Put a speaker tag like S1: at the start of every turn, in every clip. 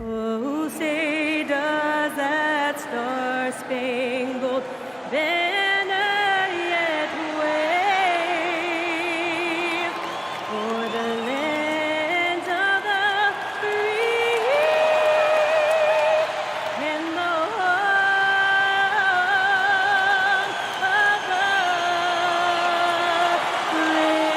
S1: Oh, say does that star-spangled banner yet wave o'er the land of the free and the home of the brave.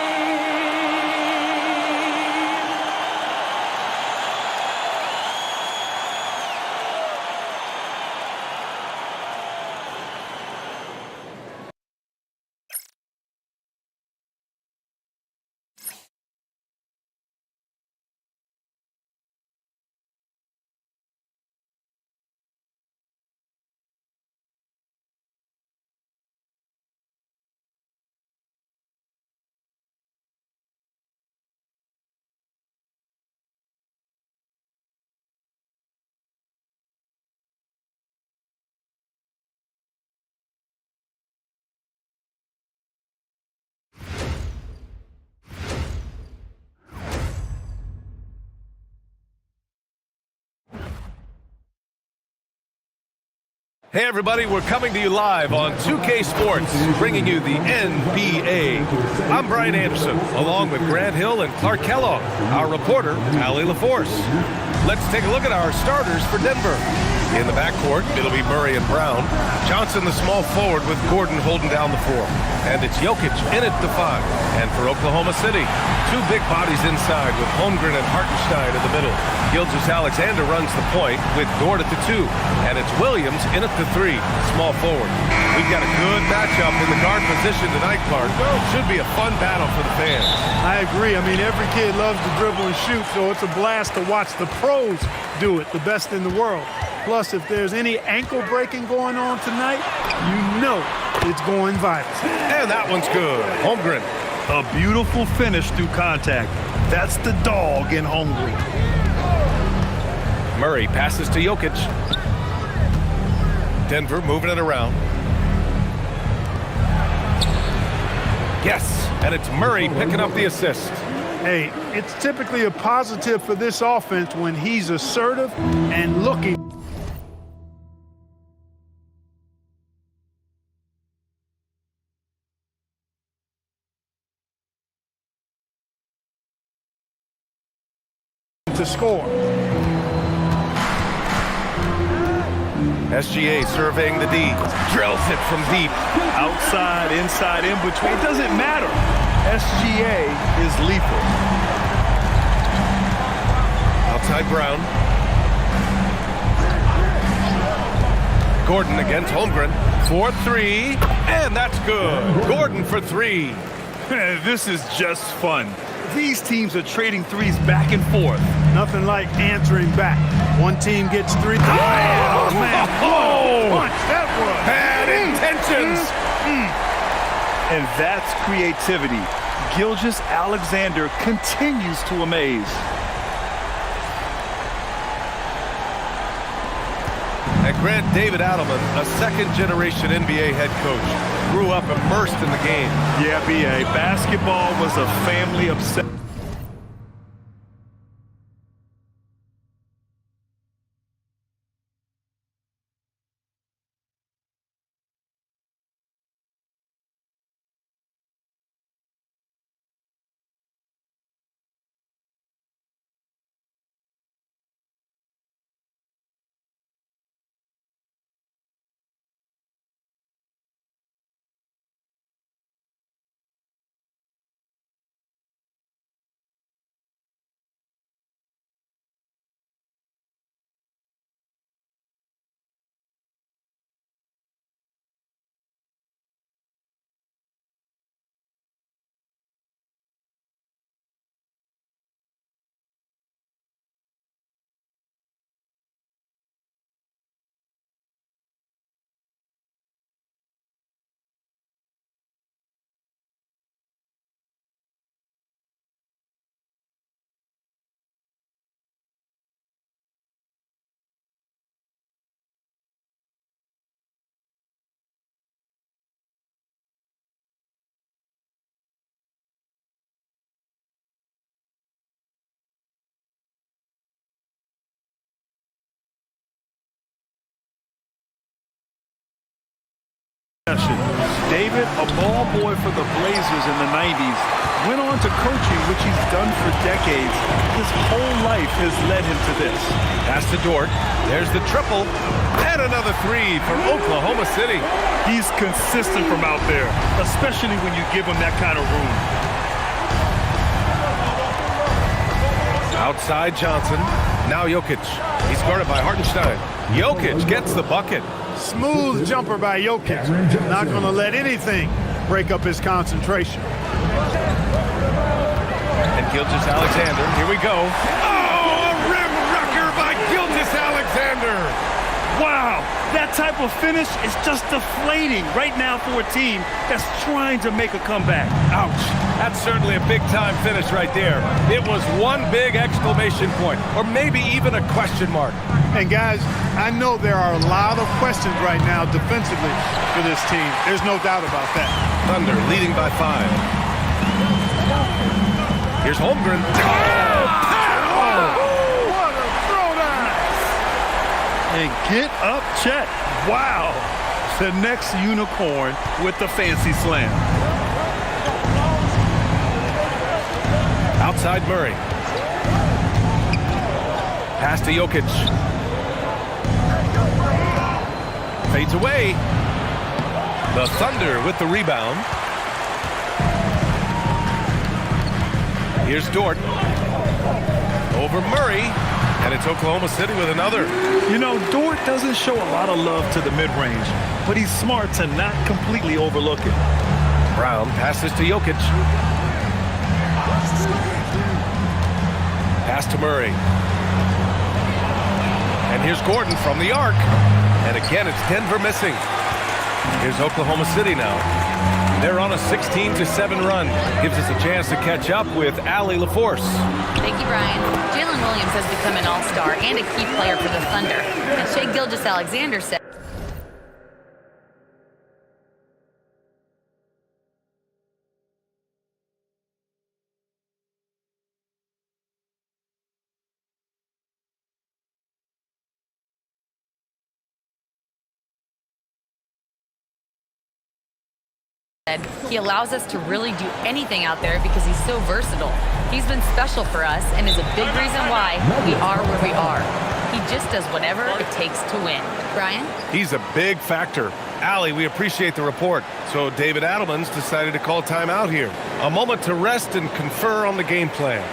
S2: Hey everybody, we're coming to you live on 2K Sports, bringing you the NBA. I'm Brian Anderson, along with Grant Hill and Clark Kellogg, our reporter, Allie LaForce. Let's take a look at our starters for Denver. In the backcourt, it'll be Murray and Brown. Johnson, the small forward, with Gordon holding down the four. And it's Jokic in at the five. And for Oklahoma City, two big bodies inside with Holmgren and Hartenstein in the middle. Gilgeous-Alexander runs the point with Dort at the two. And it's Williams in at the three, small forward. We've got a good matchup in the guard position tonight, Clark. Should be a fun battle for the fans.
S3: I agree. I mean, every kid loves to dribble and shoot, so it's a blast to watch the pros do it, the best in the world. Plus, if there's any ankle breaking going on tonight, you know it's going viral.
S2: And that one's good. Holmgren.
S4: A beautiful finish through contact. That's the dog in Holmgren.
S2: Murray passes to Jokic. Denver moving it around. Yes, and it's Murray picking up the assist.
S3: Hey, it's typically a positive for this offense when he's assertive and looking to score.
S2: SGA surveying the D. Drills it from deep.
S4: Outside, inside, in between. It doesn't matter. SGA is lethal.
S2: Outside Brown. Gordon against Holmgren. 4-3. And that's good. Gordon for three.
S4: This is just fun. These teams are trading threes back and forth.
S3: Nothing like answering back. One team gets three. Oh, man.
S2: Oh!
S3: Punch. That was.
S2: Bad intentions.
S4: And that's creativity. Gilgeous-Alexander continues to amaze.
S2: And Grant, David Adelman, a second-generation NBA head coach, grew up immersed in the game.
S4: Yeah, B.A. Basketball was a family obsession. David, a ball boy for the Blazers in the 90s, went on to coaching, which he's done for decades. His whole life has led him to this.
S2: Pass to Dort. There's the triple. And another three for Oklahoma City.
S4: He's consistent from out there, especially when you give him that kind of room.
S2: Outside Johnson. Now Jokic. He's guarded by Hartenstein. Jokic gets the bucket.
S3: Smooth jumper by Jokic. Not going to let anything break up his concentration.
S2: And Gilgeous-Alexander. Here we go. Oh, a rim wrecker by Gilgeous-Alexander.
S4: Wow, that type of finish is just deflating right now for a team that's trying to make a comeback.
S2: Ouch. That's certainly a big-time finish right there. It was one big exclamation point, or maybe even a question mark.
S3: And guys, I know there are a lot of questions right now defensively for this team. There's no doubt about that.
S2: Thunder leading by 5. Here's Holmgren.
S3: What a throwdown!
S4: And get up, Chet. Wow. The next unicorn with the fancy slam.
S2: Outside Murray. Pass to Jokic. Fades away. The Thunder with the rebound. Here's Dort. Over Murray. And it's Oklahoma City with another.
S4: You know, Dort doesn't show a lot of love to the mid-range, but he's smart to not completely overlook it.
S2: Brown passes to Jokic. Pass to Murray. And here's Gordon from the arc. And again, it's Denver missing. Here's Oklahoma City now. They're on a 16-7 run. Gives us a chance to catch up with Allie LaForce.
S5: Thank you, Brian. Jalen Williams has become an all-star and a key player for the Thunder. And Shai Gilgeous-Alexander said, he allows us to really do anything out there because he's so versatile. He's been special for us and is a big reason why we are where we are. He just does whatever it takes to win. Brian?
S2: He's a big factor. Allie, we appreciate the report. So David Adelman's decided to call timeout here. A moment to rest and confer on the game plan.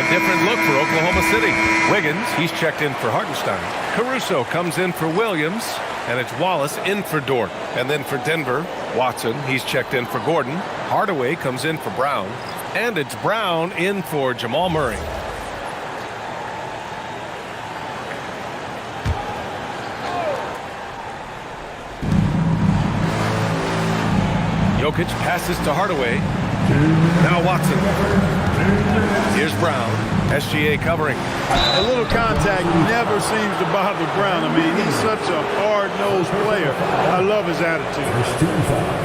S2: Different look for Oklahoma City. Wiggins, he's checked in for Hartenstein. Caruso comes in for Williams, and it's Wallace in for Dort. And then for Denver, Watson, he's checked in for Gordon. Hardaway comes in for Brown, and it's Brown in for Jamal Murray. Jokic passes to Hardaway. Now Watson. Here's Brown. SGA covering.
S3: A little contact never seems to bother Brown. I mean, he's such a hard-nosed player. I love his attitude.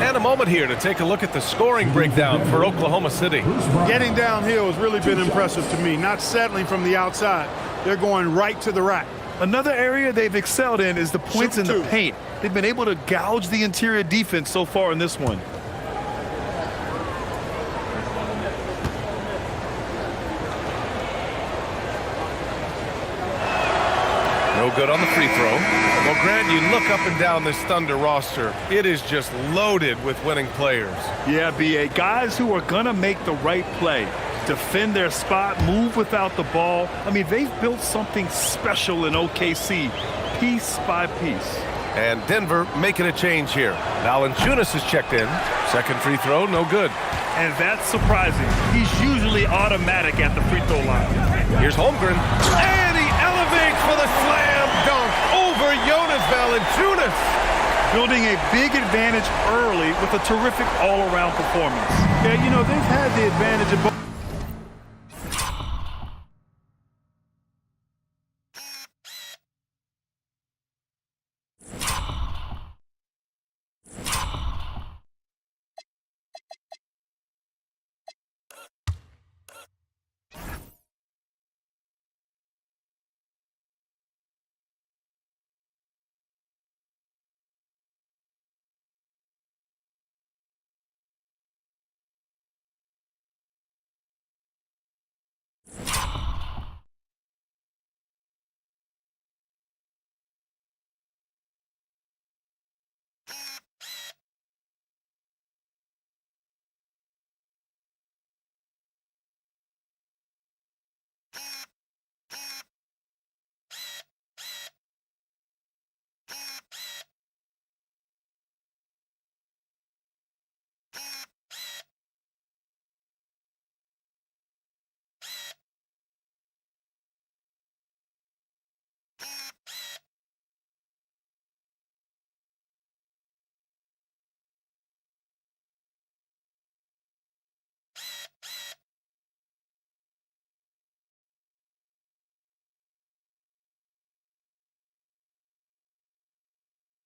S2: And a moment here to take a look at the scoring breakdown for Oklahoma City.
S3: Getting downhill has really been impressive to me. Not settling from the outside. They're going right to the rack.
S4: Another area they've excelled in is the points in the paint. They've been able to gouge the interior defense so far in this one.
S2: No good on the free throw. Well, Grant, you look up and down this Thunder roster. It is just loaded with winning players.
S4: Yeah, B.A. Guys who are going to make the right play, defend their spot, move without the ball. I mean, they've built something special in OKC, piece by piece.
S2: And Denver making a change here. Valanciunas is checked in. Second free throw, no good.
S4: And that's surprising. He's usually automatic at the free throw line.
S2: Here's Holmgren. And he elevates for the slam dunk over Jonas Valanciunas.
S4: Building a big advantage early with a terrific all-around performance.
S3: Yeah, you know, they've had the advantage of both.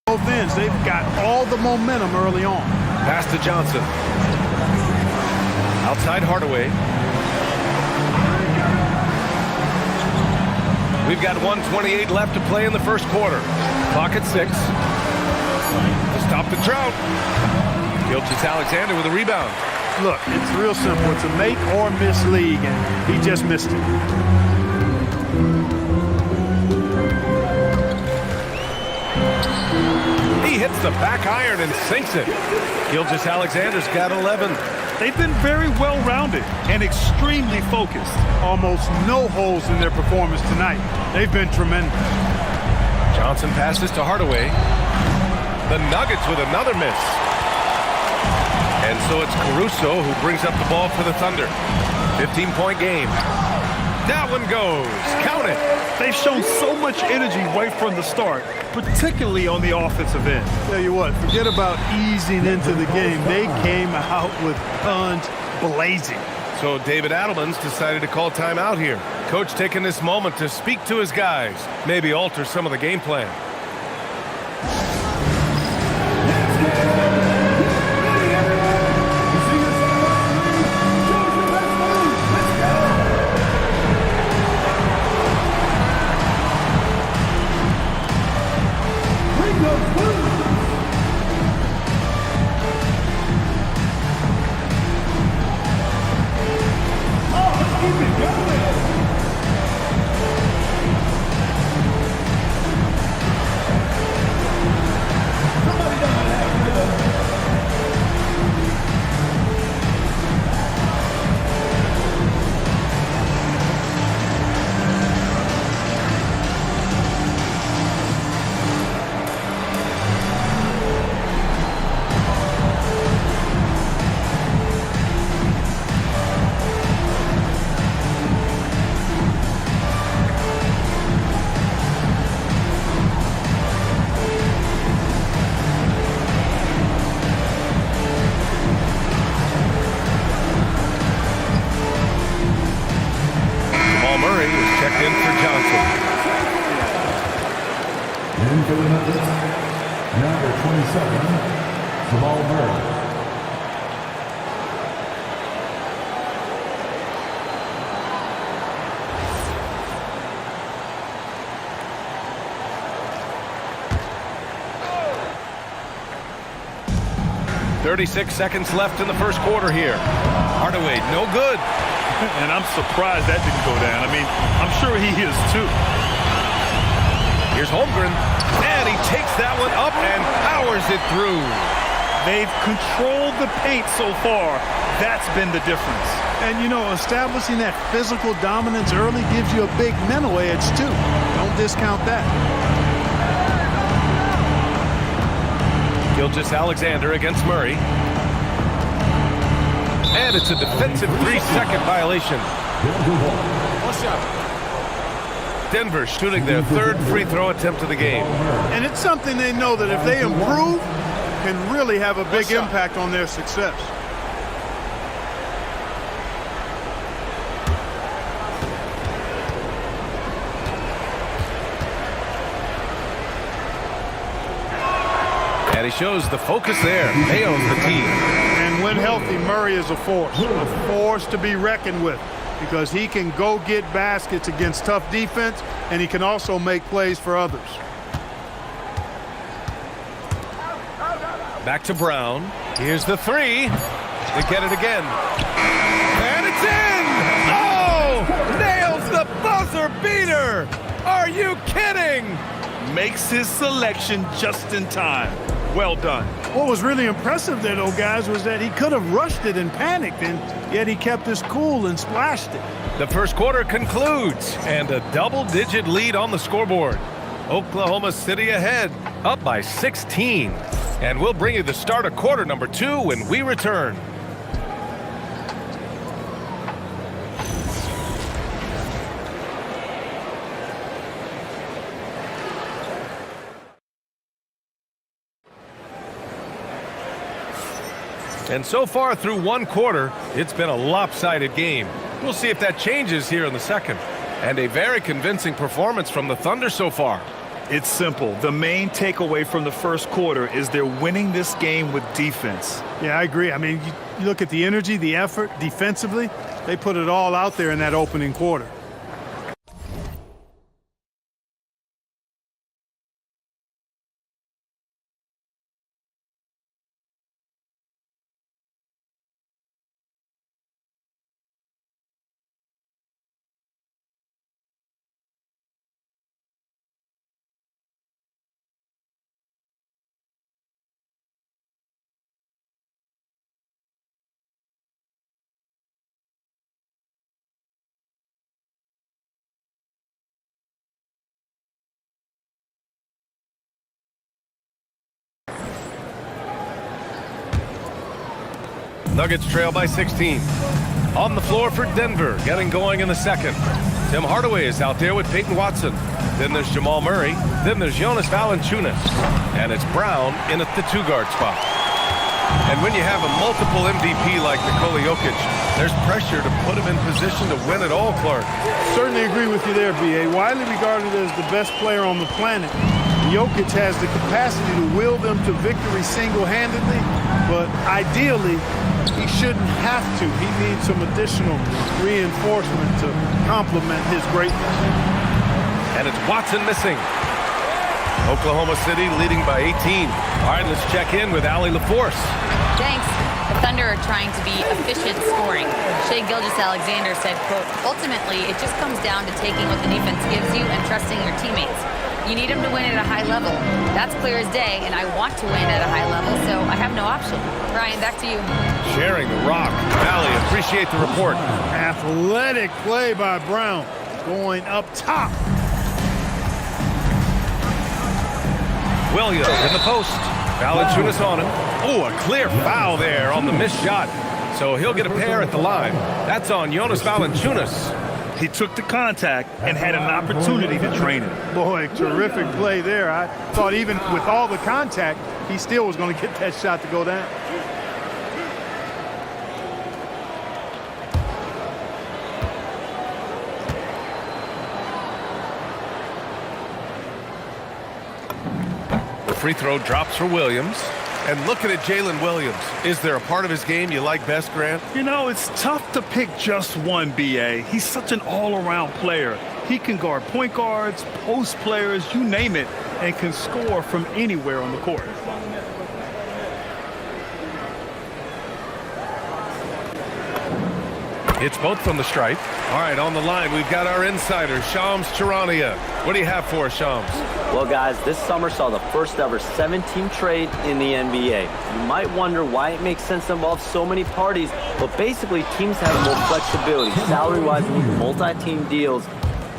S3: Both ends, they've got all the momentum early on.
S2: Pass to Johnson. Outside Hardaway. We've got 1:28 left to play in the first quarter. Clock at 6. To stop the drought. Gilgeous-Alexander with a rebound.
S3: Look, it's real simple. It's a make or miss league, and he just missed it.
S2: He hits the back iron and sinks it. Gilgeous-Alexander's got 11.
S4: They've been very well-rounded and extremely focused.
S3: Almost no holes in their performance tonight. They've been tremendous.
S2: Johnson passes to Hardaway. The Nuggets with another miss. And so it's Caruso who brings up the ball for the Thunder. 15-point game. That one goes. Count it.
S4: They've shown so much energy right from the start, particularly on the offensive end.
S3: Tell you what, forget about easing into the game. They came out with guns blazing.
S2: So David Adelman's decided to call timeout here. Coach taking this moment to speak to his guys, maybe alter some of the game plan.
S6: For the Nuggets, number 27, Jamal Murray.
S2: .36 seconds left in the first quarter here. Hardaway, no good.
S4: And I'm surprised that didn't go down. I mean, I'm sure he is too.
S2: Here's Holmgren, and he takes that one up and powers it through.
S4: They've controlled the paint so far. That's been the difference.
S3: And, you know, establishing that physical dominance early gives you a big mental edge, too. Don't discount that.
S2: Gilgeous-Alexander against Murray. And it's a defensive 3-second violation. Denver shooting their third free throw attempt of the game.
S3: And it's something they know that if they improve, can really have a big impact on their success.
S2: And he shows the focus there. Mayo's the team.
S3: And when healthy, Murray is a force to be reckoned with, because he can go get baskets against tough defense, and he can also make plays for others.
S2: Back to Brown. Here's the three. They get it again. And it's in! Oh! Nails the buzzer beater! Are you kidding?
S4: Makes his selection just in time. Well done.
S3: What was really impressive there, though, guys, was that he could have rushed it and panicked, and yet he kept his cool and splashed it.
S2: The first quarter concludes, and a double-digit lead on the scoreboard. Oklahoma City ahead, up by 16. And we'll bring you the start of quarter number 2 when we return. And so far through one quarter, it's been a lopsided game. We'll see if that changes here in the second. And a very convincing performance from the Thunder so far.
S4: It's simple. The main takeaway from the first quarter is they're winning this game with defense.
S3: Yeah, I agree. I mean, you look at the energy, the effort, defensively, they put it all out there in that opening quarter.
S2: Nuggets trail by 16. On the floor for Denver, getting going in the second. Tim Hardaway is out there with Peyton Watson. Then there's Jamal Murray. Then there's Jonas Valanciunas. And it's Brown in at the 2-guard spot. And when you have a multiple MVP like Nikola Jokic, there's pressure to put him in position to win it all, Clark.
S3: Certainly agree with you there, B.A. Widely regarded as the best player on the planet, Jokic has the capacity to will them to victory single-handedly, but ideally, he shouldn't have to. He needs some additional reinforcement to complement his greatness.
S2: And it's Watson missing. Oklahoma City leading by 18. All right, let's check in with Allie LaForce.
S5: Thanks. The Thunder are trying to be efficient scoring. Shai Gilgeous-Alexander said, quote, ultimately, it just comes down to taking what the defense gives you and trusting your teammates. You need them to win at a high level. That's clear as day, and I want to win at a high level, so I have no option. Brian, back to you.
S2: Sharing the rock. Allie, appreciate the report.
S3: Athletic play by Brown. Going up top.
S2: Williams in the post. Valanciunas on him. Oh, a clear foul there on the missed shot. So he'll get a pair at the line. That's on Jonas Valanciunas.
S4: He took the contact and had an opportunity to drain it.
S3: Boy, terrific play there. I thought even with all the contact, he still was going to get that shot to go down.
S2: The free throw drops for Williams. And looking at Jalen Williams, is there a part of his game you like best, Grant?
S4: You know, it's tough to pick just one, B.A. He's such an all-around player. He can guard point guards, post players, you name it, and can score from anywhere on the court.
S2: It's both from the stripe. All right, on the line, we've got our insider, Shams Charania. What do you have for us, Shams?
S7: Well, guys, this summer saw the first ever 7-team trade in the NBA. You might wonder why it makes sense to involve so many parties, but basically teams have more flexibility, salary-wise, with multi-team deals.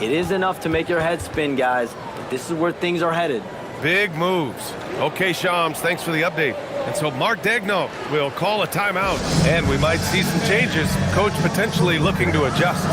S7: It is enough to make your head spin, guys, but this is where things are headed.
S2: Big moves. Okay, Shams, thanks for the update. And so Mark Degno will call a timeout, and we might see some changes. Coach potentially looking to adjust.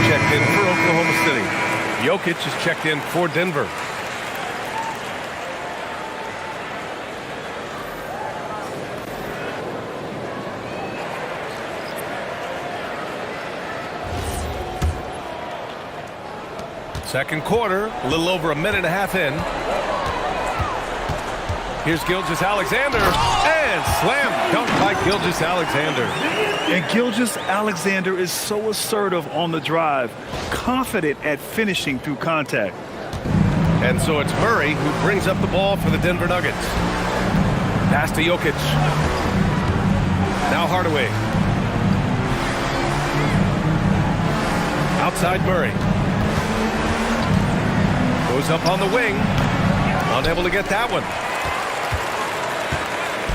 S2: Checked in for Oklahoma City. Jokic is checked in for Denver. Second quarter, a little over a minute and a half in. Here's Gilgeous-Alexander, and slam dunk by Gilgeous-Alexander.
S4: And Gilgeous-Alexander is so assertive on the drive, confident at finishing through contact.
S2: And so it's Murray who brings up the ball for the Denver Nuggets. Pass to Jokic. Now Hardaway. Outside Murray. Goes up on the wing. Unable to get that one.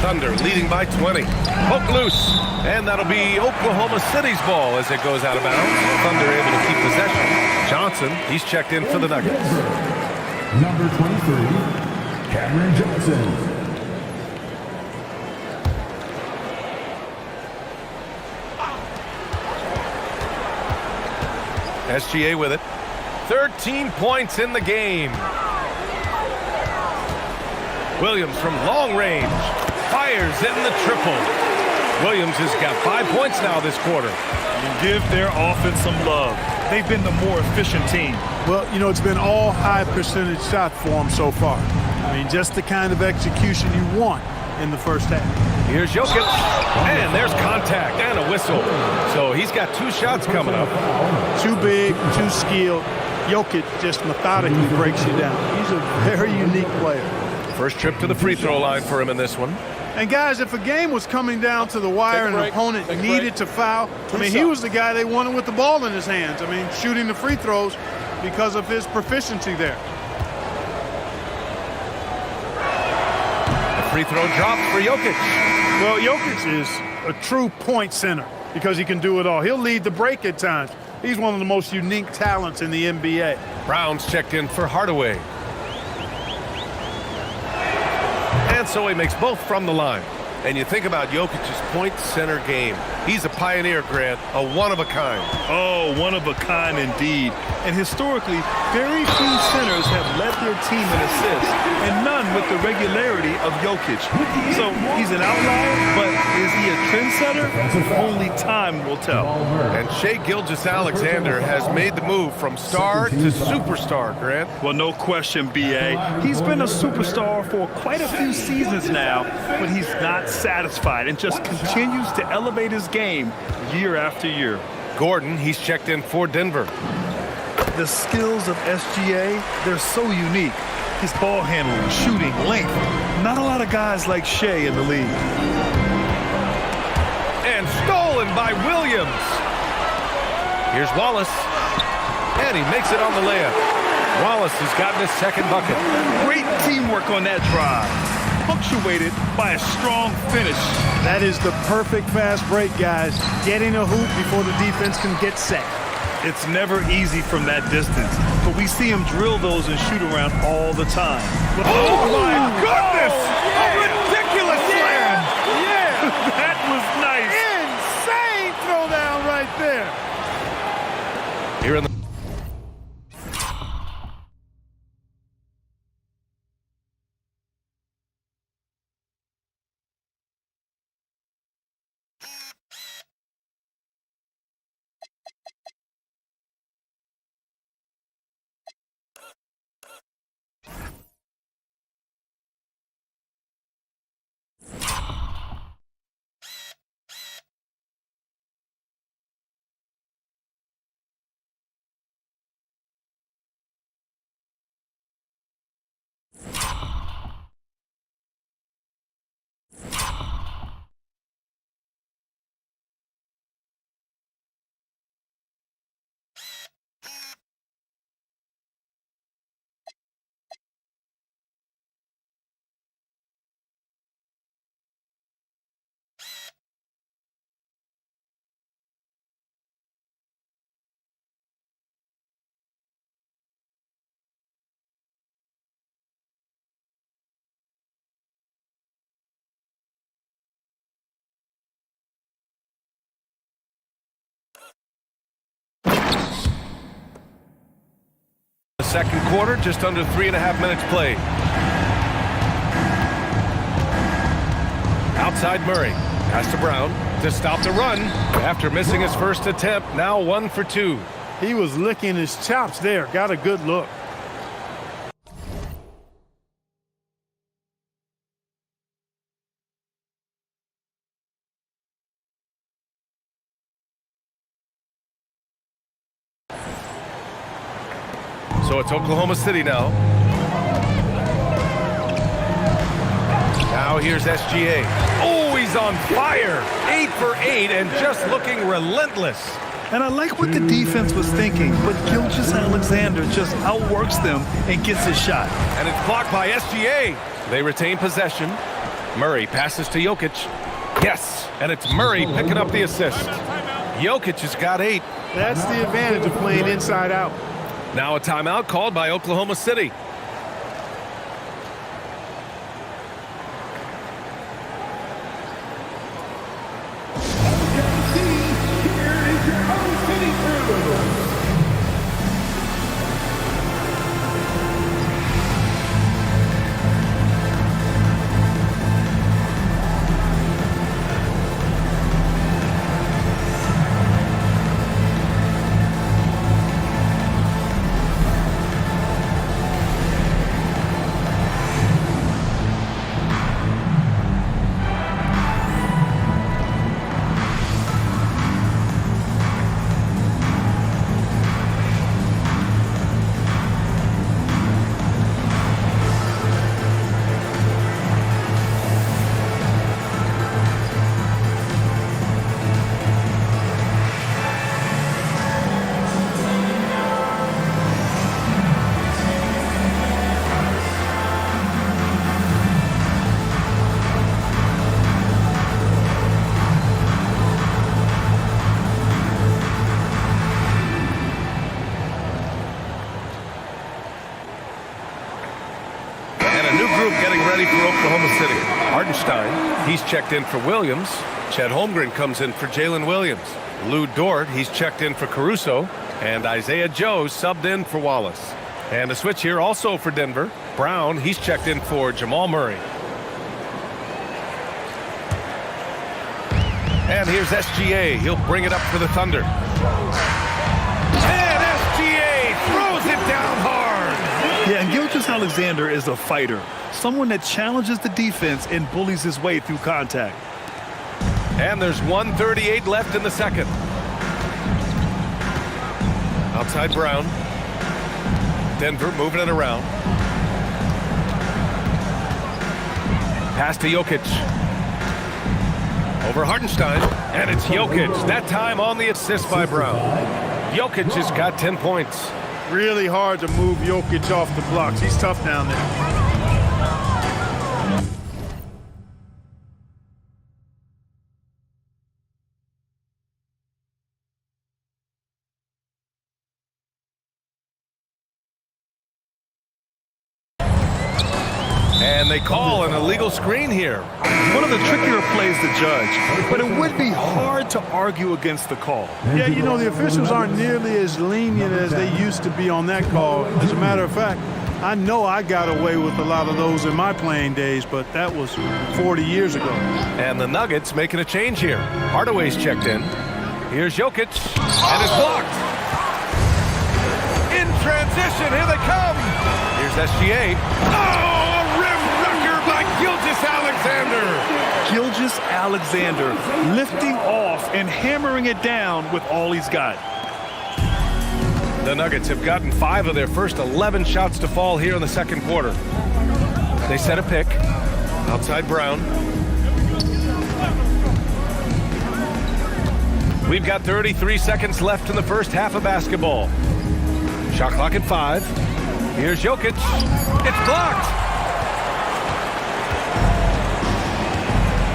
S2: Thunder leading by 20. Poke loose. And that'll be Oklahoma City's ball as it goes out of bounds. Thunder able to keep possession. Johnson, he's checked in for the Nuggets.
S6: Number 23, Cameron Johnson.
S2: SGA with it. 13 points in the game. Williams from long range. Fires in the triple. Williams has got 5 points now this quarter.
S4: Give their offense some love. They've been the more efficient team.
S3: Well, you know, it's been all high percentage shot for them so far. I mean, just the kind of execution you want in the first half.
S2: Here's Jokic, and there's contact and a whistle. So he's got 2 shots coming up.
S3: Too big, too skilled. Jokic just methodically breaks you down. He's a very unique player.
S2: First trip to the free throw line for him in this one.
S3: And guys, if a game was coming down to the wire and an opponent needed to foul, I mean, he was the guy they wanted with the ball in his hands. I mean, shooting the free throws because of his proficiency there.
S2: The free throw drops for Jokic.
S3: Well, Jokic is a true point center because he can do it all. He'll lead the break at times. He's one of the most unique talents in the NBA.
S2: Brown's checked in for Hardaway. And so he makes both from the line. And you think about Jokic's point center game. He's a pioneer, Grant, a one-of-a-kind.
S4: Oh, one of a kind indeed. And historically, very few centers have led their team in assists, and none with the regularity of Jokic. So he's an outlier, but is he a trendsetter? Only time will tell.
S2: And Shai Gilgeous-Alexander has made the move from star to superstar, Grant.
S4: Well, no question, B.A. He's been a superstar for quite a few seasons now, but he's not satisfied and just continues to elevate his game year after year.
S2: Gordon, he's checked in for Denver.
S4: The skills of SGA, they're so unique. His ball handling, shooting, length. Not a lot of guys like Shai in the league.
S2: And stolen by Williams. Here's Wallace. And he makes it on the layup. Wallace has gotten his second bucket.
S4: Great teamwork on that drive. punctuated by a strong finish.
S3: That is the perfect fast break, guys. Getting a hoop before the defense can get set.
S4: It's never easy from that distance, but we see him drill those and shoot around all the time.
S2: Oh my goodness! A ridiculous slam!
S3: Yeah!
S4: That was nice.
S3: Insane throwdown right there.
S2: Here in the second quarter, just under 3.5 minutes played. Outside Murray, pass to Brown to stop the run. After missing his first attempt, now 1 for 2.
S3: He was licking his chops there. Got a good look.
S2: So it's Oklahoma City now. Now here's SGA. Oh, he's on fire. 8 for 8 and just looking relentless.
S4: And I like what the defense was thinking, but Gilgeous-Alexander just outworks them and gets his shot.
S2: And it's blocked by SGA. They retain possession. Murray passes to Jokic. Yes, and it's Murray picking up the assist. Jokic has got 8.
S3: That's the advantage of playing inside out.
S2: Now a timeout called by Oklahoma City. He's checked in for Williams. Chet Holmgren comes in for Jalen Williams. Lou Dort, he's checked in for Caruso. And Isaiah Joe subbed in for Wallace. And a switch here also for Denver. Brown, he's checked in for Jamal Murray. And here's SGA. He'll bring it up for the Thunder. And SGA throws it down hard.
S4: Yeah, and Gilgeous-Alexander is a fighter. Someone that challenges the defense and bullies his way through contact.
S2: And there's 1:38 left in the second. Outside Brown. Denver moving it around. Pass to Jokic. Over Hartenstein. And it's Jokic. That time on the assist by Brown. Jokic has got 10 points.
S3: Really hard to move Jokic off the blocks. He's tough down there.
S2: And they call an illegal screen here.
S4: One of the trickier plays to judge, but it would be hard to argue against the call.
S3: Yeah, you know, the officials aren't nearly as lenient as they used to be on that call. As a matter of fact, I know I got away with a lot of those in my playing days, but that was 40 years ago.
S2: And the Nuggets making a change here. Hardaway's checked in. Here's Jokic, and it's blocked. In transition, here they come. Here's SGA. Oh, a rim wrecker by Gilgeous-Alexander.
S4: Gilgeous-Alexander lifting off and hammering it down with all he's got.
S2: The Nuggets have gotten 5 of their first 11 shots to fall here in the second quarter. They set a pick. Outside Brown. We've got 33 seconds left in the first half of basketball. Shot clock at 5. Here's Jokic. It's blocked.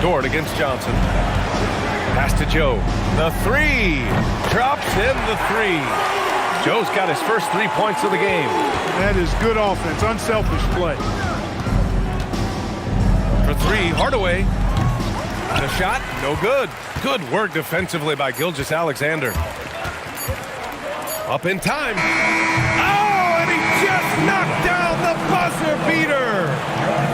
S2: Dort against Johnson. Pass to Joe. The 3. Drops in the 3. Joe's got his first 3 points of the game.
S3: That is good offense, unselfish play.
S2: For 3, Hardaway. The shot, no good. Good work defensively by Gilgeous-Alexander. Up in time. Oh, and he just knocked down the buzzer beater.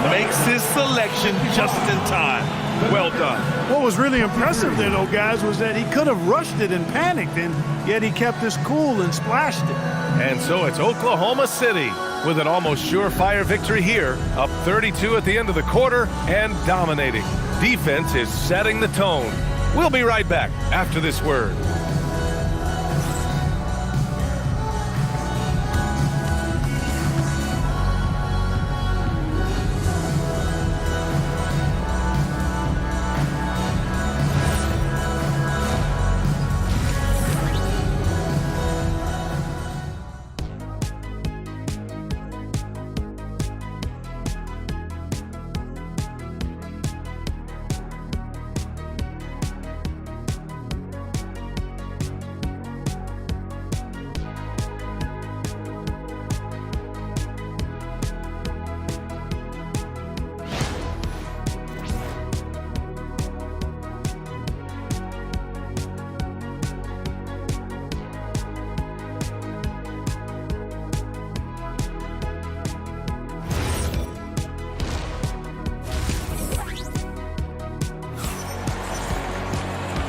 S4: Makes his selection just in time. Well done.
S3: What was really impressive there, though, guys, was that he could have rushed it and panicked, and yet he kept his cool and splashed it.
S2: And so it's Oklahoma City with an almost surefire victory here, up 32 at the end of the quarter and dominating. Defense is setting the tone. We'll be right back after this word.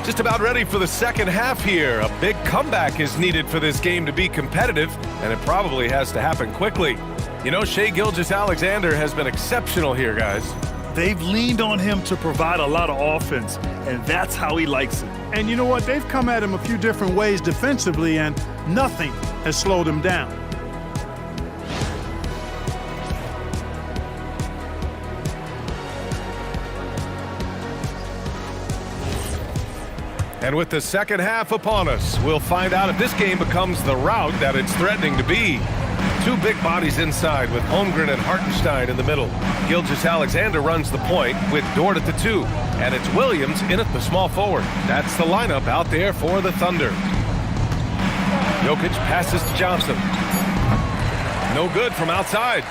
S2: Just about ready for the second half here. A big comeback is needed for this game to be competitive, and it probably has to happen quickly. You know, Shai Gilgeous-Alexander has been exceptional here, guys.
S4: They've leaned on him to provide a lot of offense, and that's how he likes it.
S3: And you know what? They've come at him a few different ways defensively, and nothing has slowed him down.
S2: And with the second half upon us, we'll find out if this game becomes the rout that it's threatening to be. 2 big bodies inside with Holmgren and Hartenstein in the middle. Gilgeous-Alexander runs the point with Dort at the 2. And it's Williams in at the small forward. That's the lineup out there for the Thunder. Jokic passes to Johnson. No good from outside.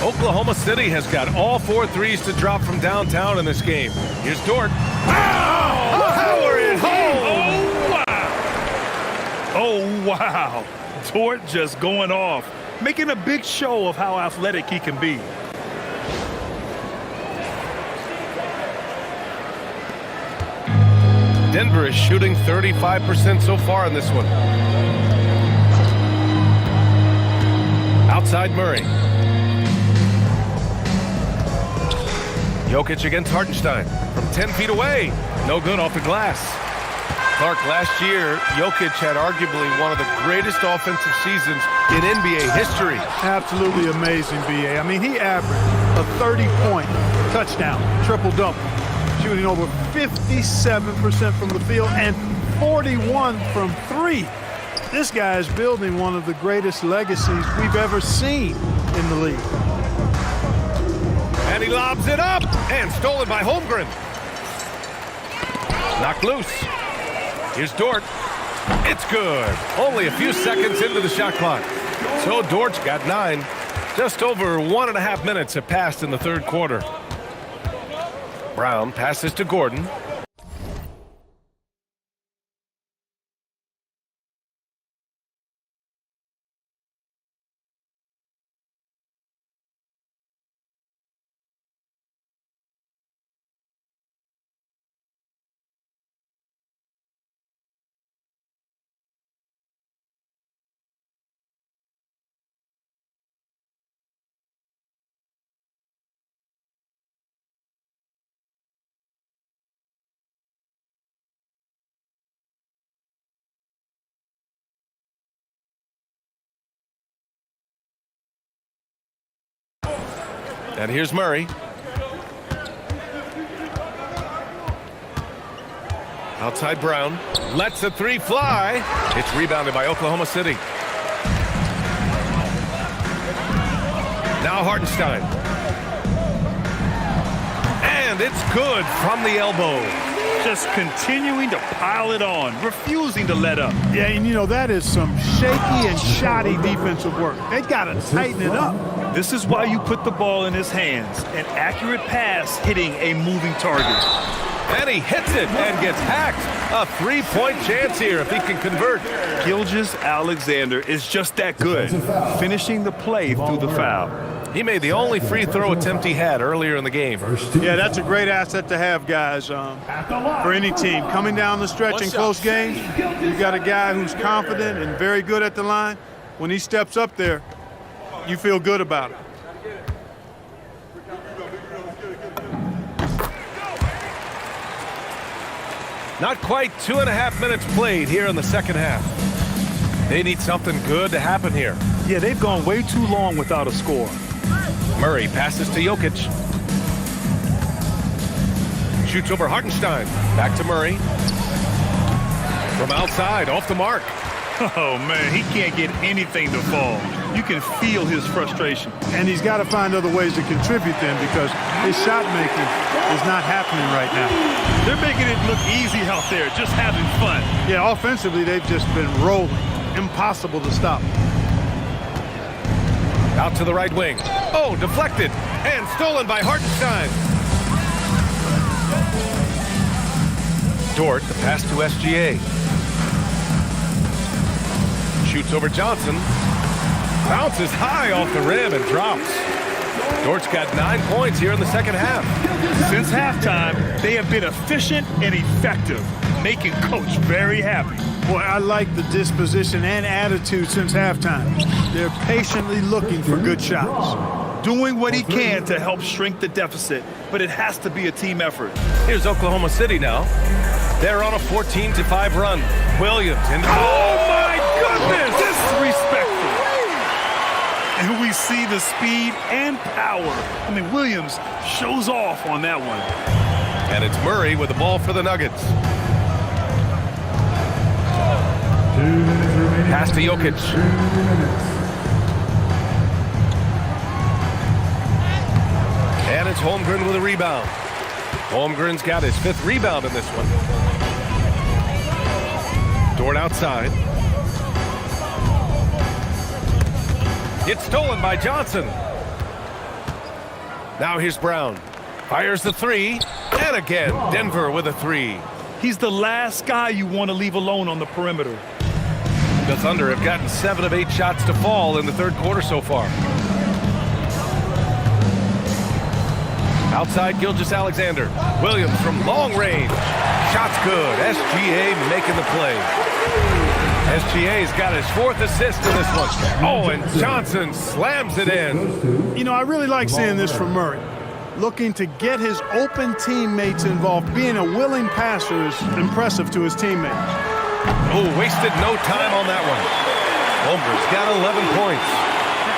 S2: Oklahoma City has got all 4 threes to drop from downtown in this game. Here's Dort. Power it home!
S4: Oh, wow. Dort just going off, making a big show of how athletic he can be.
S2: Denver is shooting 35% so far in this one. Outside Murray. Jokic against Hartenstein from 10 feet away. No good off the glass. Clark, last year, Jokic had arguably one of the greatest offensive seasons in NBA history.
S3: Absolutely amazing, B.A. I mean, he averaged a 30-point touchdown, triple-double, shooting over 57% from the field and 41 from 3. This guy is building one of the greatest legacies we've ever seen in the league.
S2: And he lobs it up, and stolen by Holmgren. Knocked loose. Here's Dort. It's good. Only a few seconds into the shot clock. So Dort's got 9. Just over 1.5 minutes have passed in the third quarter. Brown passes to Gordon. And here's Murray. Outside Brown. Lets the three fly. It's rebounded by Oklahoma City. Now Hartenstein. And it's good from the elbow.
S4: Just continuing to pile it on, refusing to let up.
S3: Yeah, and you know, that is some shaky and shoddy defensive work. They got to tighten it up.
S4: This is why you put the ball in his hands. An accurate pass hitting a moving target.
S2: And he hits it and gets hacked. A three-point chance here if he can convert.
S4: Gilgeous-Alexander is just that good, finishing the play through the foul.
S2: He made the only free throw attempt he had earlier in the game.
S3: Yeah, that's a great asset to have, guys, for any team. Coming down the stretch in close games, you got a guy who's confident and very good at the line. When he steps up there, you feel good about it.
S2: Not quite 2.5 minutes played here in the second half. They need something good to happen here.
S4: Yeah, they've gone way too long without a score.
S2: Murray passes to Jokic. Shoots over Hartenstein. Back to Murray. From outside, off the mark.
S4: Oh, man, he can't get anything to fall. You can feel his frustration.
S3: And he's got to find other ways to contribute then, because his shot making is not happening right now.
S4: They're making it look easy out there, just having fun.
S3: Yeah, offensively, they've just been rolling. Impossible to stop.
S2: Out to the right wing. Oh, deflected and stolen by Hartenstein. Dort, the pass to SGA. Shoots over Johnson. Bounces high off the rim and drops. Dort's got 9 points here in the second half.
S4: Since halftime, they have been efficient and effective, making Coach very happy.
S3: Boy, I like the disposition and attitude since halftime. They're patiently looking for good shots.
S4: Doing what he can to help shrink the deficit, but it has to be a team effort.
S2: Here's Oklahoma City now. They're on a 14-5 run. Williams in.
S4: Oh my goodness! Disrespectful. And we see the speed and power. I mean, Williams shows off on that one.
S2: And it's Murray with the ball for the Nuggets. Pass to Jokic. And it's Holmgren with a rebound. Holmgren's got his 5th rebound in this one. Dort outside. It's stolen by Johnson. Now here's Brown. Fires the three. And again, Denver with a three.
S4: He's the last guy you want to leave alone on the perimeter.
S2: The Thunder have gotten 7 of 8 shots to fall in the third quarter so far. Outside Gilgeous-Alexander. Williams from long range. Shot's good. SGA making the play. SGA's got his 4th assist in this one. Oh, and Johnson slams it in.
S3: You know, I really like seeing this from Murray. Looking to get his open teammates involved. Being a willing passer is impressive to his teammates.
S2: Oh, wasted no time on that one. Holmgren's got 11 points.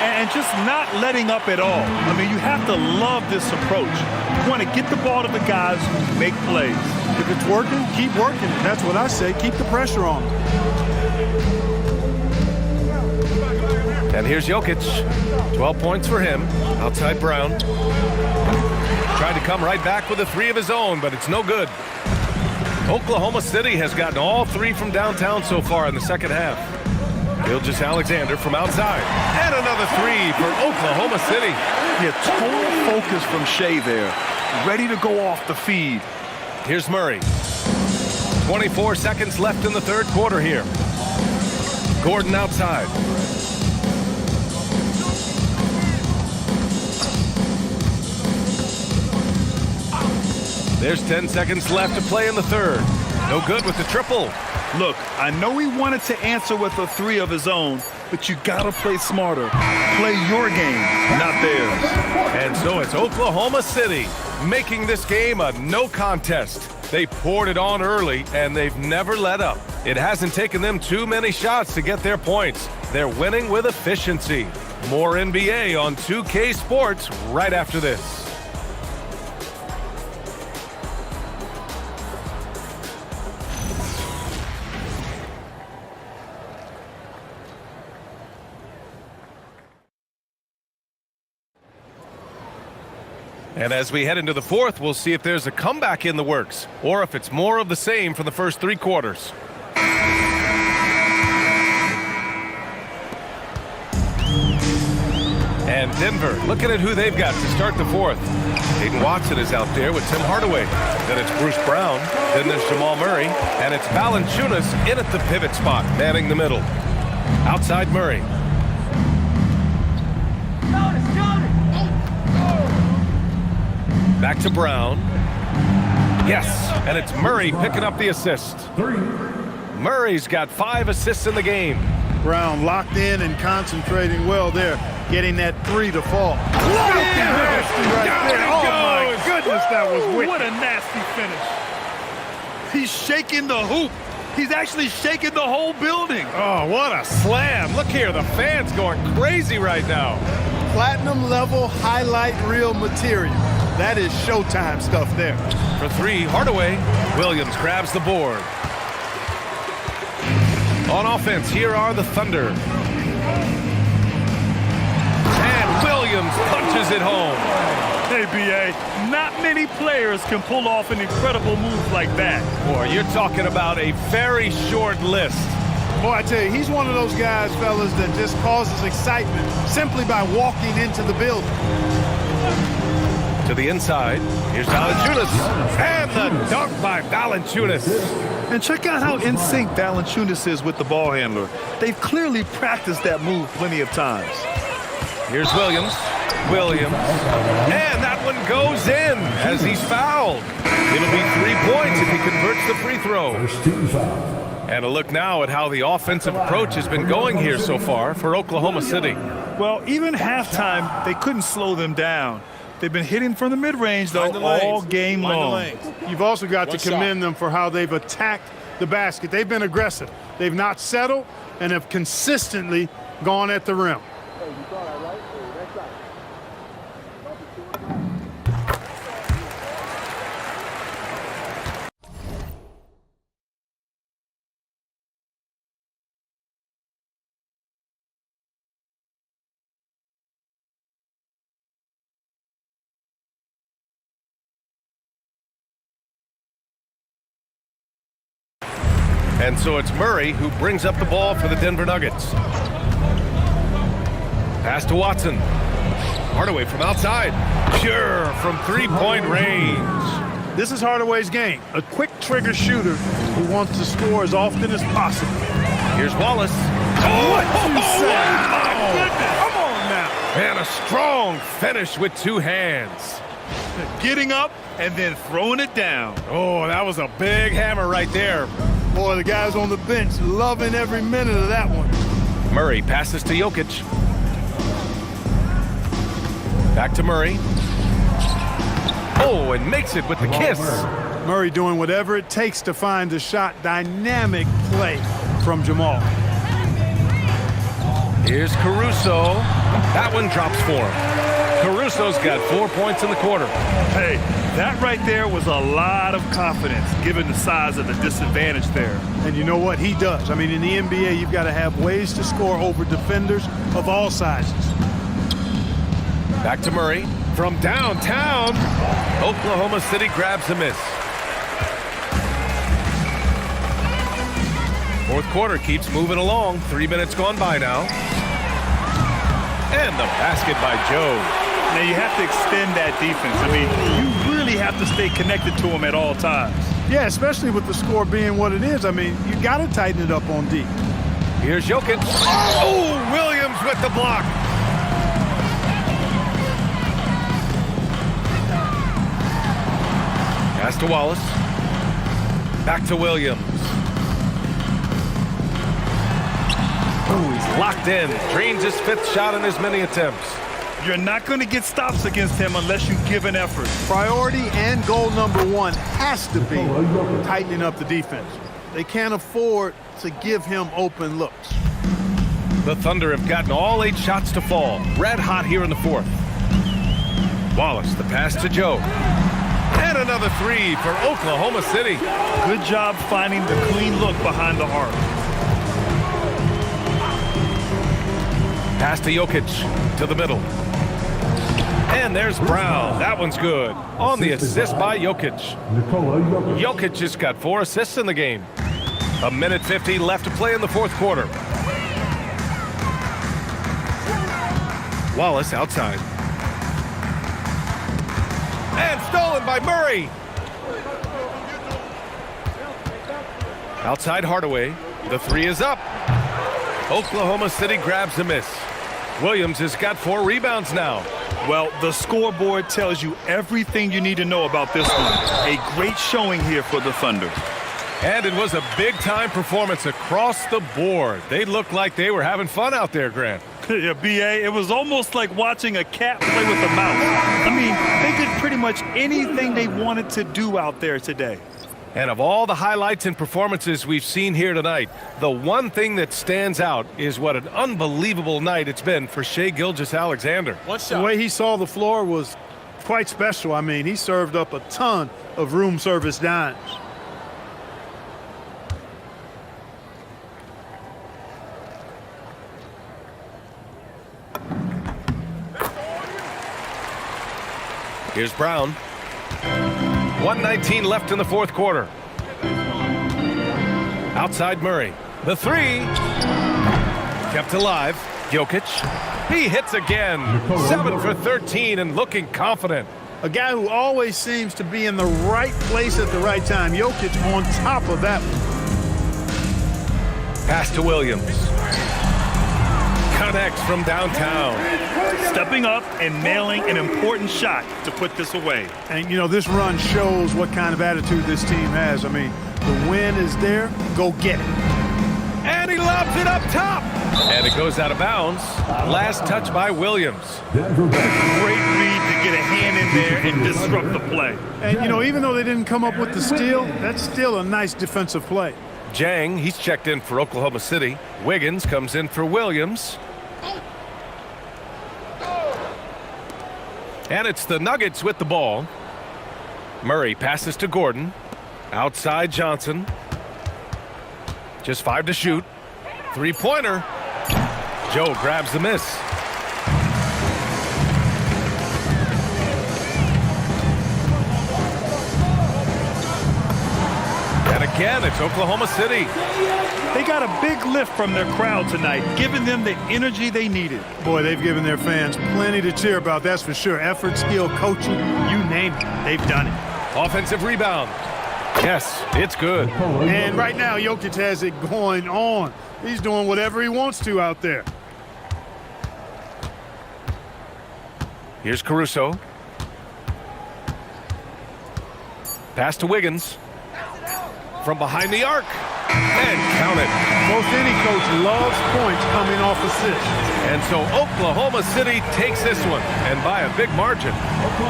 S4: And just not letting up at all. I mean, you have to love this approach. You want to get the ball to the guys who make plays.
S3: If it's working, keep working. That's what I say. Keep the pressure on.
S2: And here's Jokic. 12 points for him. Outside Brown. Tried to come right back with a 3 of his own, but it's no good. Oklahoma City has gotten all 3 from downtown so far in the second half. Gilgeous-Alexander from outside. And another three for Oklahoma City.
S4: Yeah, total focus from Shea there. Ready to go off the feed.
S2: Here's Murray. 24 seconds left in the third quarter here. Gordon outside. There's 10 seconds left to play in the third. No good with the triple.
S4: Look, I know he wanted to answer with a three of his own, but you gotta play smarter. Play your game, not theirs.
S2: And so it's Oklahoma City making this game a no contest. They poured it on early, and they've never let up. It hasn't taken them too many shots to get their points. They're winning with efficiency. More NBA on 2K Sports right after this. And as we head into the fourth, we'll see if there's a comeback in the works or if it's more of the same from the first three quarters. And Denver, looking at who they've got to start the fourth. Hayden Watson is out there with Tim Hardaway. Then it's Bruce Brown. Then there's Jamal Murray. And it's Valanciunas in at the pivot spot, manning the middle. Outside Murray. Back to Brown. Yes, and it's Murray picking up the assist. Murray's got 5 assists in the game.
S3: Brown locked in and concentrating well there, getting that three to fall. Oh, my goodness, that was wicked.
S4: What a nasty finish. He's shaking the hoop. He's actually shaking the whole building.
S2: Oh, what a slam. Look here, the fans going crazy right now.
S3: Platinum level highlight reel material. That is Showtime stuff there.
S2: For three, Hardaway. Williams grabs the board. On offense, here are the Thunder. And Williams punches it home.
S4: Hey, B.A., not many players can pull off an incredible move like that.
S2: Boy, you're talking about a very short list.
S3: Boy, I tell you, he's one of those guys, fellas, that just causes excitement simply by walking into the building.
S2: To the inside, here's Valanciunas. And the dunk by Valanciunas.
S4: And check out how in sync Valanciunas is with the ball handler. They've clearly practiced that move plenty of times.
S2: Here's Williams. And that one goes in as he's fouled. It'll be 3 points if he converts the free throw. And a look now at how the offensive approach has been going here so far for Oklahoma City.
S4: Well, even halftime, they couldn't slow them down. They've been hitting from the mid-range, though, all game long.
S3: You've also got to commend them for how they've attacked the basket. They've been aggressive. They've not settled and have consistently gone at the rim.
S2: And so it's Murray who brings up the ball for the Denver Nuggets. Pass to Watson. Hardaway from outside. Pure from three-point range.
S3: This is Hardaway's game. A quick trigger shooter who wants to score as often as possible.
S2: Here's Wallace.
S3: What you say?
S4: My goodness.
S3: Come on now.
S2: And a strong finish with 2 hands.
S4: Getting up and then throwing it down.
S2: Oh, that was a big hammer right there.
S3: Boy, the guys on the bench loving every minute of that one.
S2: Murray passes to Jokic. Back to Murray. Oh, and makes it with the kiss.
S3: Murray doing whatever it takes to find a shot. Dynamic play from Jamal.
S2: Here's Caruso. That one drops for him. Caruso's got 4 points in the quarter.
S4: Hey, that right there was a lot of confidence, given the size of the disadvantage there.
S3: And you know what? He does. I mean, in the NBA, you've got to have ways to score over defenders of all sizes.
S2: Back to Murray. From downtown, Oklahoma City grabs a miss. For Fourth quarter keeps moving along. 3 minutes gone by now. And the basket by Joe.
S4: Now you have to extend that defense. I mean, you really have to stay connected to him at all times.
S3: Yeah, especially with the score being what it is. I mean, you got to tighten it up on D.
S2: Here's Jokic. Oh, Williams with the block. Pass to Wallace. Back to Williams. Oh, he's locked in. Drains his 5th shot in as many attempts.
S4: You're not going to get stops against him unless you give an effort.
S3: Priority and goal number 1 has to be tightening up the defense. They can't afford to give him open looks.
S2: The Thunder have gotten all 8 shots to fall. Red hot here in the 4th. Wallace, the pass to Joe. And another 3 for Oklahoma City.
S4: Good job finding the clean look behind the arc.
S2: Pass to Jokic to the middle. And there's Brown. That one's good. On the assist by Jokic. Jokic just got 4 assists in the game. 1:50 left to play in the 4th quarter. Wallace outside. And stolen by Murray. Outside Hardaway. The 3 is up. Oklahoma City grabs the miss. Williams has got 4 rebounds now.
S4: Well, the scoreboard tells you everything you need to know about this one. A great showing here for the Thunder.
S2: And it was a big-time performance across the board. They looked like they were having fun out there, Grant.
S4: Yeah, B.A., it was almost like watching a cat play with a mouse. I mean, they did pretty much anything they wanted to do out there today.
S2: And of all the highlights and performances we've seen here tonight, the one thing that stands out is what an unbelievable night it's been for Shai Gilgeous-Alexander.
S3: The way he saw the floor was quite special. I mean, he served up a ton of room service dimes.
S2: Here's Brown. 1:19 left in the 4th quarter. Outside Murray. The 3. Kept alive. Jokic. He hits again. 7 for 13 and looking confident.
S3: A guy who always seems to be in the right place at the right time. Jokic on top of that one.
S2: Pass to Williams. Connects from downtown.
S4: Stepping up and nailing an important shot to put this away.
S3: And, you know, this run shows what kind of attitude this team has. I mean, the win is there. Go get it.
S2: And he lobs it up top. And it goes out of bounds. Last touch by Williams.
S4: Great read to get a hand in there and disrupt the play.
S3: And, you know, even though they didn't come up with the steal, that's still a nice defensive play.
S2: Jang, he's checked in for Oklahoma City. Wiggins comes in for Williams. And it's the Nuggets with the ball. Murray passes to Gordon. Outside Johnson. Just 5 to shoot. 3-pointer. Joe grabs the miss. And again, it's Oklahoma City.
S4: They got a big lift from their crowd tonight, giving them the energy they needed.
S3: Boy, they've given their fans plenty to cheer about, that's for sure. Effort, skill, coaching, you name it, they've done it.
S2: Offensive rebound. Yes, it's good.
S3: And right now, Jokic has it going on. He's doing whatever he wants to out there.
S2: Here's Caruso. Pass to Wiggins. From behind the arc. And count it.
S3: Most any coach loves points coming off assists.
S2: And so Oklahoma City takes this one, and by a big margin.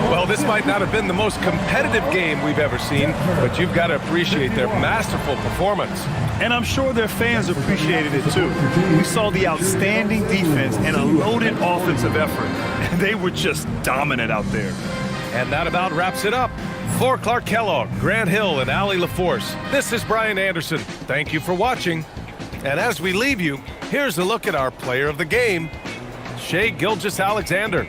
S2: Well, this might not have been the most competitive game we've ever seen, but you've got to appreciate their masterful performance.
S4: And I'm sure their fans appreciated it too. We saw the outstanding defense and a loaded offensive effort. And they were just dominant out there.
S2: And that about wraps it up. For Clark Kellogg, Grant Hill, and Allie LaForce, this is Brian Anderson. Thank you for watching. And as we leave you, here's a look at our player of the game, Shai Gilgeous-Alexander.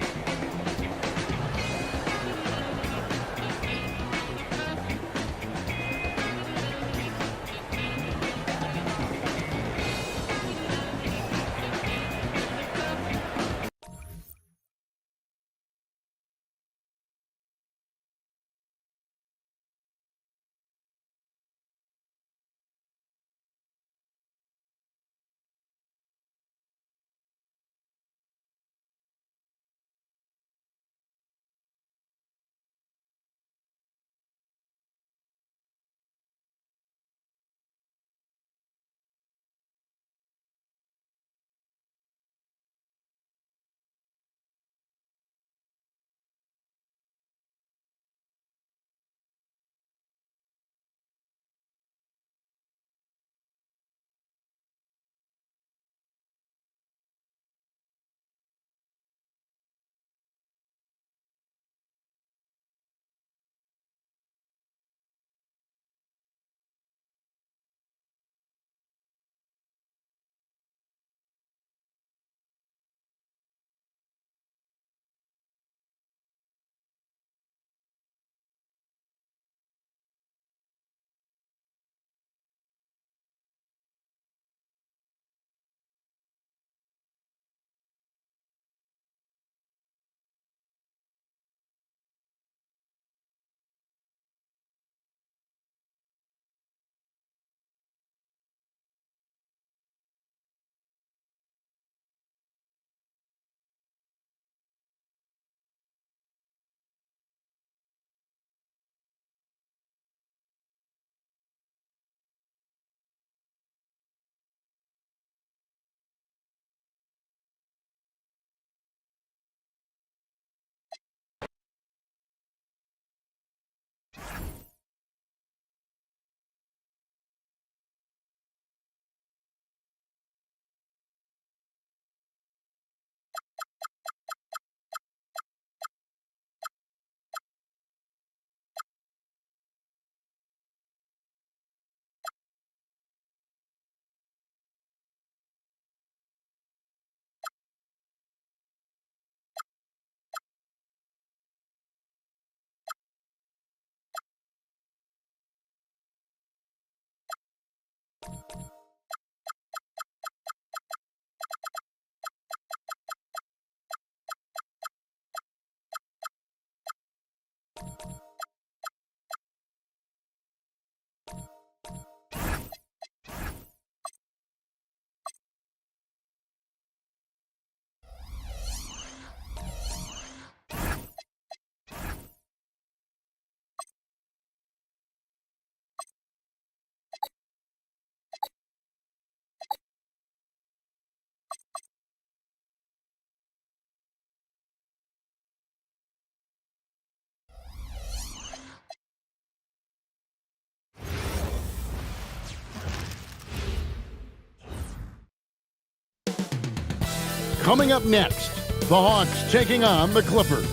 S8: Coming up next, the Hawks taking on the Clippers.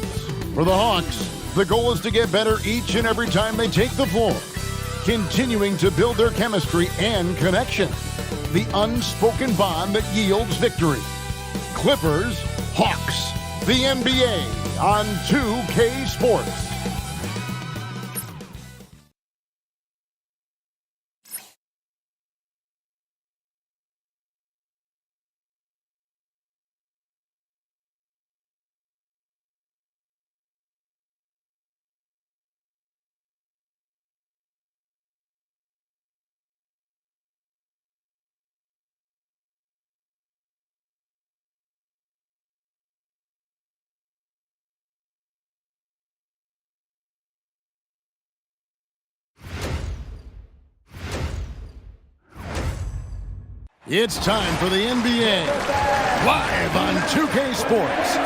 S8: For the Hawks, the goal is to get better each and every time they take the floor, continuing to build their chemistry and connection, the unspoken bond that yields victory. Clippers, Hawks, the NBA on 2K Sports. It's time for the NBA, live on 2K Sports.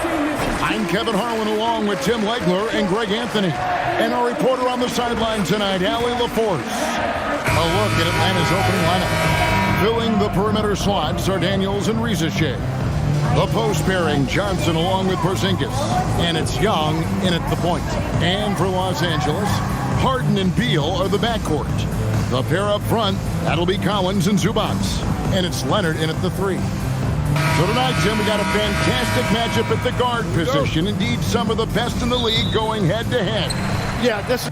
S8: I'm Kevin Harlan along with Tim Legler and Greg Anthony. And our reporter on the sideline tonight, Allie LaForce. A look at Atlanta's opening lineup. Filling the perimeter slots are Daniels and Rizachet. The post pairing, Johnson along with Porzingis. And it's Young in at the point. And for Los Angeles, Harden and Beal are the backcourt. The pair up front, that'll be Collins and Zubac. And it's Leonard in at the 3. So tonight, Jim, we got a fantastic matchup at the guard position. Indeed, some of the best in the league going head-to-head.
S3: Yeah, this is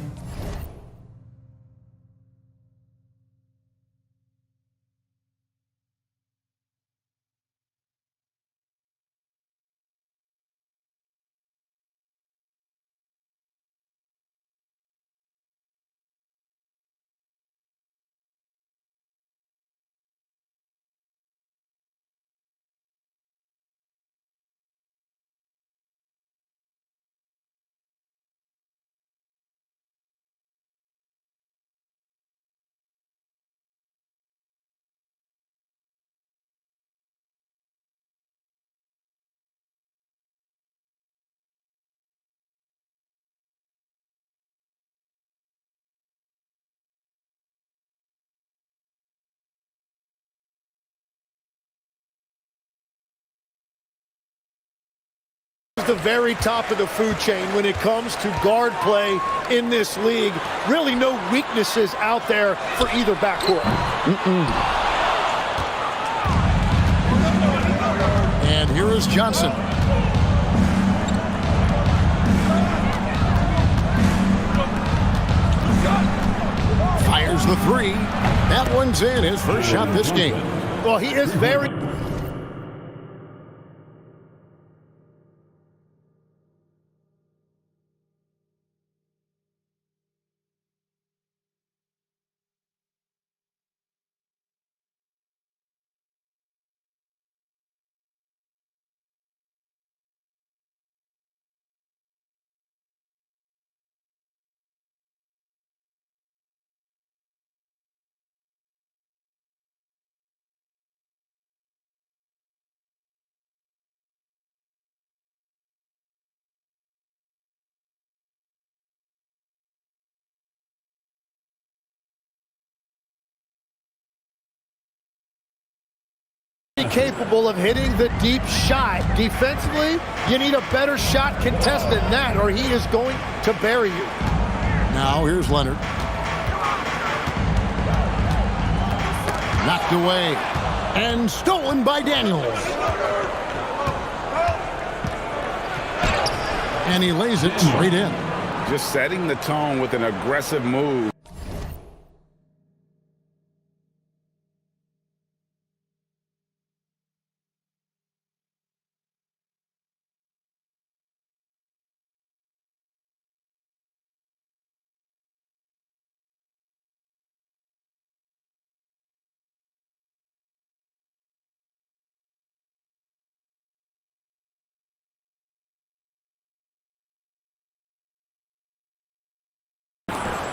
S3: the very top of the food chain when it comes to guard play in this league. Really no weaknesses out there for either backcourt.
S8: And here is Johnson. Fires the 3. That one's in, his first shot this game.
S3: Well, he is very... capable of hitting the deep shot. Defensively, you need a better shot contest than that, or he is going to bury you.
S8: Now here's Leonard. Knocked away and stolen by Daniels. And he lays it straight in.
S9: Just setting the tone with an aggressive move.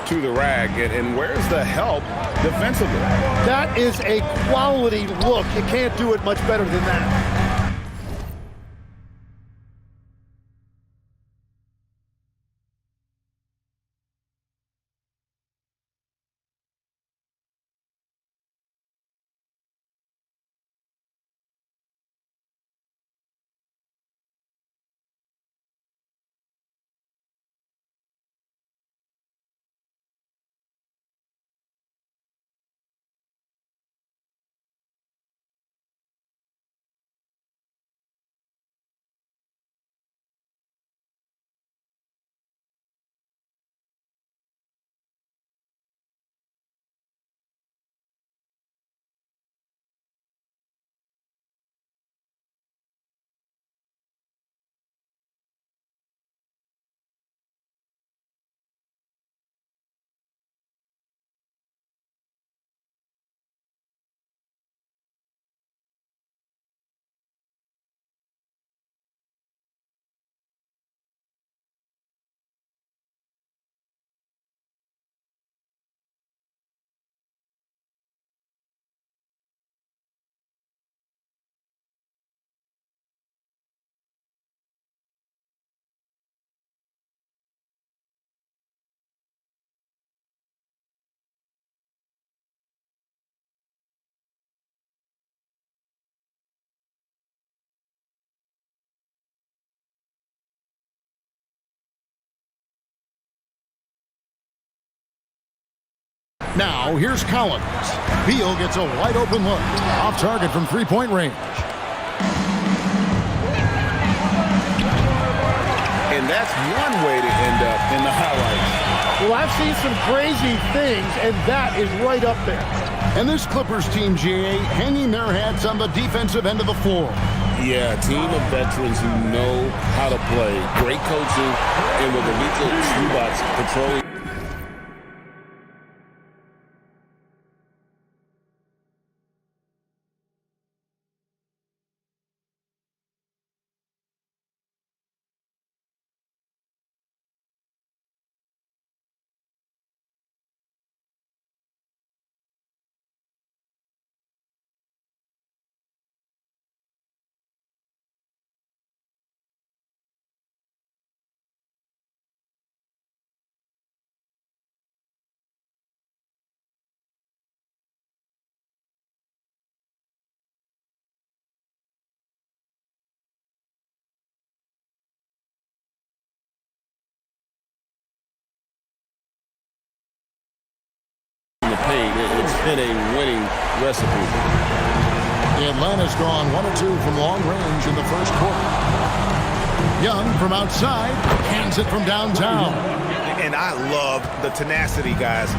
S9: To the rag, and where's the help defensively?
S3: That is a quality look. You can't do it much better than that.
S8: Now, here's Collins. Beal gets a wide-open look. Off target from three-point range.
S9: And that's one way to end up in the highlights.
S3: Well, I've seen some crazy things, and that is right up there.
S8: And this Clippers team, GA, hanging their hats on the defensive end of the floor.
S9: Yeah, a team of veterans who know how to play. Great coaching, and with elite Zubats patrolling. It's been a winning recipe.
S8: Atlanta's gone 1 of 2 from long range in the first quarter. Young from outside hands it from downtown.
S2: And I love the tenacity, guys.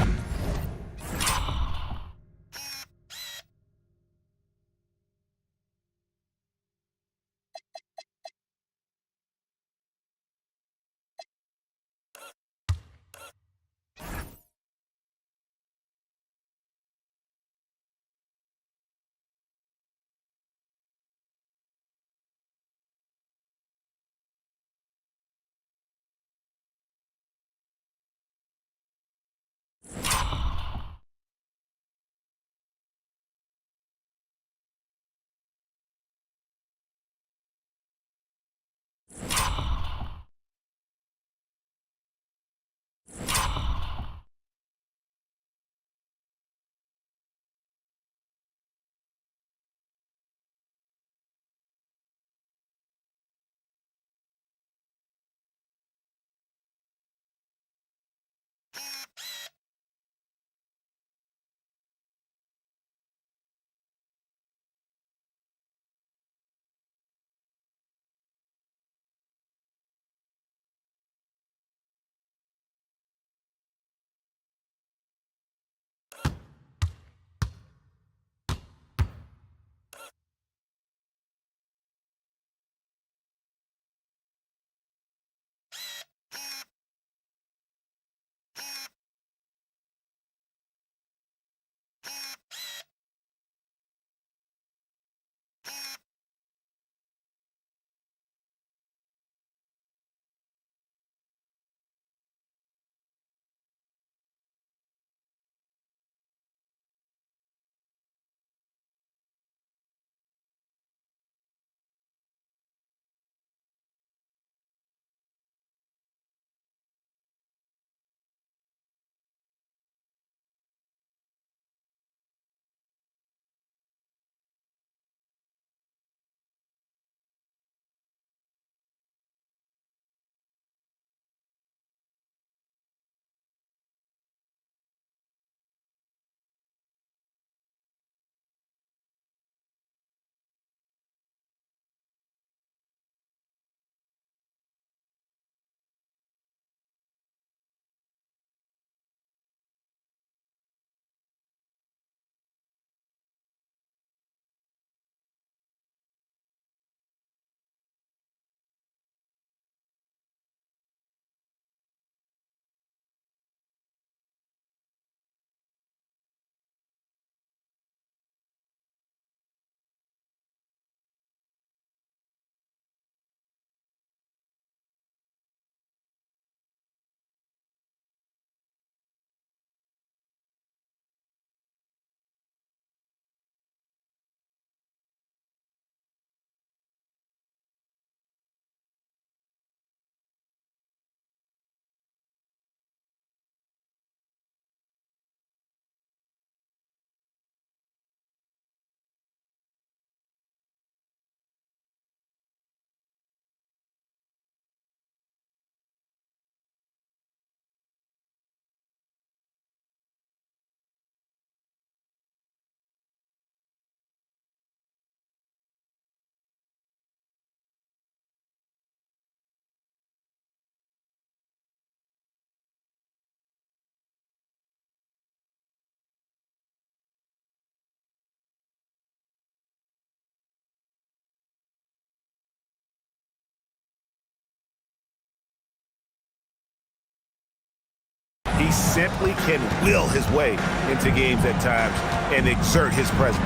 S10: He simply can will his way into games at times and exert his presence.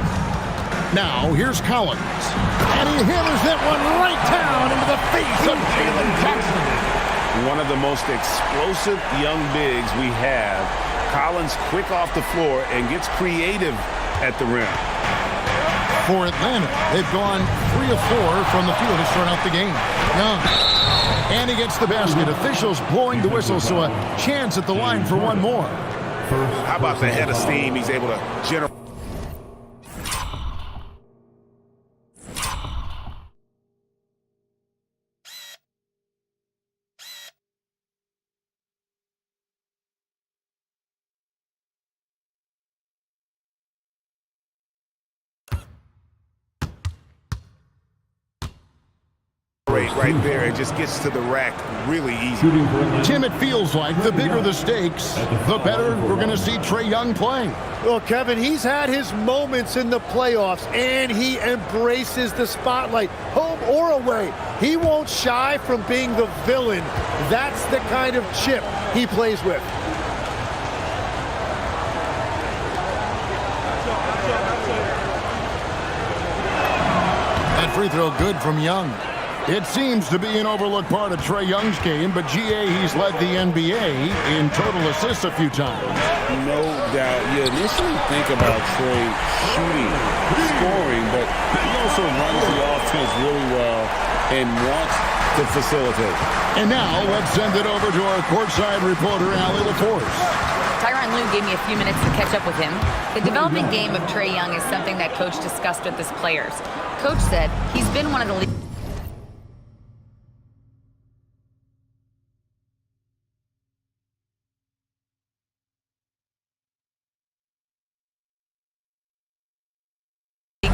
S8: Now, here's Collins. And he hammers that one right down into the face of Jalen Jackson.
S10: One of the most explosive young bigs we have. Collins quick off the floor and gets creative at the rim.
S8: For Atlanta, they've gone 3 of 4 from the field to start out the game. Young. And he gets the basket. Officials blowing the whistle, so a chance at the line for one more.
S10: How about the head of steam he's able to generate? Right there, it just gets to the rack really easy.
S8: Tim, it feels like the bigger the stakes, the better we're going to see Trae Young playing.
S11: Well, Kevin, he's had his moments in the playoffs, and he embraces the spotlight, home or away. He won't shy from being the villain. That's the kind of chip he plays with.
S8: That free throw good from Young. It seems to be an overlooked part of Trae Young's game, but GA, he's led the NBA in total assists a few times.
S9: No doubt. You initially think about Trae shooting, scoring, but he also runs the offense really well and wants to facilitate.
S8: And now let's send it over to our courtside reporter, Allie LaForce.
S5: Tyronn Lue gave me a few minutes to catch up with him. The development game of Trae Young is something that Coach discussed with his players. Coach said he's been one of the leaders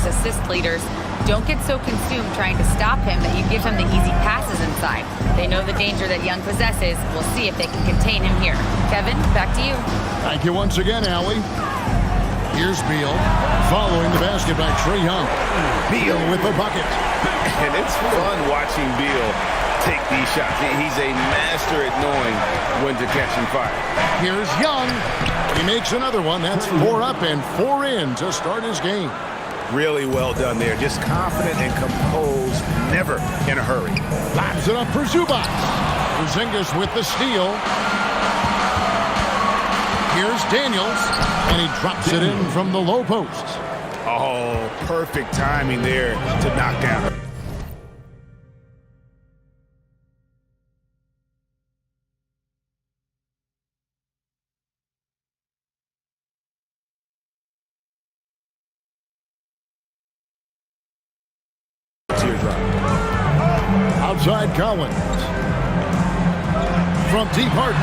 S5: assist leaders. Don't get so consumed trying to stop him that you give him the easy passes inside. They know the danger that Young possesses. We'll see if they can contain him here. Kevin, back to you.
S8: Thank you once again, Allie. Here's Beal, following the basket by Trae Young. Beal with the bucket.
S10: And it's fun watching Beal take these shots. He's a master at knowing when to catch and fire.
S8: Here's Young. He makes another one. That's 4 up and 4 in to start his game.
S10: Really well done there. Just confident and composed, never in a hurry.
S8: Lobs it up for Zubac. Porzingis with the steal. Here's Daniels, and he drops it in from the low post.
S10: Oh, perfect timing there to knock down.
S8: Outside Collins. From deep Harden.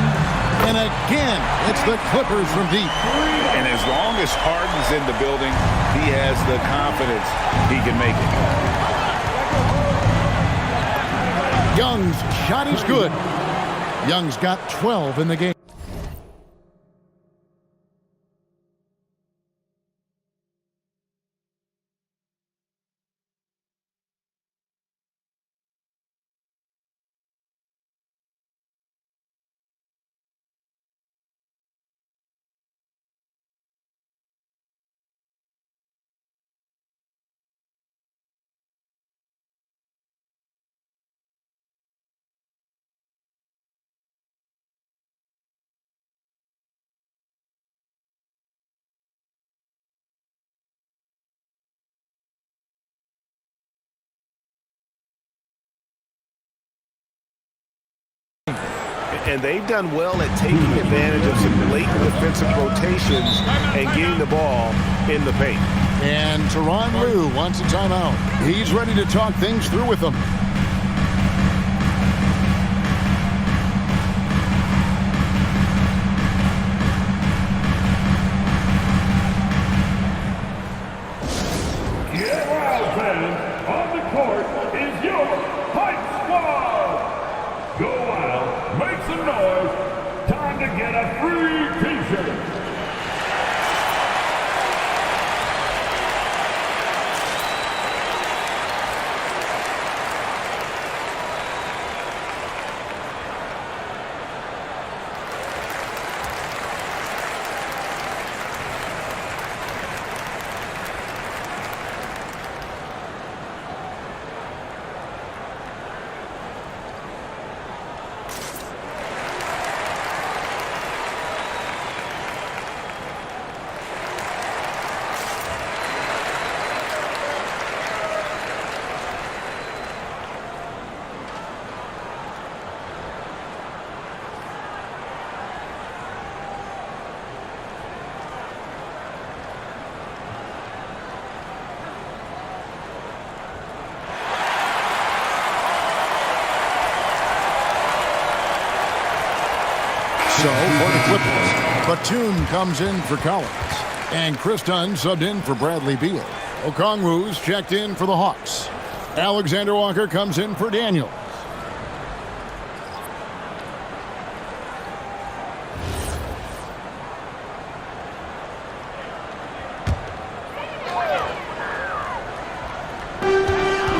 S8: And again, it's the Clippers from deep.
S10: And as long as Harden's in the building, he has the confidence he can make it.
S8: Young's shot is good. Young's got 12 in the game.
S10: And they've done well at taking advantage of some late defensive rotations and getting the ball in the paint.
S8: And Tyronn Lue wants a timeout. He's ready to talk things through with them.
S6: Get wild, fans. On the court is your Hype Squad. Go wild, make some noise. Time to get a free t-shirt.
S8: So for the Clippers, Batum comes in for Collins. And Chris Dunn subbed in for Bradley Beal. Okongwu's checked in for the Hawks. Alexander Walker comes in for Daniel.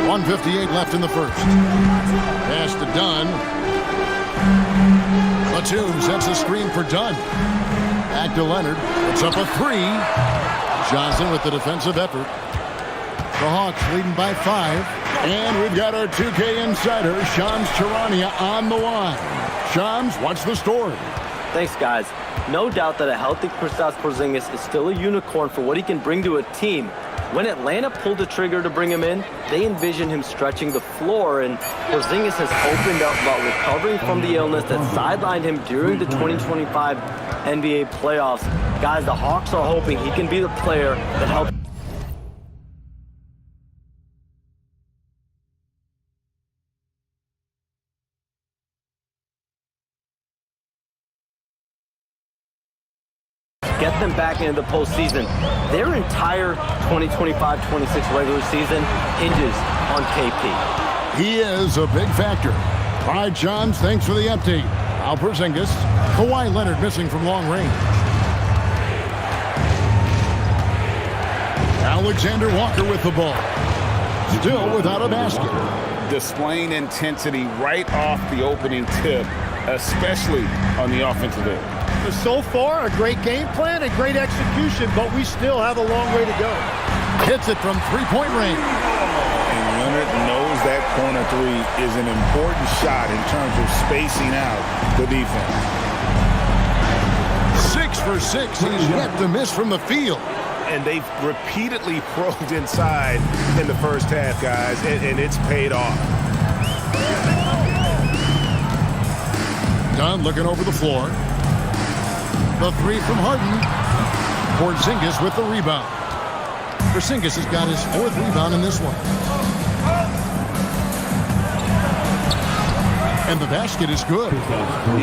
S8: .158 left in the first. Pass to Dunn. Batum sets a screen for Dunn. Back to Leonard. Puts up a three. Johnson with the defensive effort. The Hawks leading by 5. And we've got our 2K insider, Shams Charania, on the line. Shams, what's the story?
S7: Thanks, guys. No doubt that a healthy Kristaps Porzingis is still a unicorn for what he can bring to a team. When Atlanta pulled the trigger to bring him in, they envisioned him stretching the floor, and Porzingis has opened up about recovering from the illness that sidelined him during the 2025 NBA playoffs. Guys, the Hawks are hoping he can be the player that helps get them back into the postseason. Their entire 2025-26 regular season hinges on KP.
S8: He is a big factor. All right, John, thanks for the update. Al Porzingis, Kawhi Leonard missing from long range. Alexander Walker with the ball. Still without a basket.
S10: Displaying intensity right off the opening tip, especially on the offensive end.
S11: So far, a great game plan and great execution, but we still have a long way to go.
S8: Hits it from three-point range.
S9: And Leonard knows that corner three is an important shot in terms of spacing out the defense.
S8: 6 for 6. He's yet to miss from the field.
S10: And they've repeatedly probed inside in the first half, guys, and it's paid off.
S8: Dunn looking over the floor. The three from Harden. Porzingis with the rebound. Porzingis has got his 4th rebound in this one. And the basket is good.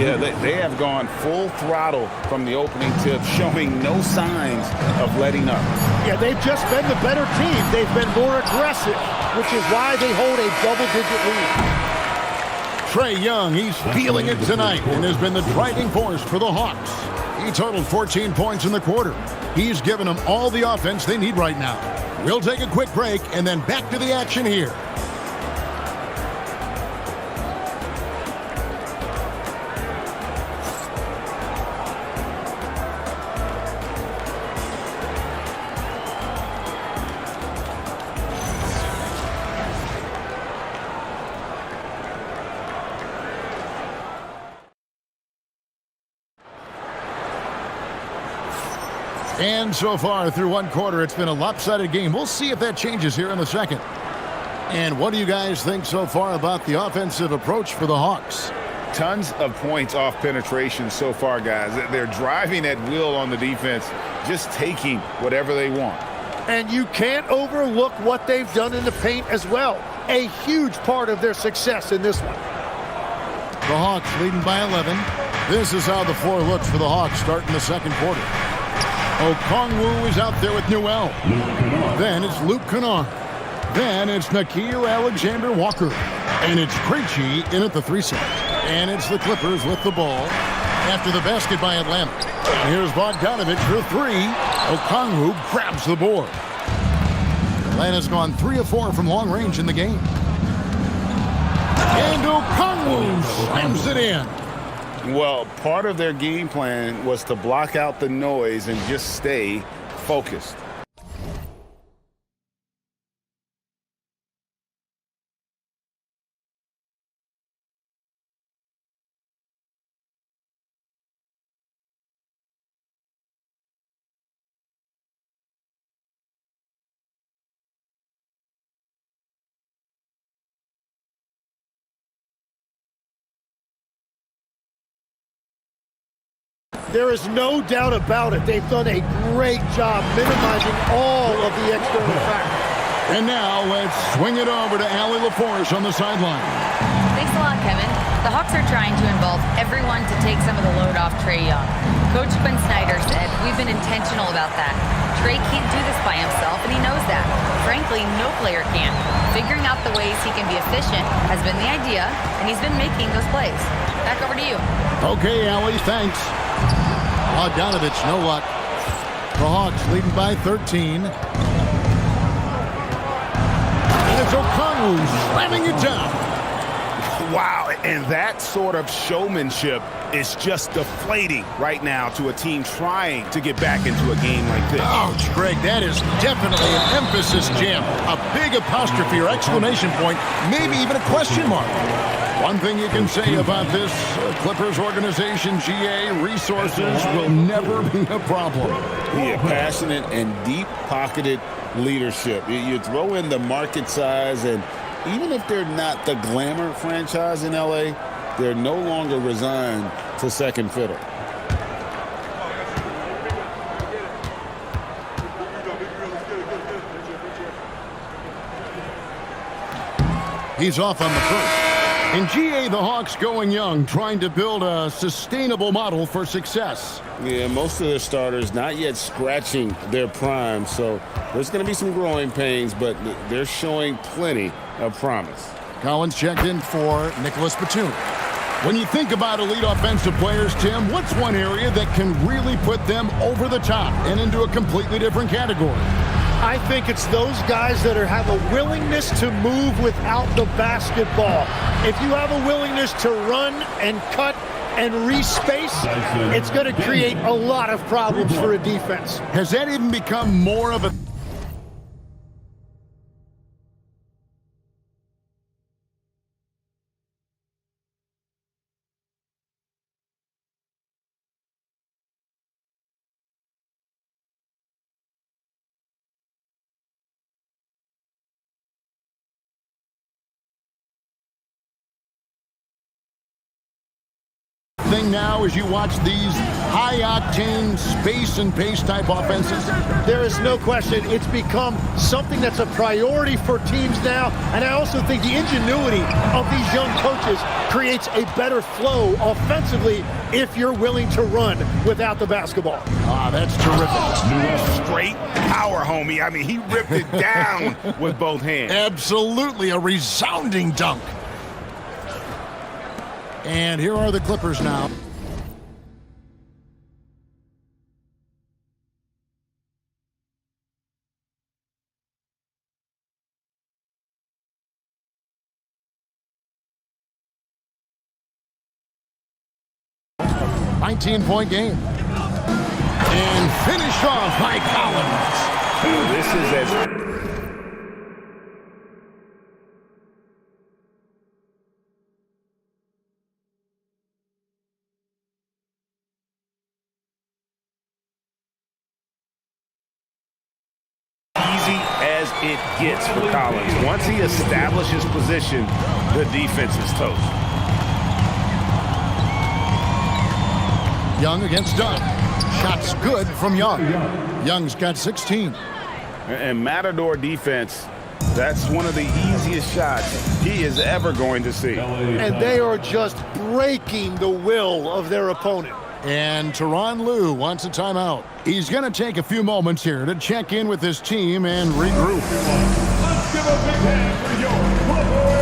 S9: Yeah, they have gone full throttle from the opening tip, showing no signs of letting up.
S11: Yeah, they've just been the better team. They've been more aggressive, which is why they hold a double-digit lead.
S8: Trae Young, he's feeling it tonight and has been the driving force for the Hawks. He totaled 14 points in the quarter. He's given them all the offense they need right now. We'll take a quick break and then back to the action here. And so far through one quarter, it's been a lopsided game. We'll see if that changes here in the second. And what do you guys think so far about the offensive approach for the Hawks?
S10: Tons of points off penetration so far, guys. They're driving at will on the defense, just taking whatever they want.
S11: And you can't overlook what they've done in the paint as well. A huge part of their success in this one.
S8: The Hawks leading by 11. This is how the floor looks for the Hawks starting the second quarter. Okongwu is out there with Newell. Then it's Luke Kennard. Then it's Nickeil Alexander-Walker. And it's Krejci in at the 3 set. And it's the Clippers with the ball after the basket by Atlanta. And here's Bogdanovic for 3. Okongwu grabs the board. Atlanta's gone 3 of 4 from long range in the game. And Okongwu slams it in.
S10: Well, part of their game plan was to block out the noise and just stay focused.
S11: There is no doubt about it. They've done a great job minimizing all of the external factors.
S8: And now let's swing it over to Allie LaForce on the sideline.
S5: Thanks a lot, Kevin. The Hawks are trying to involve everyone to take some of the load off Trae Young. Coach Quinn Snyder said, "We've been intentional about that. Trae can't do this by himself, and he knows that. Frankly, no player can. Figuring out the ways he can be efficient has been the idea, and he's been making those plays." Back over to you.
S8: Okay, Allie, thanks. Bogdanovich, no luck. The Hawks leading by 13. And it's O'Connell slamming it down.
S10: Wow, and that sort of showmanship is just deflating right now to a team trying to get back into a game like this.
S8: Ouch, Greg, that is definitely an emphasis jam. A big apostrophe or exclamation point, maybe even a question mark. One thing you can say about this Clippers organization, GA, resources will never be a problem.
S9: Yeah, passionate and deep-pocketed leadership. You throw in the market size, and even if they're not the glamour franchise in LA, they're no longer resigned to second fiddle.
S8: He's off on the first. In GA, the Hawks going young, trying to build a sustainable model for success.
S9: Yeah, most of their starters not yet scratching their prime, so there's going to be some growing pains, but they're showing plenty of promise.
S8: Collins checked in for Nicholas Batum. When you think about elite offensive players, Tim, what's one area that can really put them over the top and into a completely different category?
S11: I think it's those guys that have a willingness to move without the basketball. If you have a willingness to run and cut and respace, it's going to create a lot of problems for a defense.
S8: Has that even become more of a... thing now as you watch these high-octane space and pace type offenses?
S11: There is no question. It's become something that's a priority for teams now. And I also think the ingenuity of these young coaches creates a better flow offensively if you're willing to run without the basketball.
S8: Ah, that's terrific.
S10: Straight power, homie. I mean, he ripped it down with both hands.
S8: Absolutely a resounding dunk. And here are the Clippers now. .9-point game. And finished off by Collins.
S10: This is as... as it gets for Collins. Once he establishes position, the defense is toast.
S8: Young against Dunn. Shots good from Young. Young's got 16.
S10: And Matador defense, that's one of the easiest shots he is ever going to see.
S11: And they are just breaking the will of their opponent.
S8: And Tyronn Lue wants a timeout. He's going to take a few moments here to check in with his team and regroup.
S6: Let's give a big hand for your Clippers.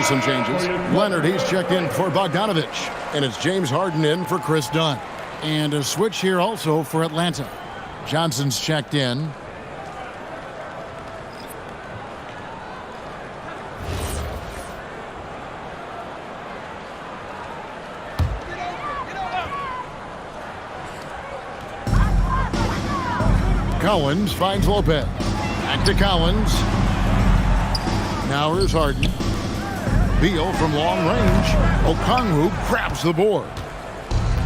S8: So some changes. Leonard, he's checked in for Bogdanovich. And it's James Harden in for Chris Dunn. And a switch here also for Atlanta. Johnson's checked in. Collins finds Lopez. Back to Collins. Now here's Harden. Beal from long range. Okongwu grabs the board.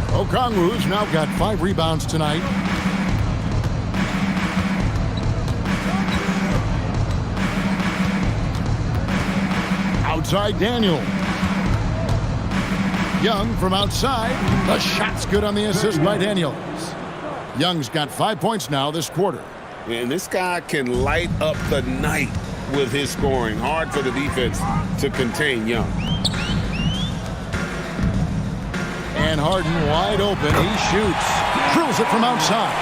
S8: Okongwu's now got 5 rebounds tonight. Outside Daniel. Young from outside. The shot's good on the assist by Daniels. Young's got 5 points now this quarter.
S9: And this guy can light up the night with his scoring. Hard for the defense to contain Young.
S8: And Harden wide open. He shoots. Drills it from outside.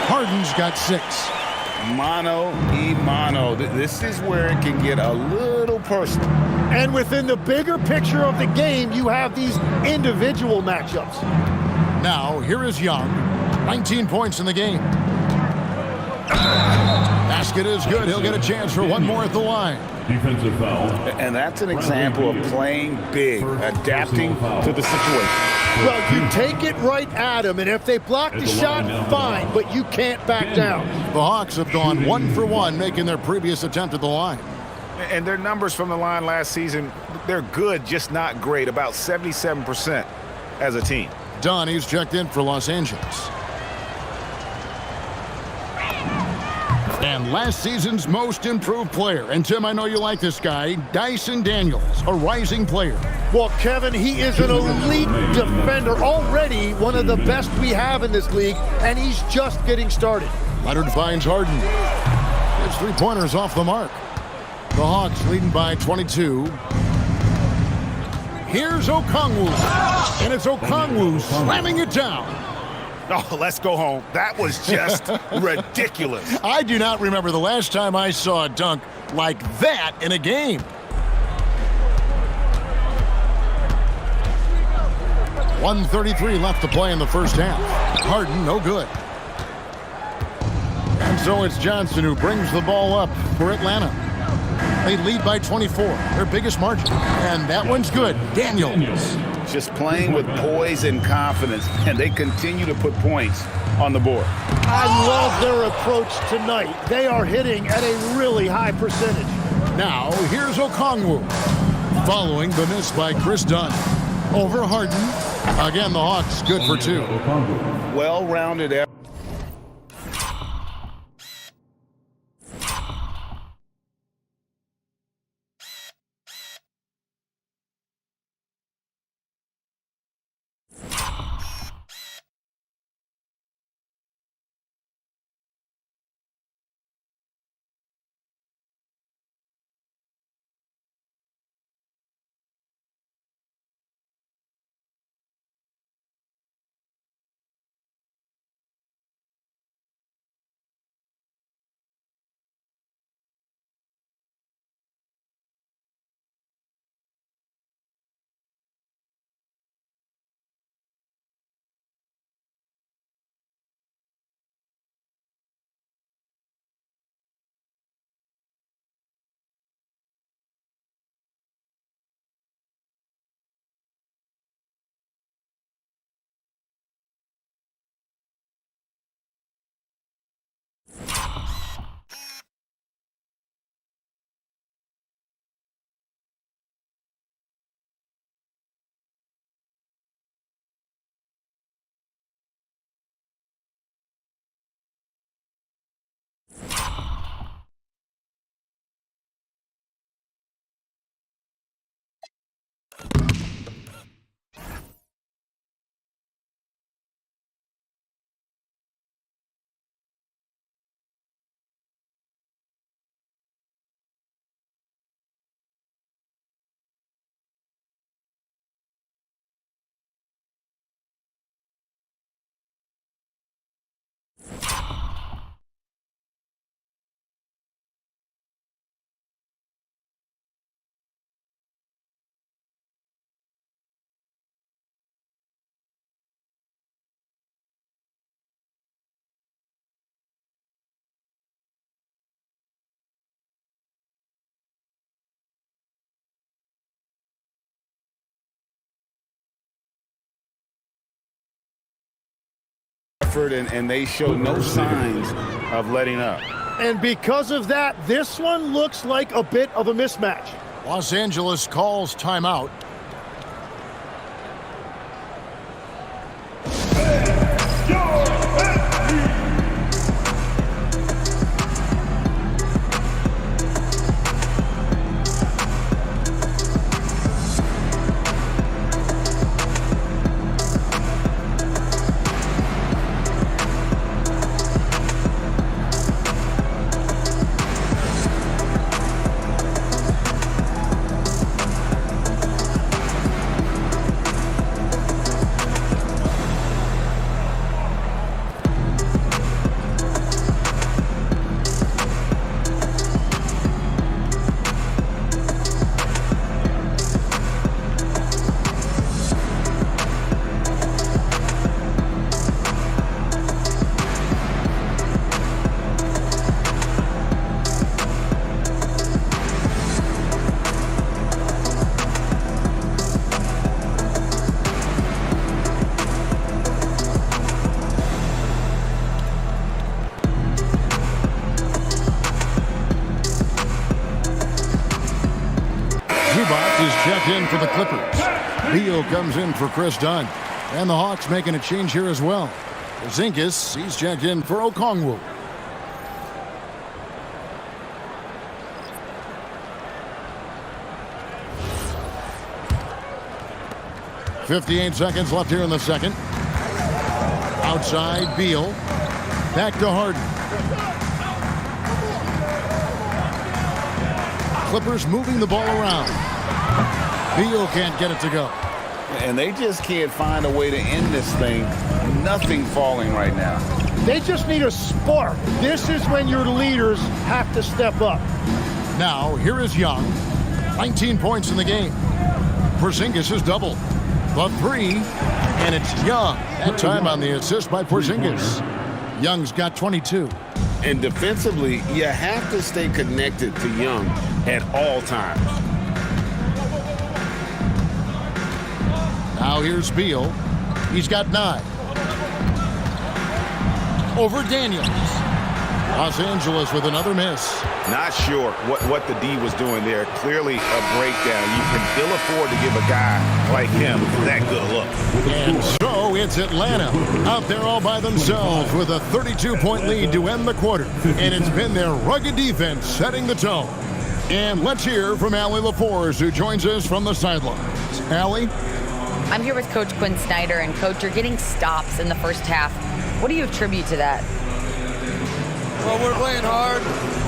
S8: Harden's got 6.
S9: Mano y mano. This is where it can get a little personal.
S11: And within the bigger picture of the game, you have these individual matchups.
S8: Now, here is Young. 19 points in the game. Basket is good. He'll get a chance for one more at the line.
S6: Defensive foul.
S9: And that's an example of playing big, adapting to the situation.
S11: Well, you take it right at them, and if they block the shot, fine, but you can't back down.
S8: The Hawks have gone 1 for 1, making their previous attempt at the line.
S10: And their numbers from the line last season, they're good, just not great, about 77% as a team.
S8: Dunn, he's checked in for Los Angeles. And last season's most improved player, and Tim, I know you like this guy, Dyson Daniels, a rising player.
S11: Well, Kevin, he is an elite defender, already one of the best we have in this league, and he's just getting started.
S8: Leonard finds Harden. His 3-pointers off the mark. The Hawks leading by 22. Here's Okongwu, and it's Okongwu slamming it down.
S10: Oh, let's go home. That was just ridiculous.
S8: I do not remember the last time I saw a dunk like that in a game. .133 left to play in the first half. Harden, no good. And so it's Johnson who brings the ball up for Atlanta. They lead by 24, their biggest margin. And that one's good. Daniels.
S9: Just playing with poise and confidence, and they continue to put points on the board.
S11: I love their approach tonight. They are hitting at a really high percentage.
S8: Now, here's Okongwu. Following the miss by Chris Dunn. Over Harden. Again, the Hawks good for 2.
S9: Well-rounded effort, and they show no signs of letting up.
S11: And because of that, this one looks like a bit of a mismatch.
S8: Los Angeles calls timeout. Is checked in for the Clippers. Beal comes in for Chris Dunn. And the Hawks making a change here as well. Porzingis, he's checked in for Okongwu. .58 seconds left here in the second. Outside, Beal. Back to Harden. Clippers moving the ball around. Beal can't get it to go.
S9: And they just can't find a way to end this thing. Nothing falling right now.
S11: They just need a spark. This is when your leaders have to step up.
S8: Now, here is Young. 19 points in the game. Porzingis is doubled. The three, and it's Young. That time on the assist by Porzingis. Young's got 22.
S9: And defensively, you have to stay connected to Young at all times.
S8: Now here's Beal. He's got 9. Over Daniels. Los Angeles with another miss.
S10: Not sure what the D was doing there. Clearly a breakdown. You can ill afford to give a guy like him that good look.
S8: And so it's Atlanta out there all by themselves with a 32-point lead to end the quarter. And it's been their rugged defense setting the tone. And let's hear from Allie LaForce, who joins us from the sidelines. Allie?
S5: I'm here with Coach Quinn Snyder, and Coach, you're getting stops in the first half. What do you attribute to that?
S12: Well, we're playing hard,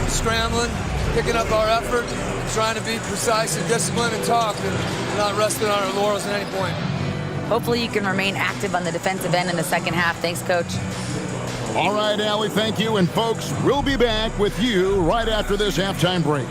S12: scrambling, picking up our effort, trying to be precise and disciplined and talk, and not resting on our laurels at any point.
S5: Hopefully you can remain active on the defensive end in the second half. Thanks, Coach.
S8: All right, Allie, thank you. And folks, we'll be back with you right after this halftime break.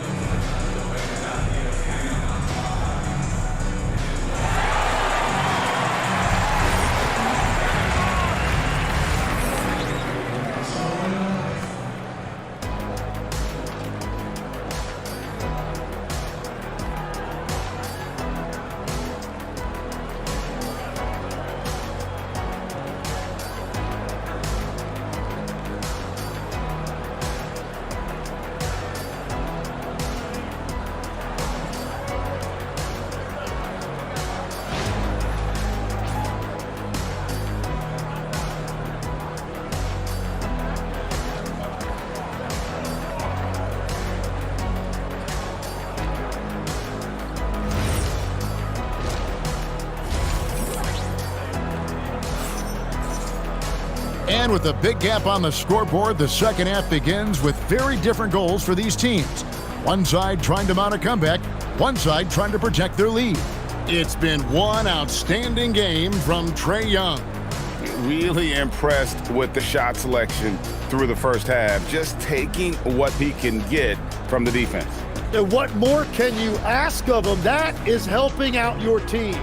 S8: And with a big gap on the scoreboard, the second half begins with very different goals for these teams. One side trying to mount a comeback, one side trying to protect their lead. It's been one outstanding game from Trae Young.
S10: Really impressed with the shot selection through the first half, just taking what he can get from the defense.
S11: And what more can you ask of him? That is helping out your team.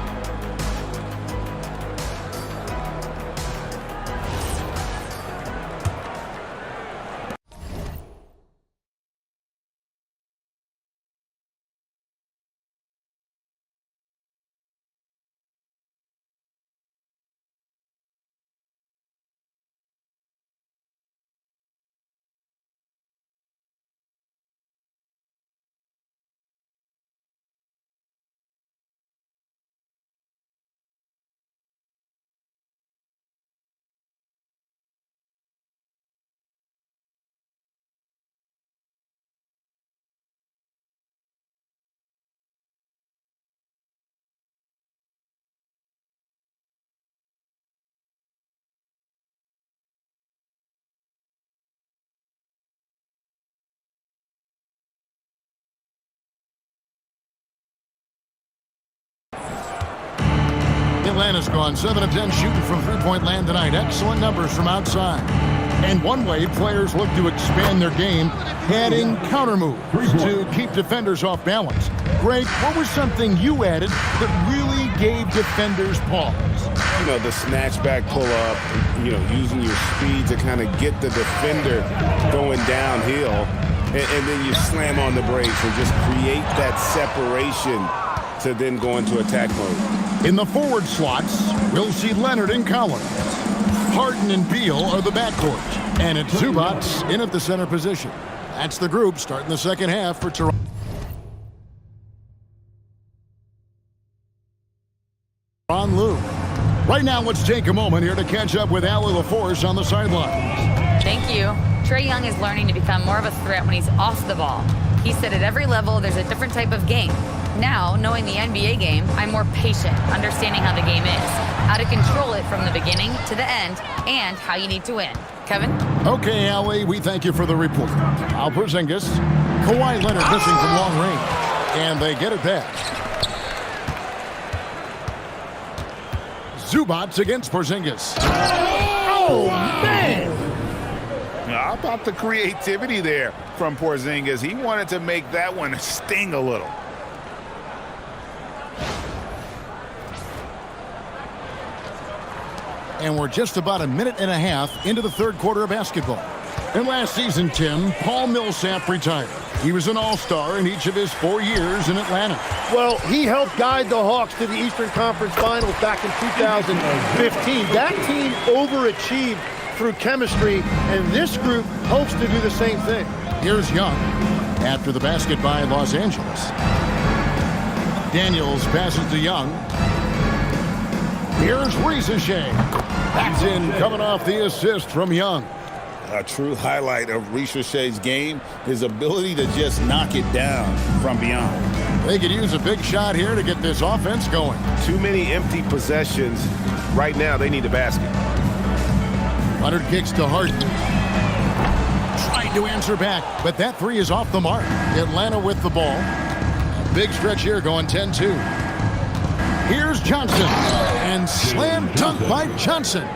S8: Atlanta's gone 7 of 10 shooting from three-point land tonight. Excellent numbers from outside. And one way players look to expand their game, adding counter moves to keep defenders off balance. Greg, what was something you added that really gave defenders pause?
S10: You know, the snatchback pull-up, you know, using your speed to kind of get the defender going downhill, and then you slam on the brakes and just create that separation to then go into attack mode.
S8: In the forward slots, we'll see Leonard and Collins. Harden and Beal are the backcourt, and it's Zubats in at the center position. That's the group starting the second half for Toronto. On Lou. Right now, let's take a moment here to catch up with Allie LaForce on the sidelines.
S5: Thank you. Trae Young is learning to become more of a threat when he's off the ball. He said at every level there's a different type of game. Now, knowing the NBA game, I'm more patient, understanding how the game is, how to control it from the beginning to the end, and how you need to win. Kevin?
S8: Okay, Allie, we thank you for the report. Al Porzingis, Kawhi Leonard missing from long range, and they get it back. Zubats against Porzingis.
S11: Oh, man!
S10: How about the creativity there from Porzingis? He wanted to make that one sting a little.
S8: And we're just about a minute and a half into the third quarter of basketball. And last season, Tim, Paul Millsap retired. He was an all-star in each of his 4 years in Atlanta.
S11: Well, he helped guide the Hawks to the Eastern Conference Finals back in 2015. That team overachieved through chemistry, and this group hopes to do the same thing.
S8: Here's Young after the basket by Los Angeles. Daniels passes to Young. Here's Risacher. That's in, coming off the assist from Young.
S9: A true highlight of Risacher's game, his ability to just knock it down from beyond.
S8: They could use a big shot here to get this offense going.
S10: Too many empty possessions. Right now, they need a basket.
S8: Leonard kicks to Harden. Trying to answer back, but that three is off the mark. Atlanta with the ball. Big stretch here going 10-2. Here's Johnson. And slam dunk by Johnson.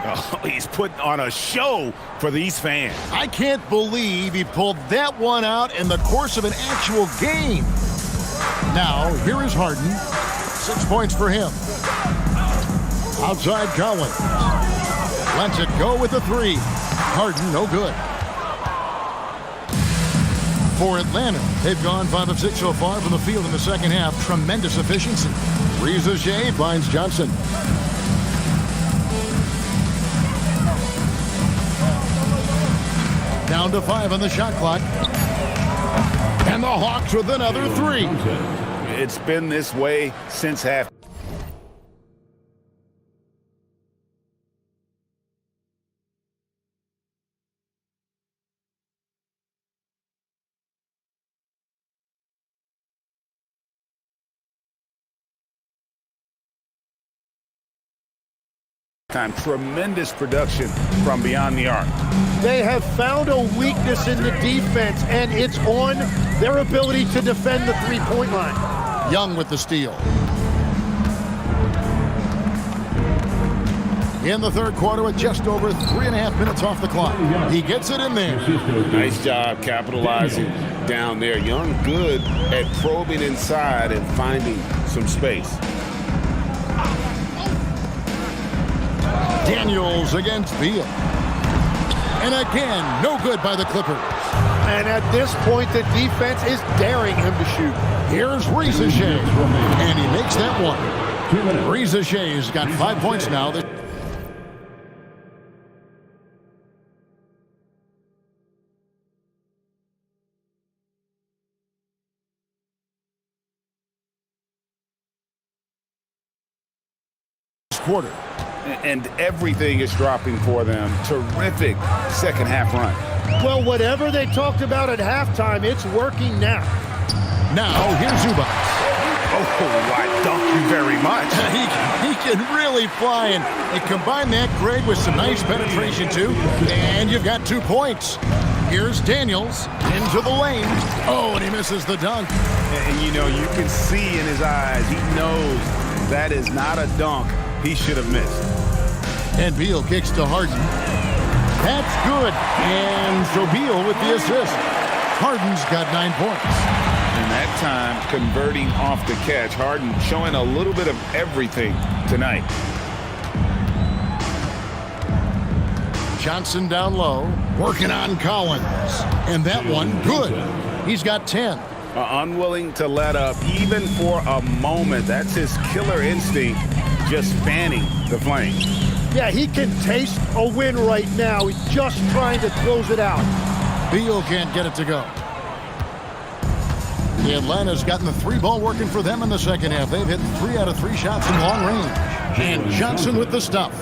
S10: Oh, he's putting on a show for these fans.
S8: I can't believe he pulled that one out in the course of an actual game. Now, here is Harden. 6 points for him. Outside Collins. Lets it go with the three. Harden, no good. For Atlanta, they've gone 5 of 6 so far from the field in the second half. Tremendous efficiency. Risacher finds Johnson. Down to 5 on the shot clock. And the Hawks with another three.
S10: It's been this way since half. Time. Tremendous production from beyond the arc.
S11: They have found a weakness in the defense, and it's on their ability to defend the three-point line.
S8: Young with the steal. In the third quarter with just over 3.5 minutes off the clock. He gets it in there.
S10: Nice job capitalizing down there. Young good at probing inside and finding some space.
S8: Daniels against Beal. And again, no good by the Clippers.
S11: And at this point, the defense is daring him to shoot.
S8: Here's Risacher. And he makes that one. Risacher's got 5 points now. Quarter.
S10: And everything is dropping for them. Terrific second half run.
S11: Well, whatever they talked about at halftime, it's working now.
S8: Now, here's Zubats.
S10: Oh, I thank you very much.
S8: He can really fly, and you combine that, Greg, with some nice penetration, too, and you've got 2 points. Here's Daniels into the lane. Oh, and he misses the dunk.
S10: And, you know, you can see in his eyes, he knows That is not a dunk he should have missed.
S8: And Beal kicks to Harden. That's good. And so Beal with the assist. Harden's got 9 points.
S10: And that time converting off the catch. Harden showing a little bit of everything tonight.
S8: Johnson down low, working on Collins. And that one, good. He's got 10.
S10: Unwilling to let up even for a moment. That's his killer instinct, just fanning the flame.
S11: Yeah, he can taste a win right now. He's just trying to close it out.
S8: Beal can't get it to go. Atlanta's gotten the 3-ball working for them in the second half. They've hit 3 out of 3 shots from long range. And Johnson with the stuff.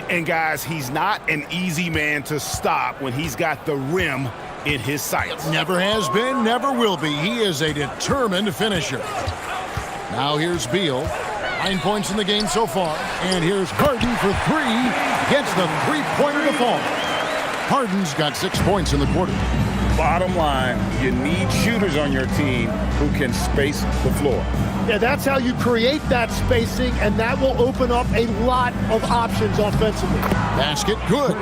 S10: And guys, he's not an easy man to stop when he's got the rim in his sights.
S8: Never has been, never will be. He is a determined finisher. Now here's Beal. 9 points in the game so far. And here's Harden for 3. Gets the three-pointer to fall. Harden's got 6 points in the quarter.
S10: Bottom line, you need shooters on your team who can space the floor.
S11: Yeah, that's how you create that spacing, and that will open up a lot of options offensively.
S8: Basket good.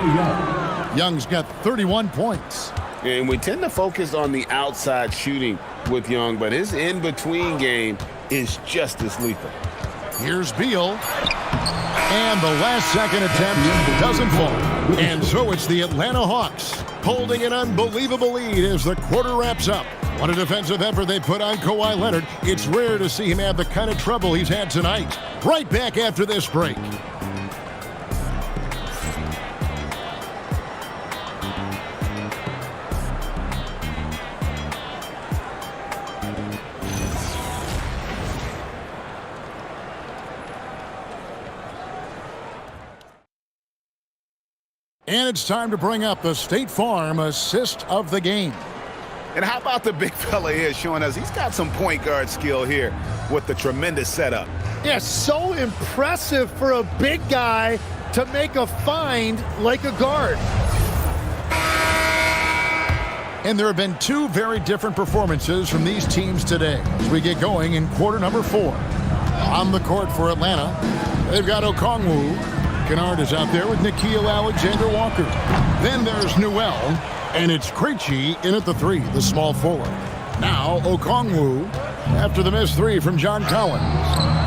S8: Young's got 31 points.
S10: And we tend to focus on the outside shooting with Young, but his in-between game is just as lethal.
S8: Here's Beal. And the last-second attempt doesn't fall. And so it's the Atlanta Hawks holding an unbelievable lead as the quarter wraps up. What a defensive effort they put on Kawhi Leonard. It's rare to see him have the kind of trouble he's had tonight. Right back after this break. And it's time to bring up the State Farm assist of the game.
S10: And how about the big fella here showing us he's got some point guard skill here with the tremendous setup.
S11: Yeah, so impressive for a big guy to make a find like a guard.
S8: And there have been 2 very different performances from these teams today as we get going in quarter number 4. On the court for Atlanta, they've got Okongwu. Kennard is out there with Nickeil Alexander-Walker. Then there's Newell, and it's Krejci in at the 3, the small forward. Now Okongwu after the missed 3 from John Collins.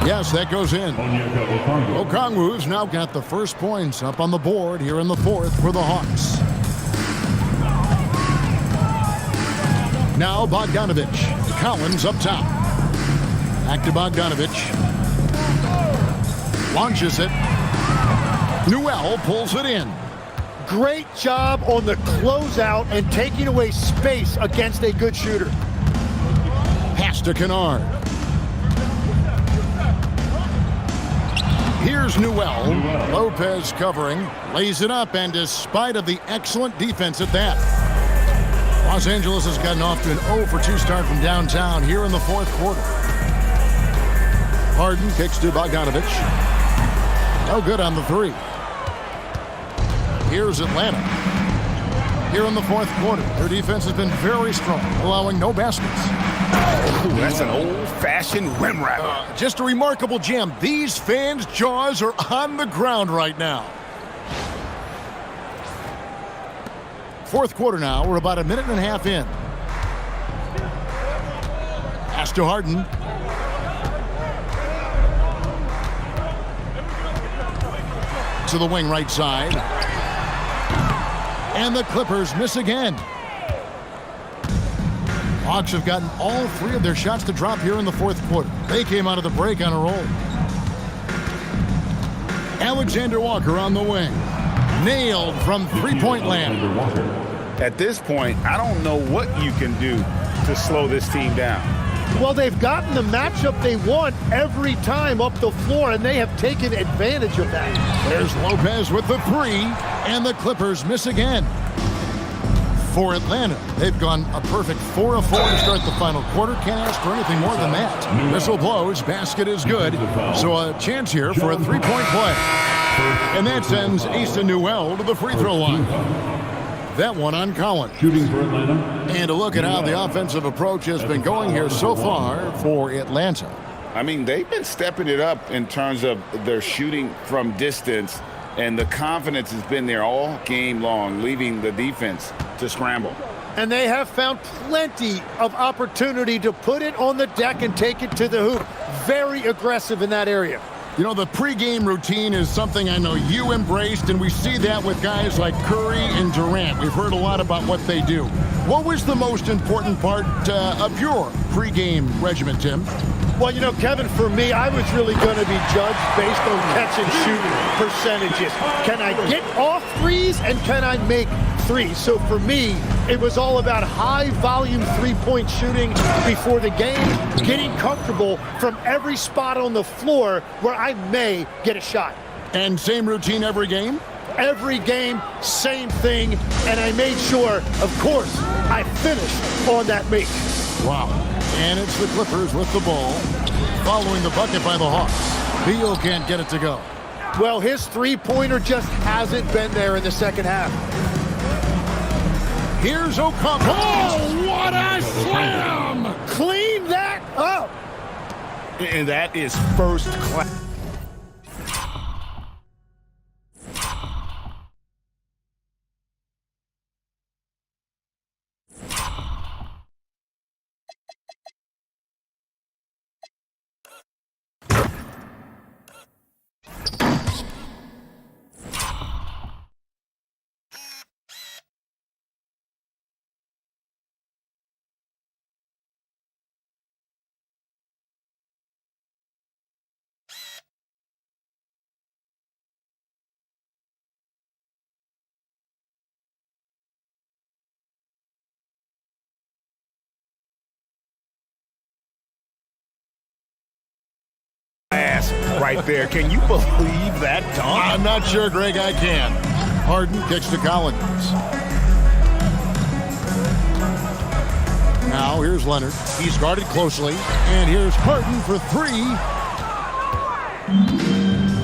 S8: Yes, that goes in. Okongwu's now got the first points up on the board here in the 4th for the Hawks. Now Bogdanovich. Collins up top. Back to Bogdanovich. Launches it. Newell pulls it in.
S11: Great job on the closeout and taking away space against a good shooter.
S8: Pass to Kennard. Here's Newell. Lopez covering. Lays it up, and despite of the excellent defense at that, Los Angeles has gotten off to an 0-for-2 start from downtown here in the 4th quarter. Harden kicks to Bogdanovich. No good on the 3. Here's Atlanta. Here in the 4th quarter, their defense has been very strong, allowing no baskets.
S10: Ooh, that's an old-fashioned rim wrap.
S8: Just a remarkable jam. These fans' jaws are on the ground right now. 4th quarter now. We're about a minute and a half in. Pass to Harden. To the wing right side. And the Clippers miss again. Hawks have gotten all 3 of their shots to drop here in the 4th quarter. They came out of the break on a roll. Alexander Walker on the wing. Nailed from three-point land.
S10: At this point, I don't know what you can do to slow this team down.
S11: Well, they've gotten the matchup they want every time up the floor, and they have taken advantage of that.
S8: There's Lopez with the 3, and the Clippers miss again. For Atlanta, they've gone a perfect 4 of 4 to start the final quarter. Can't ask for anything more than that. Whistle blows, basket is good, so a chance here for a 3-point play. And that sends Asa Newell to the free throw line. That one on Collins.
S6: Shooting for Atlanta.
S8: And a look at how the offensive approach has been going here so far for Atlanta.
S9: I mean, they've been stepping it up in terms of their shooting from distance, and the confidence has been there all game long, leaving the defense to scramble.
S11: And they have found plenty of opportunity to put it on the deck and take it to the hoop. Very aggressive in that area.
S8: You know, the pregame routine is something I know you embraced, and we see that with guys like Curry and Durant. We've heard a lot about what they do. What was the most important part of your pregame regimen, Tim?
S11: Well, you know, Kevin, for me, I was really going to be judged based on catch and shoot percentages. Can I get off threes and can I make threes? So for me, it was all about high volume three-point shooting before the game, getting comfortable from every spot on the floor where I may get a shot.
S8: And same routine every game?
S11: Every game, same thing, and I made sure, of course, I finished on that make.
S8: Wow. And it's the Clippers with the ball, following the bucket by the Hawks. Beal can't get it to go.
S11: Well, his three-pointer just hasn't been there in the second half.
S8: Here's O'Connell. Oh, what a slam!
S11: Clean that up!
S9: And that is first class. Right there. Can you believe that dunk?
S8: I'm not sure, Greg, I can. Harden kicks to Collins. Now here's Leonard. He's guarded closely. And here's Harden for three.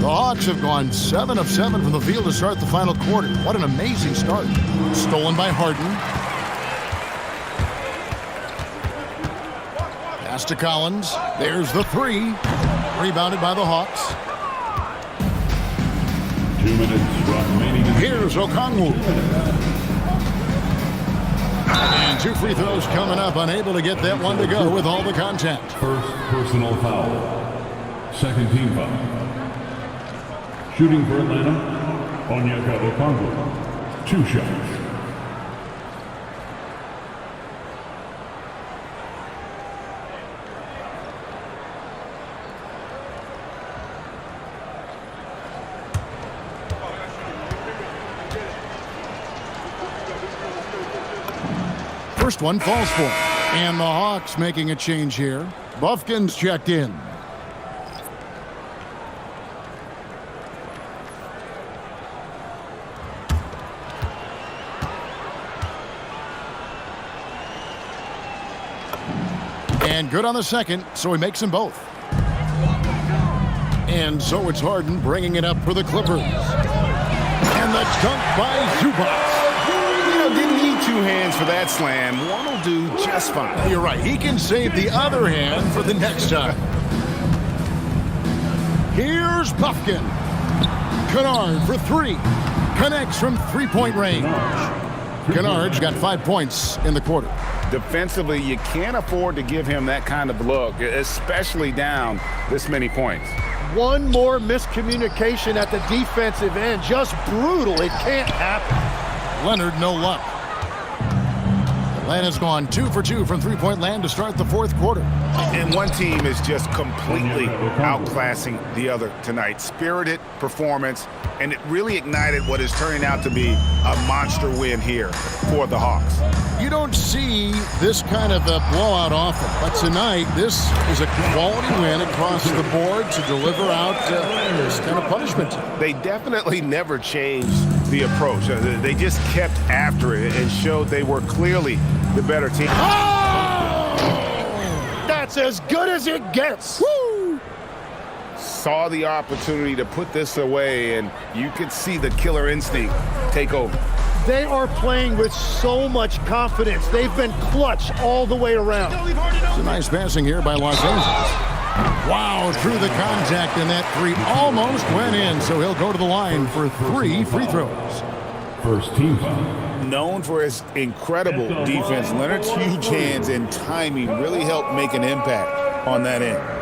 S8: The Hawks have gone 7 of 7 from the field to start the final quarter. What an amazing start. Stolen by Harden. Pass to Collins. There's the three. Rebounded by the Hawks.
S6: 2 minutes remaining.
S8: Here's Okongwu. And 2 free throws coming up. Unable to get that one to go with all the contact.
S6: First personal foul. Second team foul. Shooting for Atlanta, Onyeka Okongwu. 2 shots.
S8: First one falls for him. And the Hawks making a change here. Buffkin's checked in. And good on the second, so he makes them both. And so it's Harden bringing it up for the Clippers. And the dunk by Zubac.
S9: Didn't need 2 hands for that slam. One will do just fine.
S8: You're right. He can save the other hand for the next time. Here's Buffkin. Kennard for 3. Connects from 3-point range. Kennard's got 5 points in the quarter.
S9: Defensively, you can't afford to give him that kind of look, especially down this many points.
S11: One more miscommunication at the defensive end. Just brutal. It can't happen.
S8: Leonard, no luck. Atlanta's gone 2 for 2 from three-point land to start the fourth quarter.
S9: And one team is just completely outclassing the other tonight. Spirited performance, and it really ignited what is turning out to be a monster win here for the Hawks.
S8: You don't see this kind of a blowout often, but tonight this is a quality win across the board to deliver out this kind of punishment.
S9: They definitely never changed the approach. They just kept after it and showed they were clearly the better team.
S11: Oh! That's as good as it gets.
S9: Woo! Saw the opportunity to put this away, and you could see the killer instinct take over.
S11: They are playing with so much confidence. They've been clutch all the way around.
S8: It's a nice passing here by Los Angeles. Wow, through the contact, and that three almost went in, so he'll go to the line for 3 free throws.
S10: First team foul. Known for his incredible defense, Leonard's huge hands and timing really helped make an impact on that end.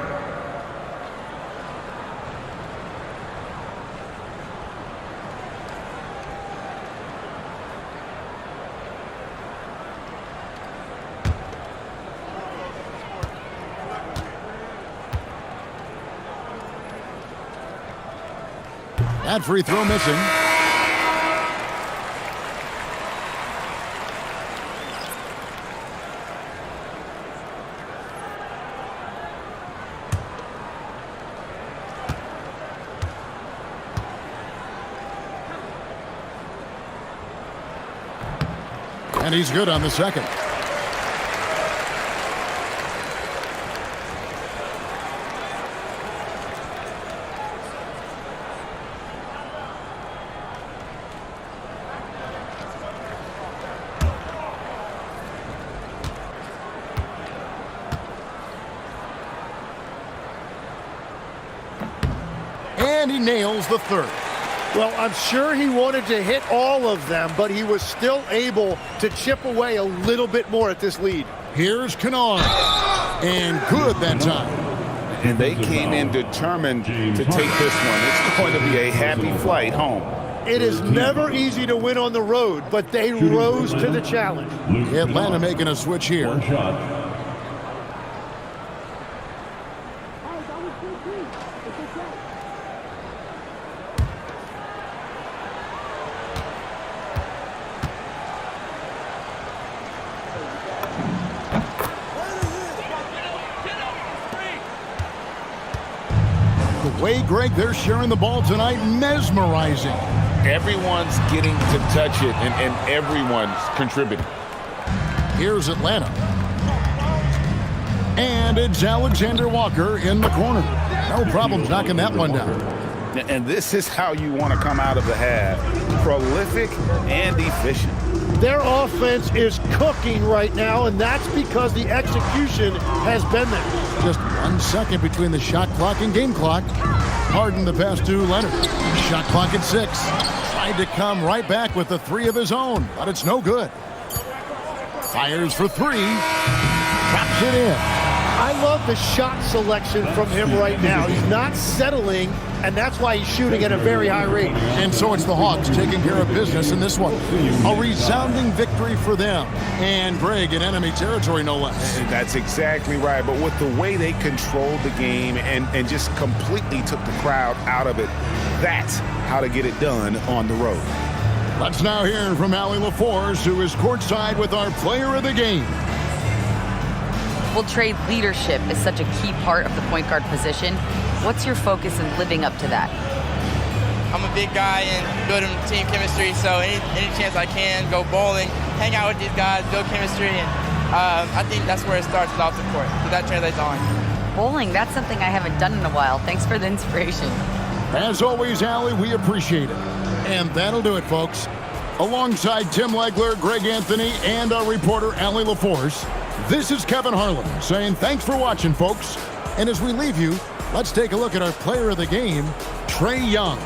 S8: That free throw missing. And he's good on the second. And he nails the third.
S11: Well, I'm sure he wanted to hit all of them, but he was still able to chip away a little bit more at this lead.
S8: Here's Kennard. And good that time.
S10: And they came in determined to take this one. It's going to be a happy flight home.
S11: It is never easy to win on the road, but they rose to the challenge.
S8: Atlanta making a switch here.
S6: One shot.
S8: The way, Greg, they're sharing the ball tonight, mesmerizing.
S10: Everyone's getting to touch it, and everyone's contributing.
S8: Here's Atlanta. And it's Alexander Walker in the corner. No problems knocking that one down.
S10: And this is how you want to come out of the half. Prolific and efficient.
S11: Their offense is cooking right now, and that's because the execution has been there.
S8: Just 1 second between the shot clock and game clock. Harden the pass to Leonard. Shot clock at 6. Tried to come right back with the 3 of his own, but it's no good. Fires for 3. Drops it in.
S11: I love the shot selection from him right now. He's not settling, and that's why he's shooting at a very high rate.
S8: And so it's the Hawks taking care of business in this one. A resounding victory for them. And Greg in enemy territory, no less.
S10: That's exactly right. But with the way they controlled the game and just completely took the crowd out of it, that's how to get it done on the road.
S8: Let's now hear from Allie LaForce, who is courtside with our player of the game.
S5: Well, Trey, leadership is such a key part of the point guard position. What's your focus in living up to that?
S13: I'm a big guy and building team chemistry, so any chance I can, go bowling, hang out with these guys, build chemistry, and I think that's where it starts off the court, so that translates on.
S5: Bowling, that's something I haven't done in a while. Thanks for the inspiration.
S8: As always, Allie, we appreciate it. And that'll do it, folks. Alongside Tim Legler, Greg Anthony, and our reporter, Allie LaForce, this is Kevin Harlan saying thanks for watching, folks. And as we leave you, let's take a look at our player of the game, Trae Young.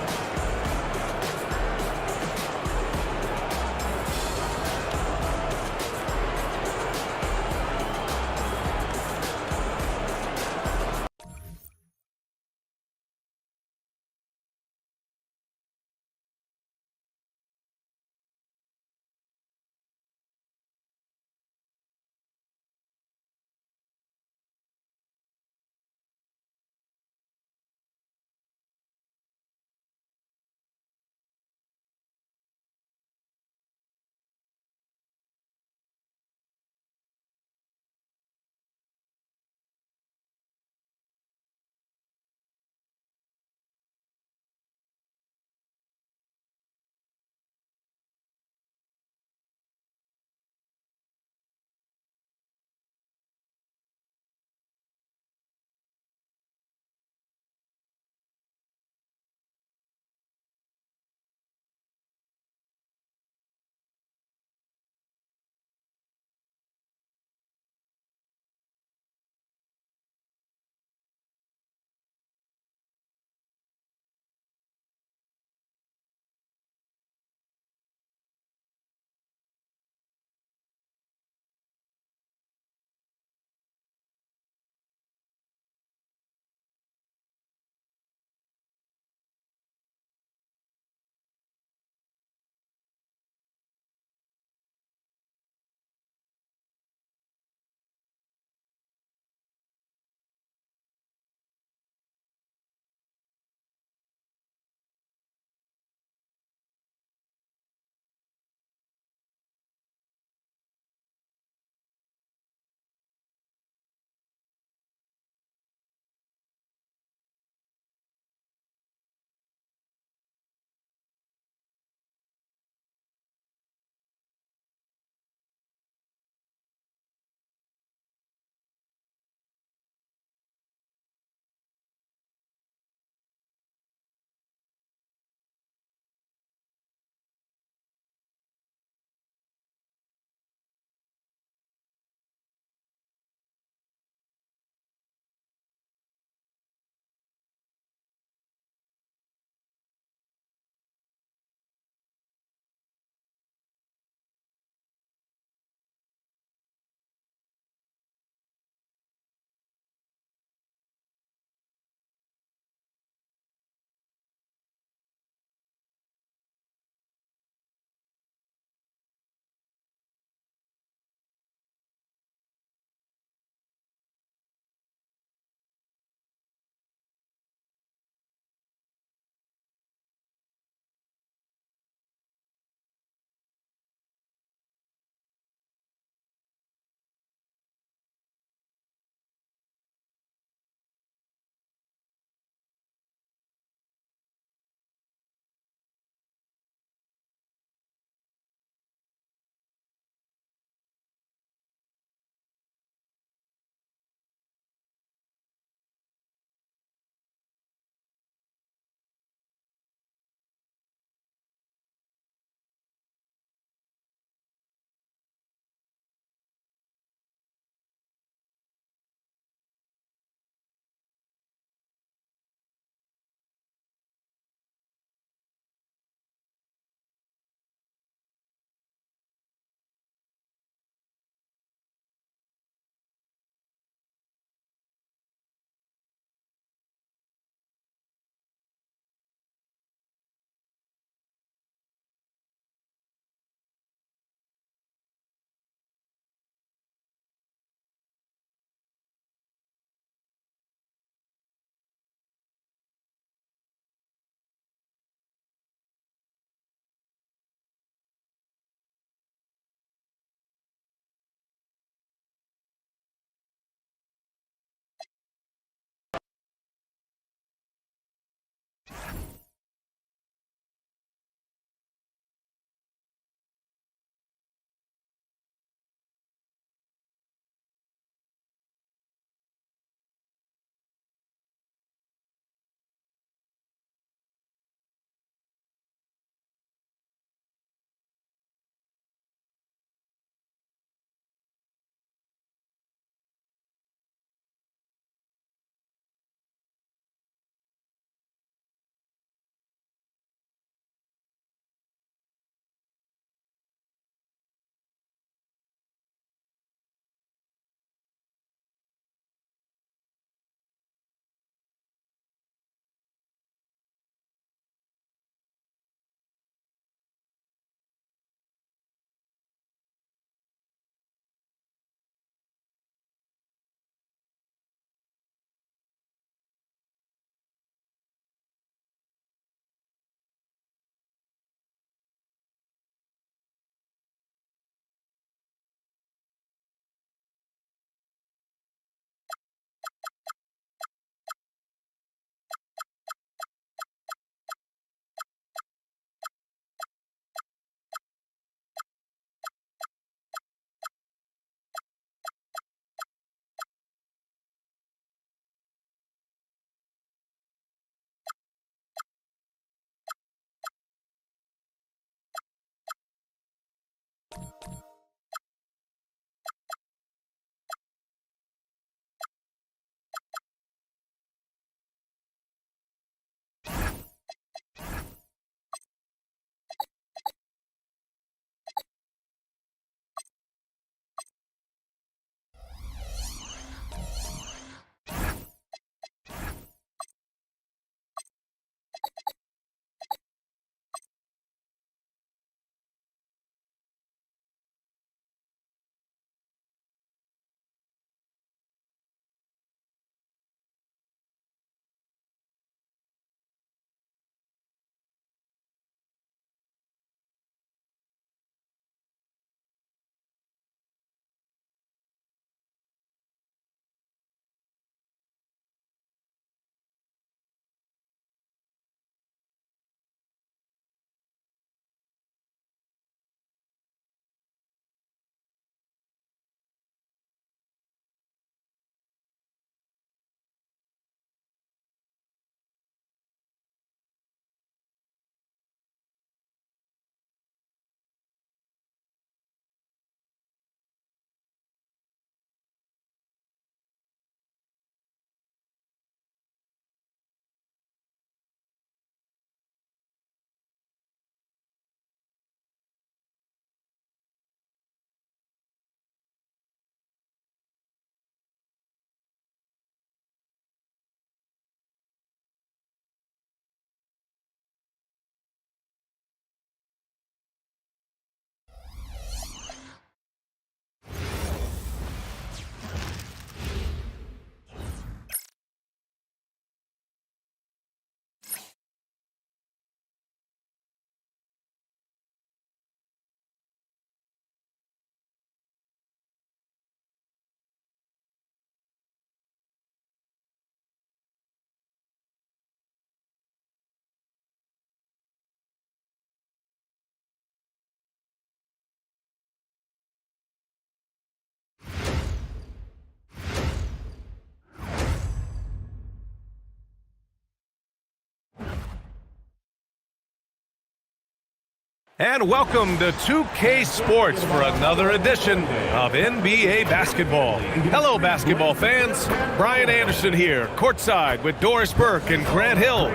S2: And welcome to 2K Sports for another edition of NBA basketball. Hello, basketball fans. Brian Anderson here, courtside with Doris Burke and Grant Hill.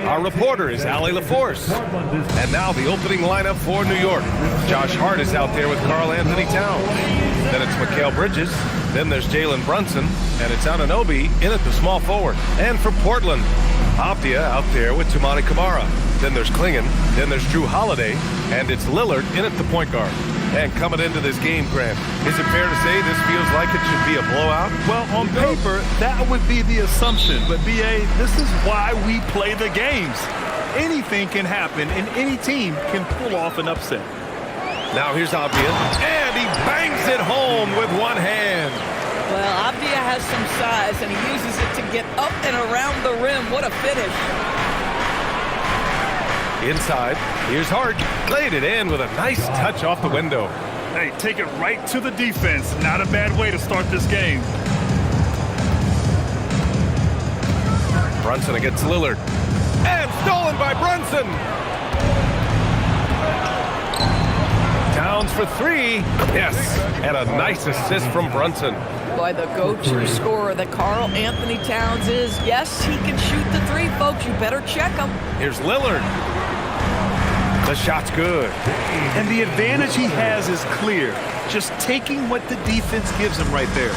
S2: Our reporter is Allie LaForce. And now the opening lineup for New York. Josh Hart is out there with Karl Anthony Towns. Then it's Mikal Bridges. Then there's Jalen Brunson. And it's Anunoby in at the small forward. And for Portland, Aptia out there with Toumani Camara. Then there's Klingon. Then there's Drew Holiday. And it's Lillard in at the point guard. And coming into this game, Grant, is it fair to say this feels like it should be a blowout?
S4: Well, on paper, that would be the assumption. But, B.A., this is why we play the games. Anything can happen, and any team can pull off an upset.
S2: Now here's Aptia. And he bangs it home with one hand.
S14: Well, Aptia has some size, and he uses it to get up and around the rim. What a finish.
S2: Inside, here's Hart. Laid it in with a nice touch off the window.
S4: Hey, take it right to the defense. Not a bad way to start this game.
S2: Brunson against Lillard. And stolen by Brunson. Towns for three. Yes, and a nice assist from Brunson.
S14: Boy, the go-to scorer that Karl Anthony Towns is. Yes, he can shoot the three, folks. You better check him.
S2: Here's Lillard. The shot's good.
S4: And the advantage he has is clear. Just taking what the defense gives him right there.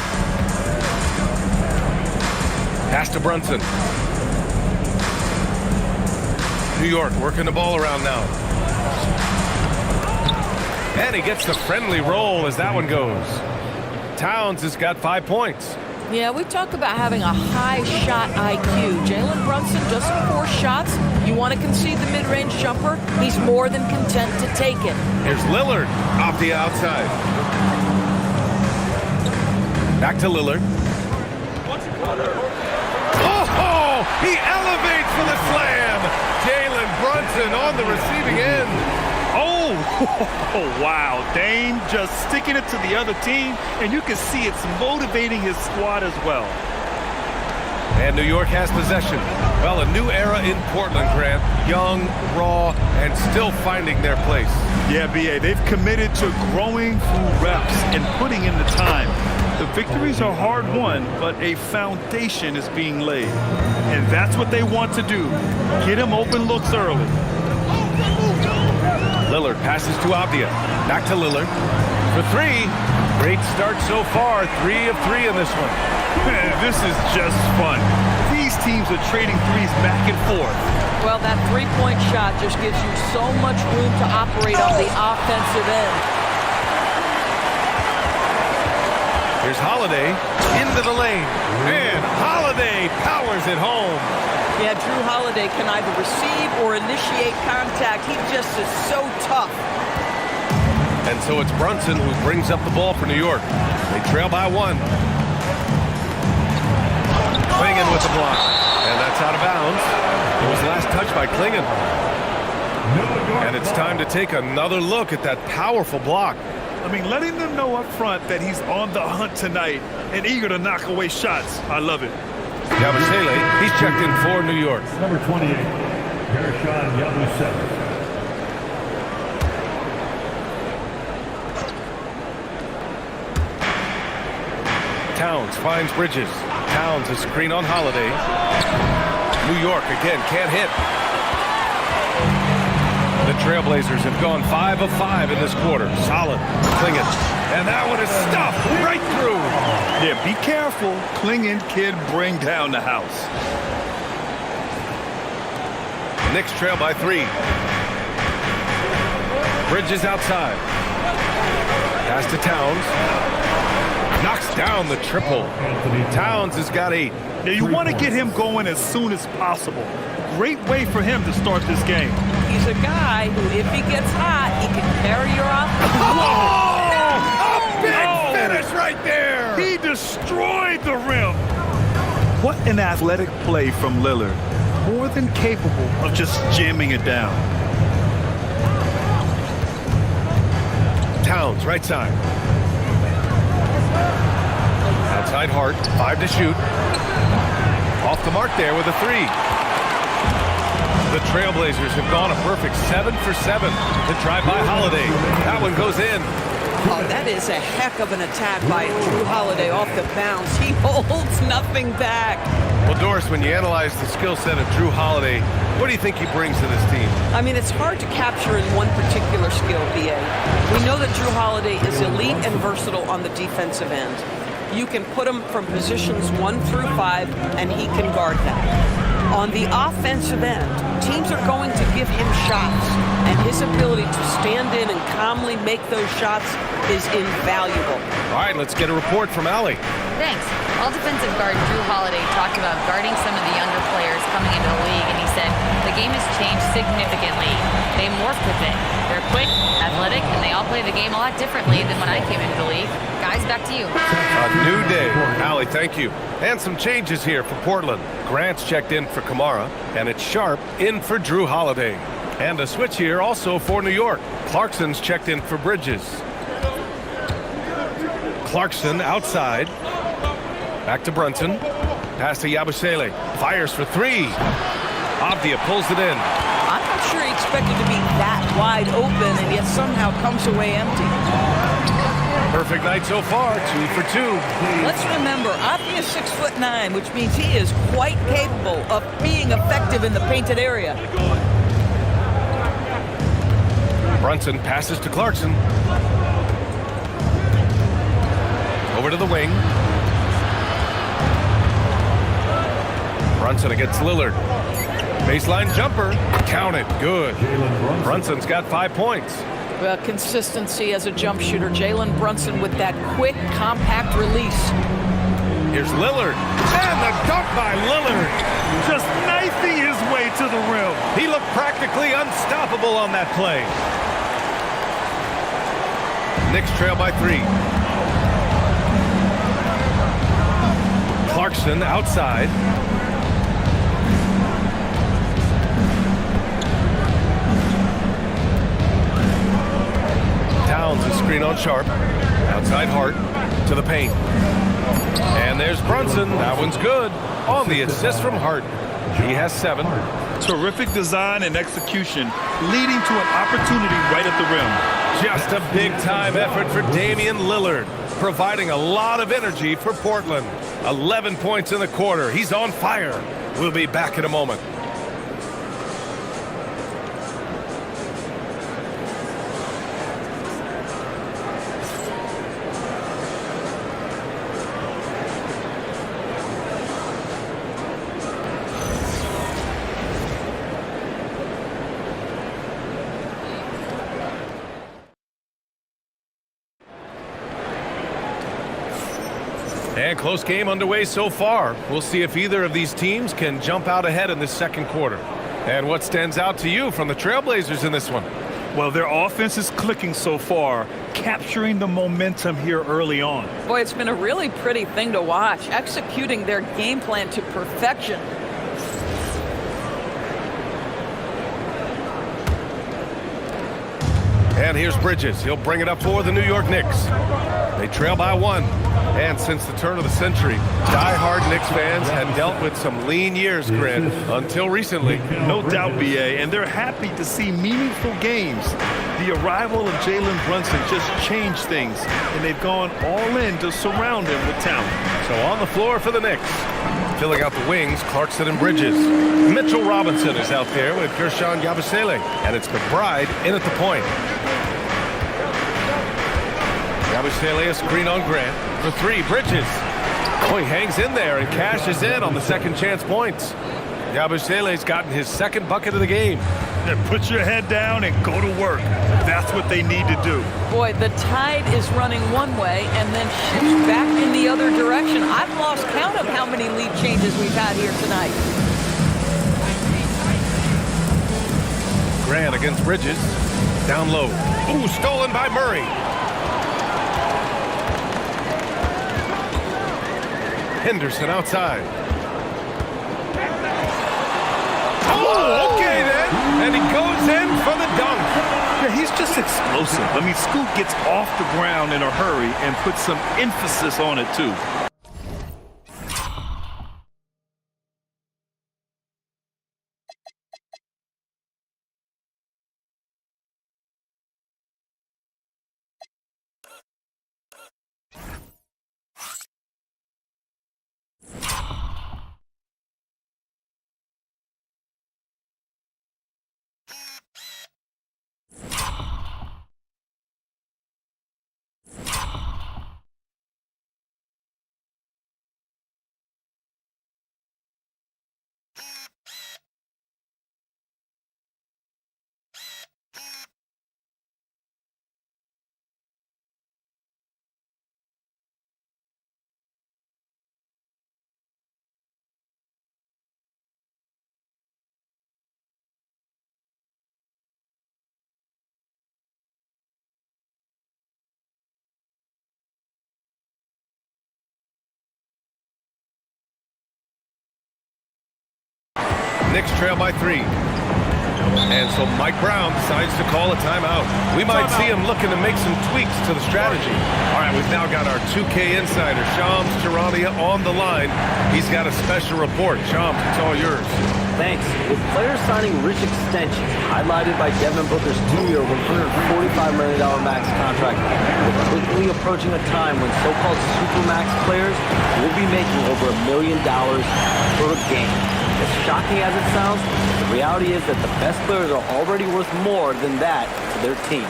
S2: Pass to Brunson. New York working the ball around now. And he gets the friendly roll as that one goes. Towns has got 5 points.
S14: Yeah, we talk about having a high shot IQ. Jalen Brunson just 4 shots. You want to concede the mid-range jumper? He's more than content to take it.
S2: Here's Lillard off the outside. Back to Lillard. Oh, he elevates for the slam. Jalen Brunson on the receiving end.
S4: Oh, wow. Dame just sticking it to the other team, and you can see it's motivating his squad as well.
S2: And New York has possession. Well, a new era in Portland, Grant. Young, raw, and still finding their place.
S4: Yeah, B.A., they've committed to growing through reps and putting in the time. The victories are hard-won, but a foundation is being laid. And that's what they want to do. Get him open looks early.
S2: Lillard passes to Avdia. Back to Lillard. For three. Great start so far. 3 of 3 in this one.
S4: Man, this is just fun. These teams are trading threes back and forth.
S14: Well, that three-point shot just gives you so much room to operate on the offensive end.
S2: Here's Holiday into the lane. And Holiday powers it home.
S14: Yeah, Drew Holiday can either receive or initiate contact. He just is so tough.
S2: And so it's Brunson who brings up the ball for New York. They trail by 1. Klingon with the block. And that's out of bounds. It was last touched by Klingon. And it's time to take another look at that powerful block.
S4: I mean, letting them know up front that he's on the hunt tonight and eager to knock away shots. I love it.
S2: Yabusele, he's checked in for New York.
S6: Number 28, Gershon Yabusele.
S2: Towns finds Bridges. Towns a screen on Holiday. New York again can't hit. The Trailblazers have gone 5 of 5 in this quarter. Solid. Klingon. And that one is stuffed right through.
S4: Yeah, be careful. Klingon kid bring down the house.
S2: Knicks trail by 3. Bridges outside. Pass to Towns. Knocks down the triple. Towns has got 8.
S4: Yeah, you want to get him going as soon as possible. Great way for him to start this game.
S14: He's a guy who, if he gets hot, he can carry your offense.
S2: A big finish right there.
S4: He destroyed the rim. What an athletic play from Lillard. More than capable of just jamming it down.
S2: Towns, right side. Outside Hart, 5 to shoot. Off the mark there with a 3. The Trailblazers have gone a perfect 7 for 7 to try by Holiday. That one goes in.
S14: Oh, that is a heck of an attack by Drew Holiday off the bounce. He holds nothing back.
S2: Well, Doris, when you analyze the skill set of Drew Holiday, what do you think he brings to this team?
S14: I mean, it's hard to capture in one particular skill, BA. We know that Drew Holiday is elite and versatile on the defensive end. You can put him from positions 1 through 5, and he can guard them. On the offensive end, teams are going to give him shots, and his ability to stand in and calmly make those shots is invaluable.
S2: All right, let's get a report from Allie.
S5: Thanks. All defensive guard Drew Holiday talked about guarding some of the younger players coming into the league, and he said the game has changed significantly. They morphed with it. They're quick, athletic, and they all play the game a lot differently than when I came into the league. Guys, back to you.
S2: A new day. Allie, thank you. And some changes here for Portland. Grant's checked in for Kamara, and it's Sharp in for Drew Holiday. And a switch here also for New York. Clarkson's checked in for Bridges. Clarkson outside. Back to Brunson. Pass to Yabusele. Fires for 3. Avdia pulls it in.
S14: I'm not sure he expected to be that wide open, and yet somehow comes away empty.
S2: Perfect night so far, 2 for 2.
S14: Let's remember, Avdia is 6'9", which means he is quite capable of being effective in the painted area.
S2: Brunson passes to Clarkson. Over to the wing. Brunson against Lillard. Baseline jumper. Count it. Good. Brunson's got 5 points.
S14: Well, consistency as a jump shooter. Jalen Brunson with that quick, compact release.
S2: Here's Lillard. And the dunk by Lillard.
S4: Just knifing his way to the rim.
S2: He looked practically unstoppable on that play. Knicks trail by 3. Clarkson outside. Towns a screen on Sharp. Outside Hart to the paint. And there's Brunson. That one's good. On the assist from Harden. He has 7.
S4: Terrific design and execution, leading to an opportunity right at the rim.
S2: Just a big-time effort for Damian Lillard, providing a lot of energy for Portland. 11 points in the quarter. He's on fire. We'll be back in a moment. And close game underway so far. We'll see if either of these teams can jump out ahead in this second quarter. And what stands out to you from the Trailblazers in this one?
S4: Well, their offense is clicking so far, capturing the momentum here early on.
S14: Boy, it's been a really pretty thing to watch, executing their game plan to perfection.
S2: And here's Bridges. He'll bring it up for the New York Knicks. They trail by 1. And since the turn of the century, die-hard Knicks fans had dealt with some lean years, Grant, until recently.
S4: No doubt, B.A., and they're happy to see meaningful games. The arrival of Jalen Brunson just changed things, and they've gone all in to surround him with talent.
S2: So on the floor for the Knicks. Filling out the wings, Clarkson and Bridges. Mitchell Robinson is out there with Gershon Yabusele, and it's McBride in at the point. Yabusele a screen on Grant. For 3, Bridges. Oh, he hangs in there and cashes in on the second chance points. Yabusele's gotten his 2nd bucket of the game.
S4: Then put your head down and go to work. That's what they need to do.
S14: Boy, the tide is running one way and then shifts back in the other direction. I've lost count of how many lead changes we've had here tonight.
S2: Grant against Bridges. Down low. Ooh, stolen by Murray. Henderson outside. Oh, okay then. And he goes in for the dunk.
S4: Yeah, he's just explosive. I mean, Scoot gets off the ground in a hurry and puts some emphasis on it, too.
S2: Knicks trail by 3. And so Mike Brown decides to call a timeout. We might see him looking to make some tweaks to the strategy. All right, we've now got our 2K insider, Shams Charania, on the line. He's got a special report. Shams, it's all yours.
S7: Thanks. With players signing rich extensions, highlighted by Devin Booker's 2-year, $145 million max contract, we're quickly approaching a time when so-called supermax players will be making over $1 million per game. As shocking as it sounds, the reality is that the best players are already worth more than that to their teams.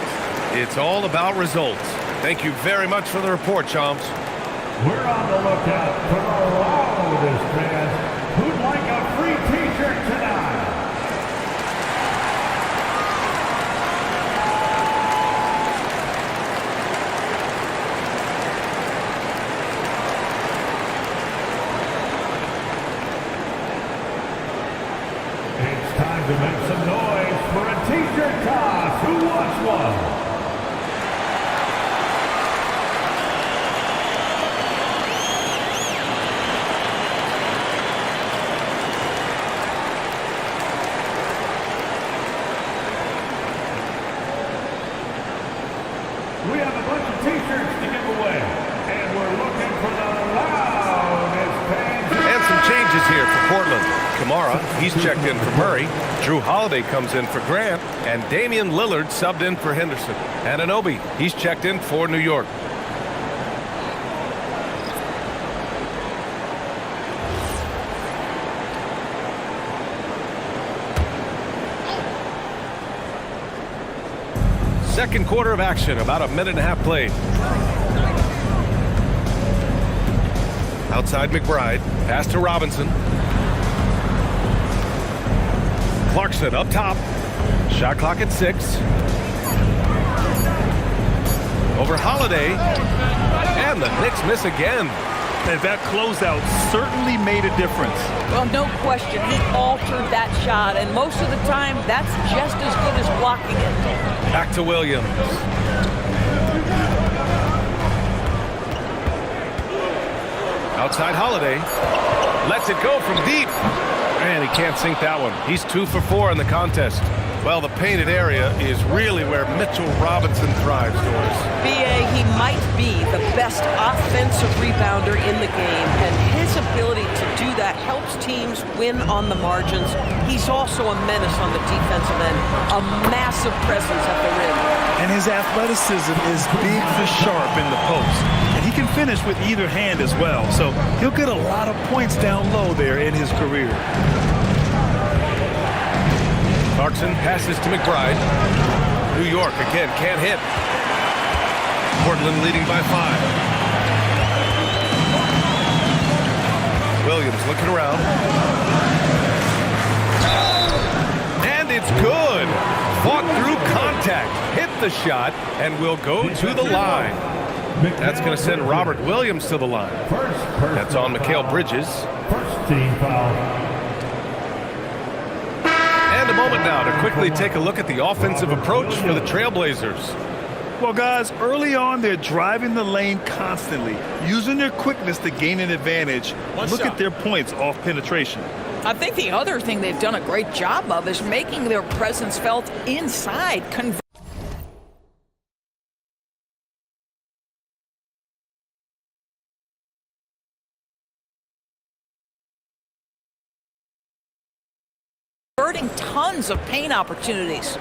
S2: It's all about results. Thank you very much for the report, Chomps.
S6: We're on the lookout for the loudest fans who'd like a free t-shirt tonight. It's time to make some noise for a t-shirt toss. Who wants one? We have a bunch of t-shirts to give away. And And we're looking for the loudest fans.
S2: And some changes here for Portland. Kamara, he's checked in for Murray. Drew Holiday comes in for Grant. And Damian Lillard subbed in for Henderson. Anunoby, he's checked in for New York. Second quarter of action, about a minute and a half played. Outside McBride, pass to Robinson. Clarkson up top. Shot clock at 6. Over Holiday. And the Knicks miss again.
S4: And that closeout certainly made a difference.
S14: Well, no question. He altered that shot, and most of the time, that's just as good as blocking it.
S2: Back to Williams. Outside Holiday. Lets it go from deep. And he can't sink that one. He's 2 for 4 in the contest. Well, the painted area is really where Mitchell Robinson thrives, Doris.
S14: B.A., he might be the best offensive rebounder in the game, and his ability to do that helps teams win on the margins. He's also a menace on the defensive end, a massive presence at the rim.
S4: And his athleticism is big for sharp in the post. And he can finish with either hand as well. So he'll get a lot of points down low there in his career.
S2: Clarkson passes to McBride. New York again can't hit. Portland leading by 5. Williams looking around. And it's good. Fought through contact. Hit the shot and will go to the line. That's going to send Robert Williams to the line. That's on Mikal Bridges.
S6: First team foul.
S2: And a moment now to quickly take a look at the offensive approach for the Trailblazers.
S4: Well, guys, early on, they're driving the lane constantly, using their quickness to gain an advantage. Look at their points off penetration.
S14: I think the other thing they've done a great job of is making their presence felt inside. Converting tons of paint opportunities.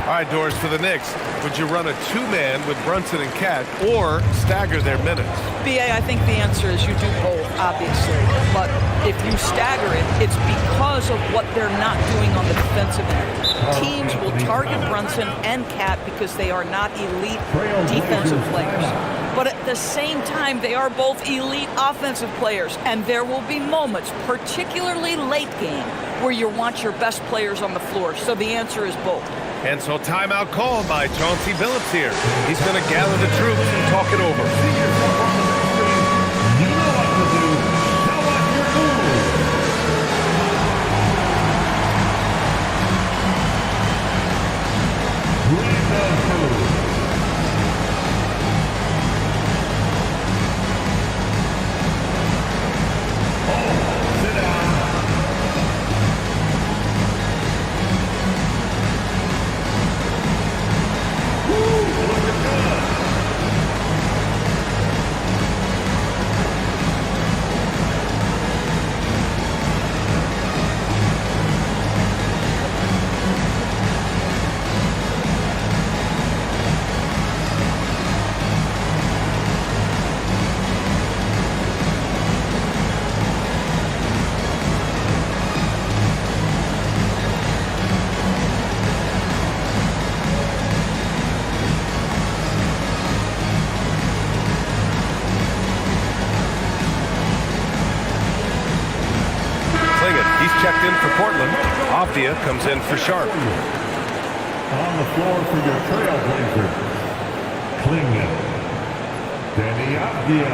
S2: All right, Doris, for the Knicks, would you run a 2-man with Brunson and Cat or stagger their minutes?
S14: B.A., I think the answer is you do both, obviously. But if you stagger it, it's because of what they're not doing on the defensive end. Teams will target Brunson and Cat because they are not elite defensive players. But at the same time, they are both elite offensive players. And there will be moments, particularly late game, where you want your best players on the floor. So the answer is both.
S2: And so timeout called by Chauncey Billups here. He's going to gather the troops and talk it over.
S6: You know what to do. Show us your moves. Bring the move. Oh, sit down. Looking good.
S2: Checked in for Portland. Avdia comes in for Sharp.
S6: On the floor for your Trailblazers, Klingon, Danny Avdia.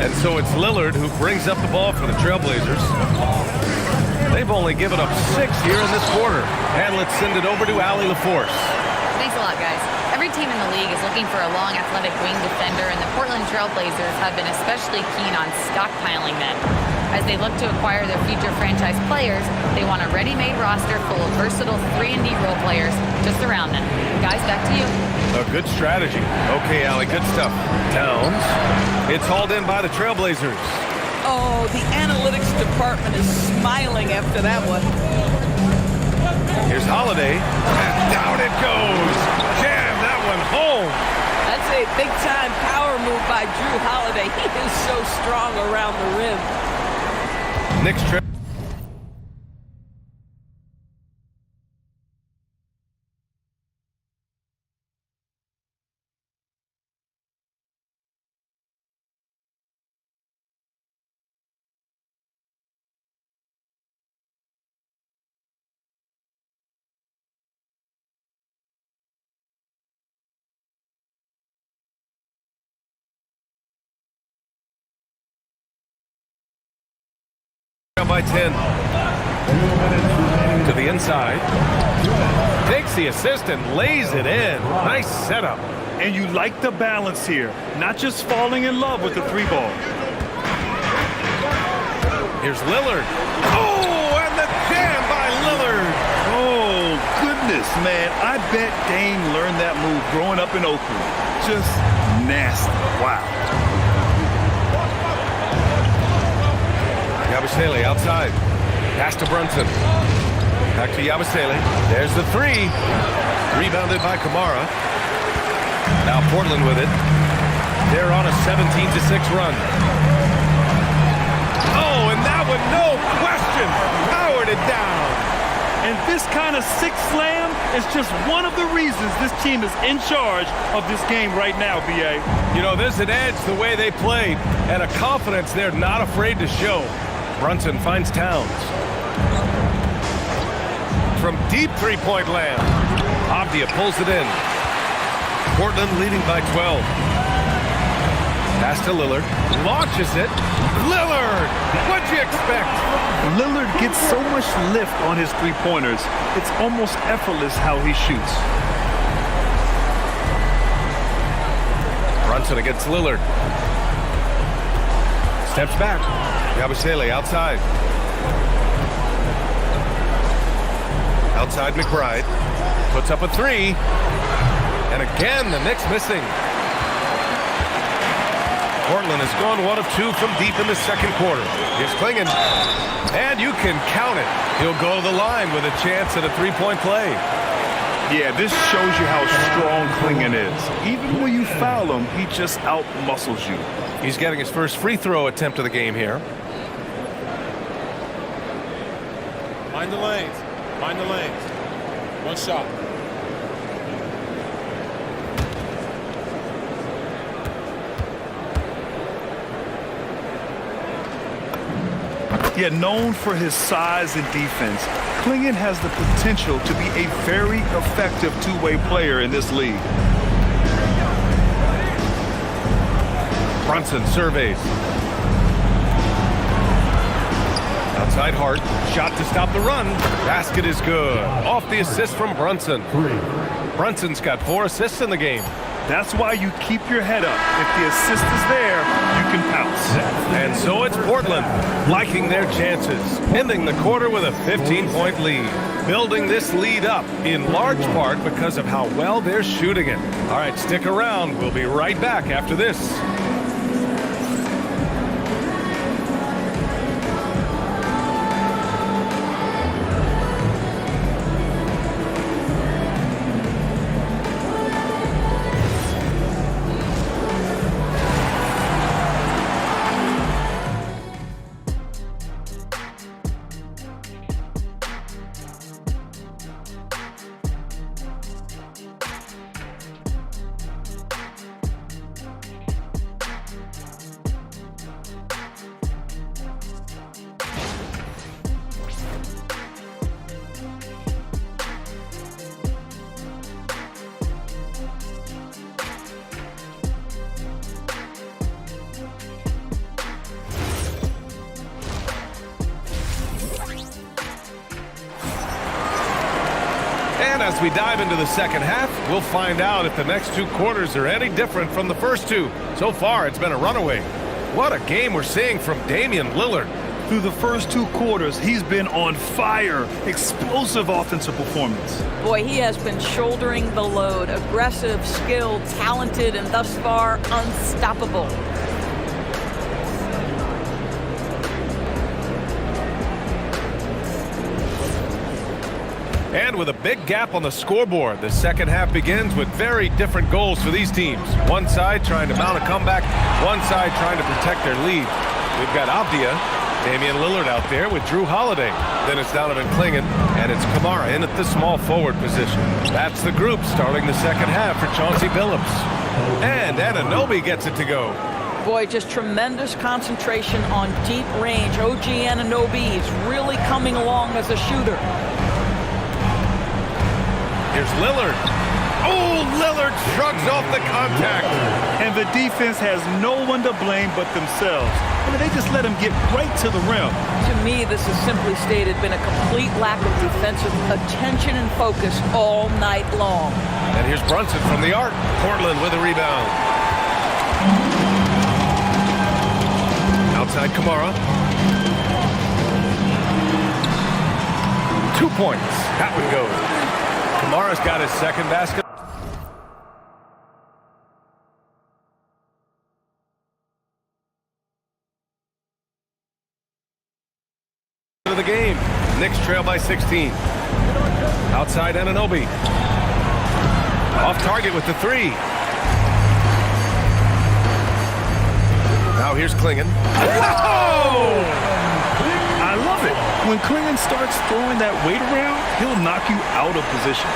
S2: And so it's Lillard who brings up the ball for the Trailblazers. They've only given up 6 here in this quarter. And let's send it over to Allie LaForce.
S5: Thanks a lot, guys. Every Every team in the league is looking for a long, athletic wing defender, and the Portland Trailblazers have been especially keen on stockpiling them. As they look to acquire their future franchise players, they want a ready-made roster full of versatile 3-and-D role players to surround them. Guys, back to you.
S2: A good strategy. Okay, Allie, good stuff. Towns. It's hauled in by the Trailblazers.
S14: Oh, the analytics department is smiling after that one.
S2: Here's Holiday. And down it goes. Jam that one home.
S14: That's a big-time power move by Drew Holiday. He is so strong around the rim.
S2: Knicks trip. By 10 to the inside, takes the assist and lays it in. Nice setup.
S4: And you like the balance here, not just falling in love with the three ball.
S2: Here's Lillard. Oh, and the jam by Lillard.
S4: Oh, goodness, man. I bet Dame learned that move growing up in Oakland. Just nasty. Wow.
S2: Yabusele outside. Pass to Brunson. Back to Yabusele. There's the three. Rebounded by Kamara. Now Portland with it. They're on a 17-6 run. Oh, and that one, no question, powered it down.
S4: And this kind of six slam is just one of the reasons this team is in charge of this game right now, B.A.
S2: You know, there's an edge the way they play and a confidence they're not afraid to show. Brunson finds Towns. From deep three-point land, Avdia pulls it in. Portland leading by 12. Pass to Lillard. Launches it. Lillard! What'd you expect?
S4: Lillard gets so much lift on his three-pointers. It's almost effortless how he shoots.
S2: Brunson against Lillard. Steps back. Yabusele outside. Outside McBride. Puts up a three. And again, the Knicks missing. Portland has gone 1 of 2 from deep in the second quarter. Here's Klingon. And you can count it. He'll go to the line with a chance at a three-point play.
S4: Yeah, this shows you how strong Klingon is. Even when you foul him, he just out-muscles you.
S2: He's getting his first free throw attempt of the game here.
S15: Mind the lanes. Mind the lanes. One shot.
S4: Yet known for his size and defense, Klingon has the potential to be a very effective two-way player in this league.
S2: Brunson surveys. Outside Hart. Shot to stop the run. Basket is good. Off the assist from Brunson. Brunson's got 4 assists in the game.
S4: That's why you keep your head up. If the assist is there, you can pounce.
S2: And so it's Portland liking their chances, ending the quarter with a 15-point lead. Building this lead up in large part because of how well they're shooting it. All right, stick around. We'll be right back after this. And as we dive into the second half, we'll find out if the next two quarters are any different from the first two. So far, it's been a runaway. What a game we're seeing from Damian Lillard.
S4: Through the first two quarters, he's been on fire. Explosive offensive performance.
S14: Boy, he has been shouldering the load. Aggressive, skilled, talented, and thus far, unstoppable.
S2: And with a big gap on the scoreboard, the second half begins with very different goals for these teams. One side trying to mount a comeback, one side trying to protect their lead. We've got Avdia, Damian Lillard out there with Drew Holiday. Then it's Donovan Clingan, and it's Kamara in at the small forward position. That's the group starting the second half for Chauncey Billups. And Anunoby gets it to go.
S14: Boy, just tremendous concentration on deep range. OG Anunoby is really coming along as a shooter.
S2: Here's Lillard. Oh, Lillard shrugs off the contact.
S4: And the defense has no one to blame but themselves. I mean, they just let him get right to the rim.
S14: To me, this has simply stated been a complete lack of defensive attention and focus all night long.
S2: And here's Brunson from the arc. Portland with a rebound. Outside Kamara. 2 points. That one goes. Kamara's got his second basket. Of the game. Knicks trail by 16. Outside Anunoby. Off target with the three. Now here's Clingan.
S4: Oh! I love it. When Clingan starts throwing that weight around, he'll knock you out of position.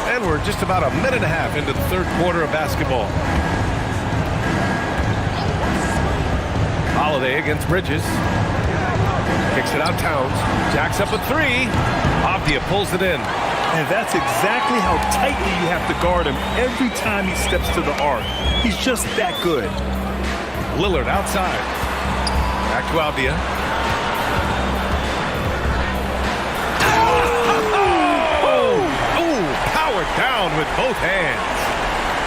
S2: And we're just about a minute and a half into the third quarter of basketball. Holiday against Bridges. Kicks it out Towns. Jacks up a three. Avdia pulls it in.
S4: And that's exactly how tightly you have to guard him every time he steps to the arc. He's just that good.
S2: Lillard outside. Back to Avdia. Powered down with both hands.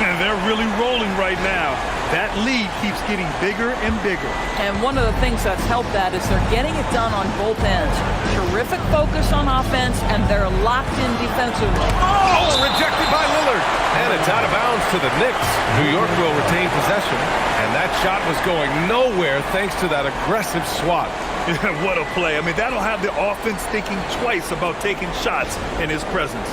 S4: And they're really rolling right now. That lead keeps getting bigger and bigger.
S14: And one of the things that's helped that is they're getting it done on both ends. Terrific focus on offense, and they're locked in defensively.
S2: Oh, rejected by Lillard. And it's out of bounds to the Knicks. New York will retain possession. And that shot was going nowhere thanks to that aggressive swat.
S4: What a play. I mean, that'll have the offense thinking twice about taking shots in his presence.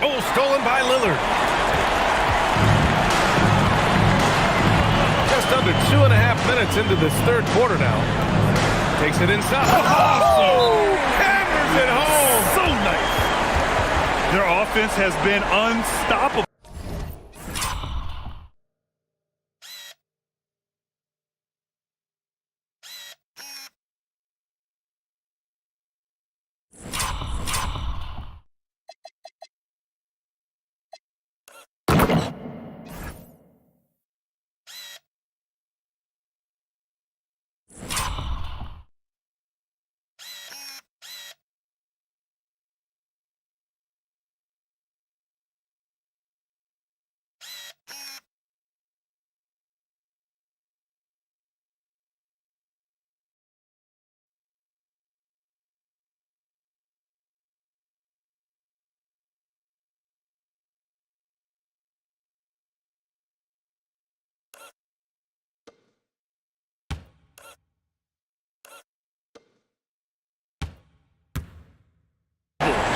S2: Oh, stolen by Lillard. Just under 2.5 minutes into this third quarter now. Takes it inside. Oh! Hammers it home.
S4: So nice. Their offense has been unstoppable.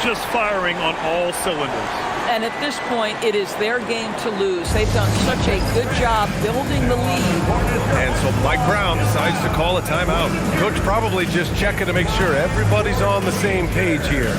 S4: Just firing on all cylinders.
S14: And at this point, it is their game to lose. They've done such a good job building the lead.
S2: And so Mike Brown decides to call a timeout. Coach probably just checking to make sure everybody's on the same page here.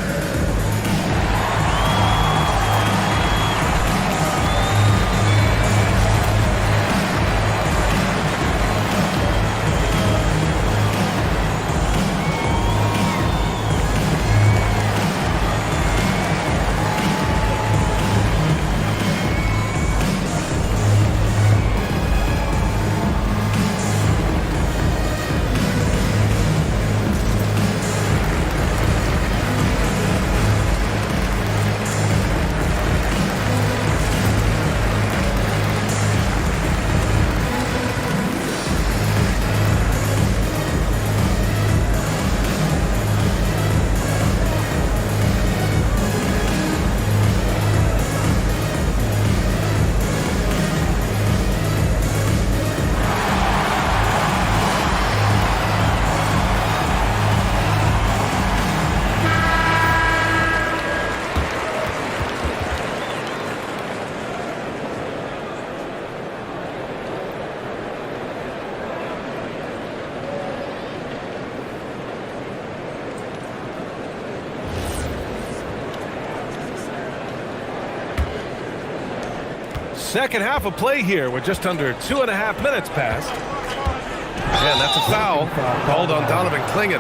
S2: Second half of play here with just under 2.5 minutes passed. And that's a foul called on Donovan Clingan.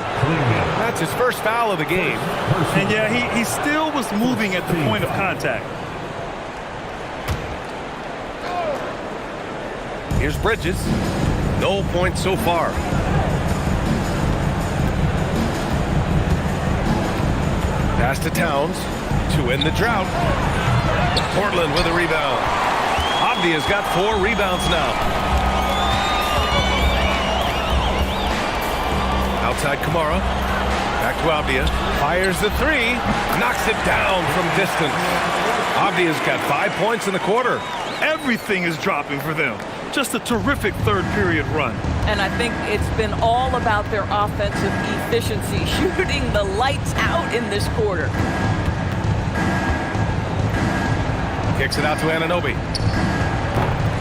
S2: That's his first foul of the game.
S4: And yeah, he still was moving at the point of contact.
S2: Here's Bridges. No points so far. Pass to Towns to end the drought. Portland with a rebound. Abdia's got 4 rebounds now. Outside Kamara. Back to Abdia. Fires the 3. Knocks it down from distance. Abdia's got 5 points in the quarter.
S4: Everything is dropping for them. Just a terrific third period run.
S14: And I think it's been all about their offensive efficiency, shooting the lights out in this quarter.
S2: Kicks it out to Anunoby.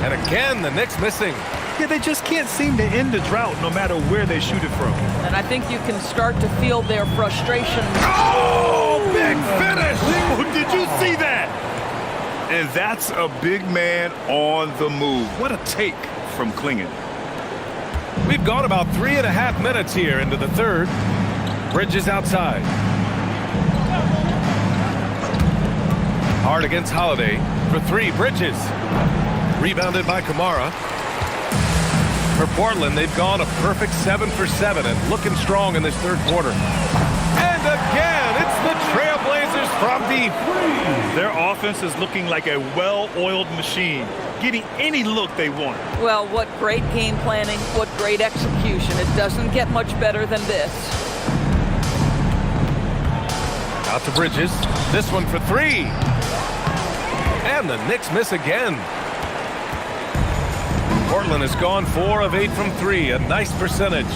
S2: And again, the Knicks missing.
S4: Yeah, they just can't seem to end the drought no matter where they shoot it from.
S14: And I think you can start to feel their frustration.
S2: Oh, big finish!
S4: Oh, did you see that? And that's a big man on the move. What a take from Clingan.
S2: We've gone about 3.5 minutes here into the third. Bridges outside. Hard against Holiday for 3. Bridges. Rebounded by Kamara. For Portland, they've gone a perfect 7 for 7 and looking strong in this third quarter. And again, it's the Trailblazers from deep.
S4: Their offense is looking like a well-oiled machine, getting any look they want.
S14: Well, what great game planning, what great execution. It doesn't get much better than this.
S2: Out to Bridges. This one for three. And the Knicks miss again. Portland has gone 4 of 8 from 3, a nice percentage.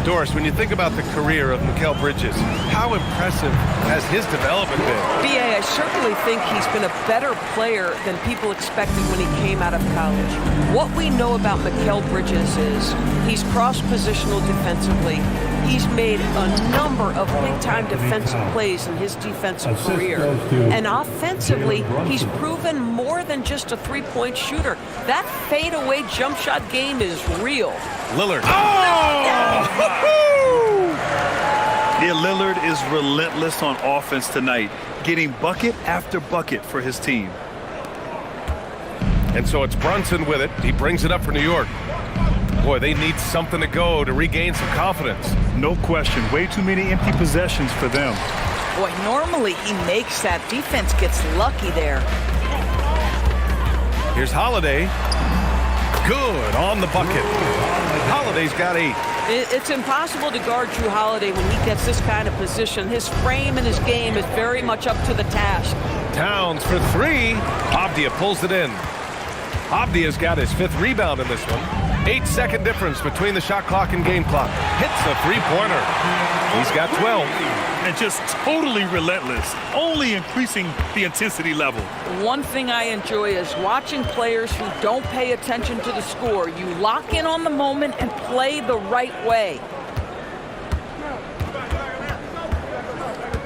S2: Doris, when you think about the career of Mikal Bridges, how impressive has his development been?
S14: B.A., I certainly think he's been a better player than people expected when he came out of college. What we know about Mikal Bridges is he's cross-positional defensively. He's made a number of big-time defensive plays in his defensive career. And offensively, he's proven more than just a three-point shooter. That fadeaway jump shot game is real.
S2: Lillard.
S4: Oh! Yeah, Lillard is relentless on offense tonight, getting bucket after bucket for his team.
S2: And so it's Brunson with it. He brings it up for New York. Boy, they need something to go to regain some confidence.
S4: No question. Way too many empty possessions for them.
S14: Boy, normally he makes that. Defense gets lucky there.
S2: Here's Holiday. Good on the bucket. Holiday's got 8.
S14: It's impossible to guard Drew Holiday when he gets this kind of position. His frame and his game is very much up to the task.
S2: Towns for 3. Avdia pulls it in. Avdia's got his 5th rebound in this one. 8-second difference between the shot clock and game clock. Hits a three-pointer. He's got 12.
S4: And just totally relentless, only increasing the intensity level.
S14: One thing I enjoy is watching players who don't pay attention to the score. You lock in on the moment and play the right way.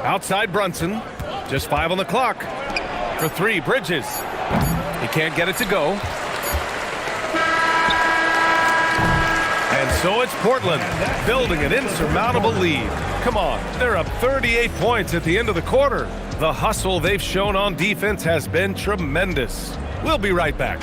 S2: Outside Brunson. Just 5 on the clock. For 3, Bridges. He can't get it to go. And so it's Portland, building an insurmountable lead. Come on, they're up 38 points at the end of the quarter. The hustle they've shown on defense has been tremendous. We'll be right back.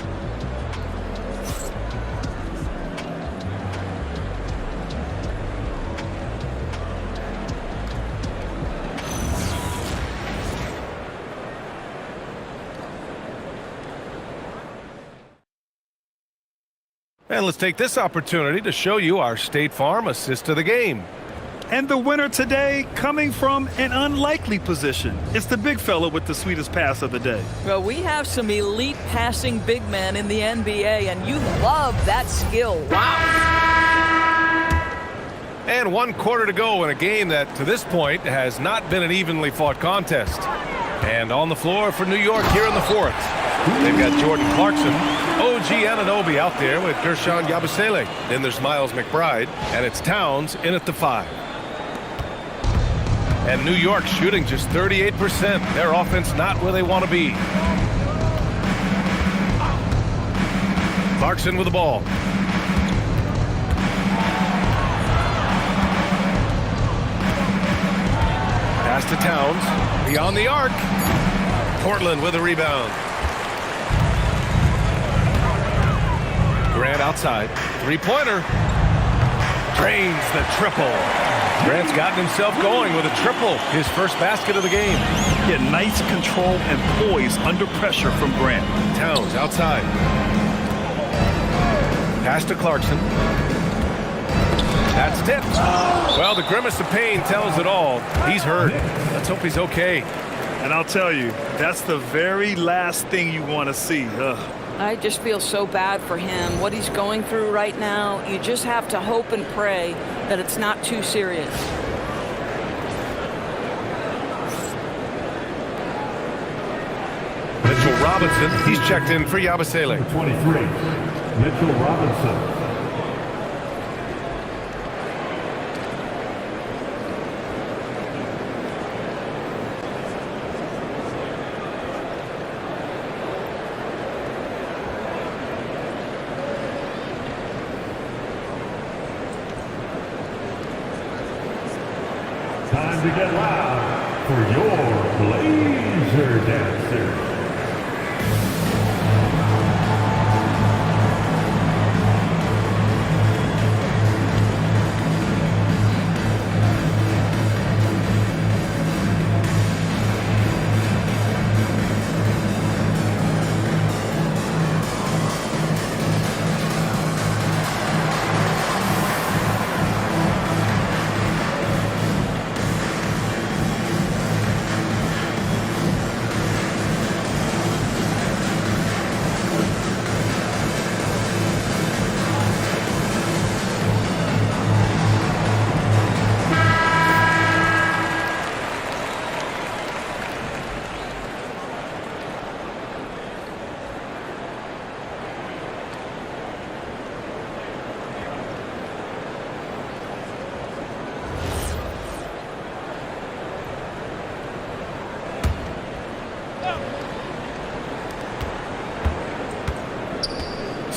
S2: And let's take this opportunity to show you our State Farm assist of the game.
S4: And the winner today coming from an unlikely position. It's the big fella with the sweetest pass of the day.
S14: Well, we have some elite passing big men in the NBA, and you love that skill. Wow.
S2: And 1 quarter to go in a game that, to this point, has not been an evenly fought contest. And on the floor for New York here in the 4th. They've got Jordan Clarkson, OG Anunoby out there with Gershon Yabusele. Then there's Miles McBride, and it's Towns in at the 5. And New York shooting just 38%. Their offense not where they want to be. Clarkson with the ball. Pass to Towns. Beyond the arc. Portland with a rebound. Grant outside. Three-pointer. Drains the triple. Grant's gotten himself going with a triple. His first basket of the game.
S4: Yeah, nice control and poise under pressure from Grant.
S2: Towns outside. Pass to Clarkson. That's tipped. Well, the grimace of pain tells it all. He's hurt. Let's hope he's okay.
S4: And I'll tell you, that's the very last thing you want to see.
S14: I just feel so bad for him. What he's going through right now, you just have to hope and pray that it's not too serious.
S2: Mitchell Robinson, he's checked in for Yabusele.
S6: 23, Mitchell Robinson. Time to get loud for your Blazer Dancer.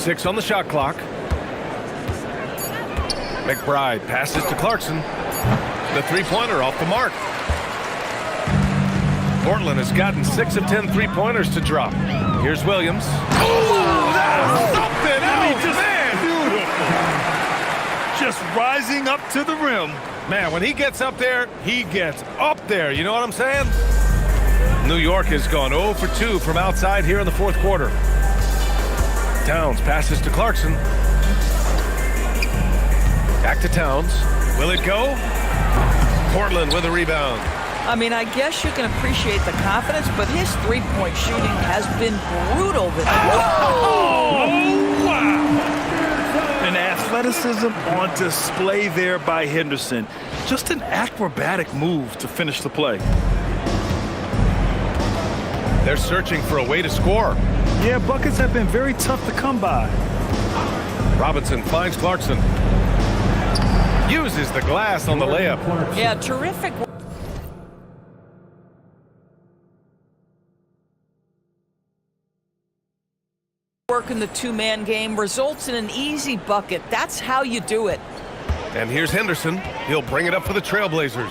S2: 6 on the shot clock. McBride passes to Clarkson. The three-pointer off the mark. Portland has gotten 6 of 10 three-pointers to drop. Here's Williams. Oh, that's something else, man!
S4: Beautiful. Just rising up to the rim.
S2: Man, when he gets up there, he gets up there. You know what I'm saying? New York has gone 0 for 2 from outside here in the fourth quarter. Towns passes to Clarkson. Back to Towns. Will it go? Portland with a rebound.
S14: I mean, I guess you can appreciate the confidence, but his three-point shooting has been brutal this year.
S4: Oh, wow. An athleticism on display there by Henderson. Just an acrobatic move to finish the play.
S2: They're searching for a way to score.
S4: Yeah, buckets have been very tough to come by.
S2: Robinson finds Clarkson. Uses the glass on the layup.
S14: Yeah, terrific. Work in the two-man game results in an easy bucket. That's how you do it.
S2: And here's Henderson. He'll bring it up for the Trailblazers.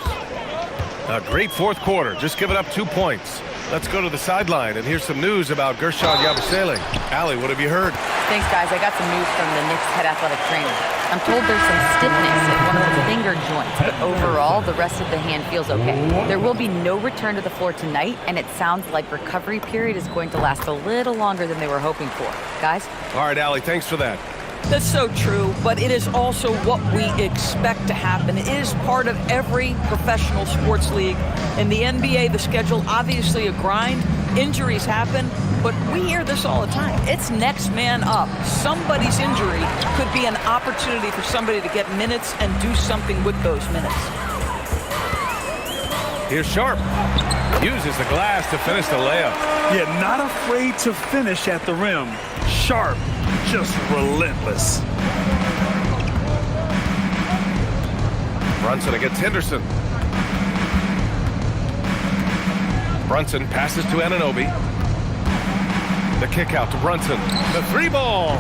S2: A great fourth quarter. Just give it up 2 points. Let's go to the sideline and hear some news about Gershon Yabusele. Allie, what have you heard?
S5: Thanks, guys. I got some news from the Knicks head athletic trainer. I'm told there's some stiffness at one of the finger joints, but overall, the rest of the hand feels okay. There will be no return to the floor tonight, and it sounds like recovery period is going to last a little longer than they were hoping for. Guys?
S2: All right, Allie, thanks for that.
S14: That's so true, but it is also what we expect to happen. It is part of every professional sports league. In the NBA, the schedule, obviously a grind. Injuries happen, but we hear this all the time. It's next man up. Somebody's injury could be an opportunity for somebody to get minutes and do something with those minutes.
S2: Here's Sharp. Uses the glass to finish the layup.
S4: Yeah, not afraid to finish at the rim. Sharp, just relentless.
S2: Brunson against Henderson. Brunson passes to Anunoby. The kick out to Brunson. The three ball.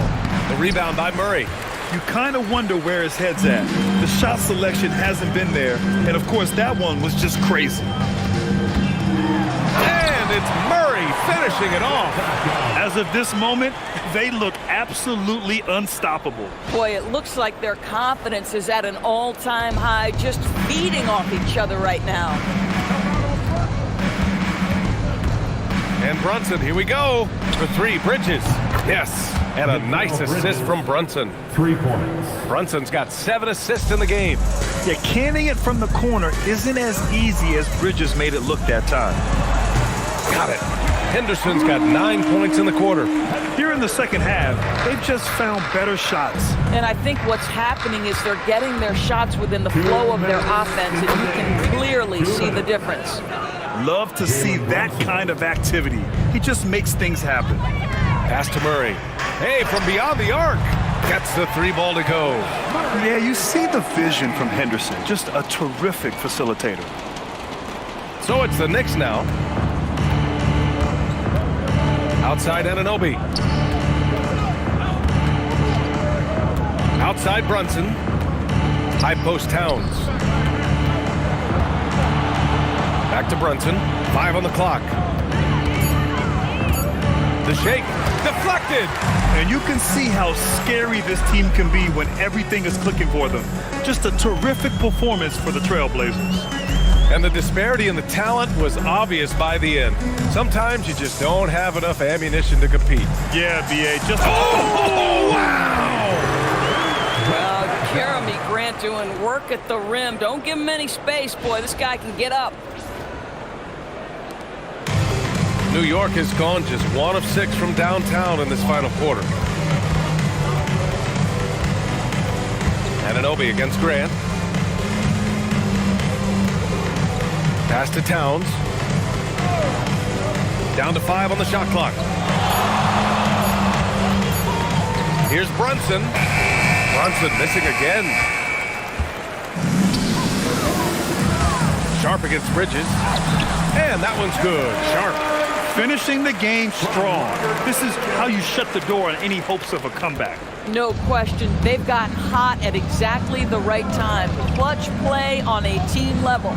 S2: The rebound by Murray.
S4: You kind of wonder where his head's at. The shot selection hasn't been there. And, of course, that one was just crazy.
S2: And it's Murray finishing it off.
S4: As of this moment, they look absolutely unstoppable.
S14: Boy, it looks like their confidence is at an all-time high, just feeding off each other right now.
S2: And Brunson, here we go. For three, Bridges. Yes, and a nice assist from Brunson.
S6: 3 points.
S2: Brunson's got 7 assists in the game.
S4: Yeah, canning it from the corner isn't as easy as Bridges made it look that time.
S2: Got it. Henderson's got 9 points in the quarter.
S4: Here in the second half, they've just found better shots.
S14: And I think what's happening is they're getting their shots within the flow of their offense, and you can clearly see the difference.
S4: Love to see that kind of activity. He just makes things happen.
S2: Pass to Murray. Hey, from beyond the arc. Gets the three ball to go.
S4: Yeah, you see the vision from Henderson. Just a terrific facilitator.
S2: So it's the Knicks now. Outside Anunoby. Outside Brunson. High post Towns. Back to Brunson. 5 on the clock. The shake. Deflected.
S4: And you can see how scary this team can be when everything is clicking for them. Just a terrific performance for the Trailblazers.
S2: And the disparity in the talent was obvious by the end. Sometimes you just don't have enough ammunition to compete.
S4: Yeah, B.A. Just...
S2: Oh, wow!
S14: Well, Jeremy Grant doing work at the rim. Don't give him any space, boy. This guy can get up.
S2: New York has gone just 1 of 6 from downtown in this final quarter. Anunoby against Grant. Pass to Towns. Down to 5 on the shot clock. Here's Brunson. Brunson missing again. Sharp against Bridges. And that one's good. Sharp
S4: finishing the game strong. This is how you shut the door on any hopes of a comeback.
S14: No question. They've gotten hot at exactly the right time. Clutch play on a team level.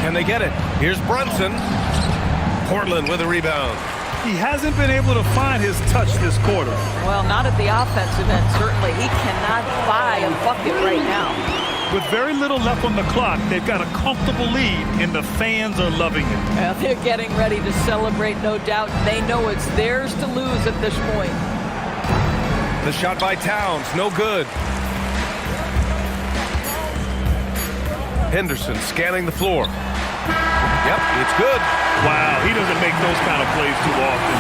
S2: Can they get it? Here's Brunson. Portland with a rebound.
S4: He hasn't been able to find his touch this quarter.
S14: Well, not at the offensive end, certainly. He cannot buy a bucket right now.
S4: With very little left on the clock, they've got a comfortable lead, and the fans are loving it.
S14: Well, they're getting ready to celebrate, no doubt. They know it's theirs to lose at this point.
S2: The shot by Towns, no good. Henderson scanning the floor. Yep, it's good.
S4: Wow, he doesn't make those kind of plays too often.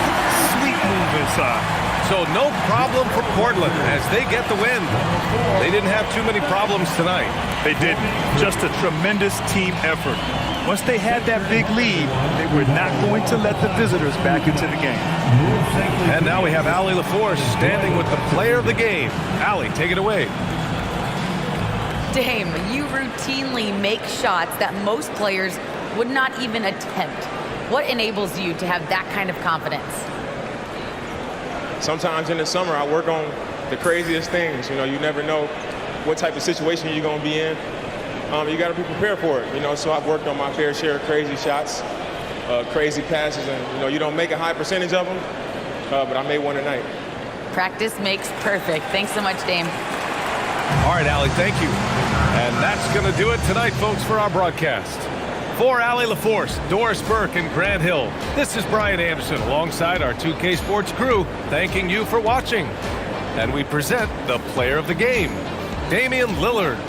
S4: Sweet move inside.
S2: So no problem for Portland as they get the win. They didn't have too many problems tonight.
S4: They didn't. Just a tremendous team effort. Once they had that big lead, they were not going to let the visitors back into the game.
S2: And now we have Allie LaForce standing with the player of the game. Allie, take it away.
S5: Dame, you routinely make shots that most players would not even attempt. What enables you to have that kind of confidence?
S15: Sometimes in the summer, I work on the craziest things. You know, you never know what type of situation you're going to be in. You got to be prepared for it. You know, so I've worked on my fair share of crazy shots, crazy passes, and, you know, you don't make a high percentage of them, but I made one tonight.
S5: Practice makes perfect. Thanks so much, Dame.
S2: All right, Allie, thank you. And that's going to do it tonight, folks, for our broadcast. For Allie LaForce, Doris Burke, and Grant Hill, this is Brian Anderson alongside our 2K Sports crew, thanking you for watching. And we present the player of the game, Damian Lillard.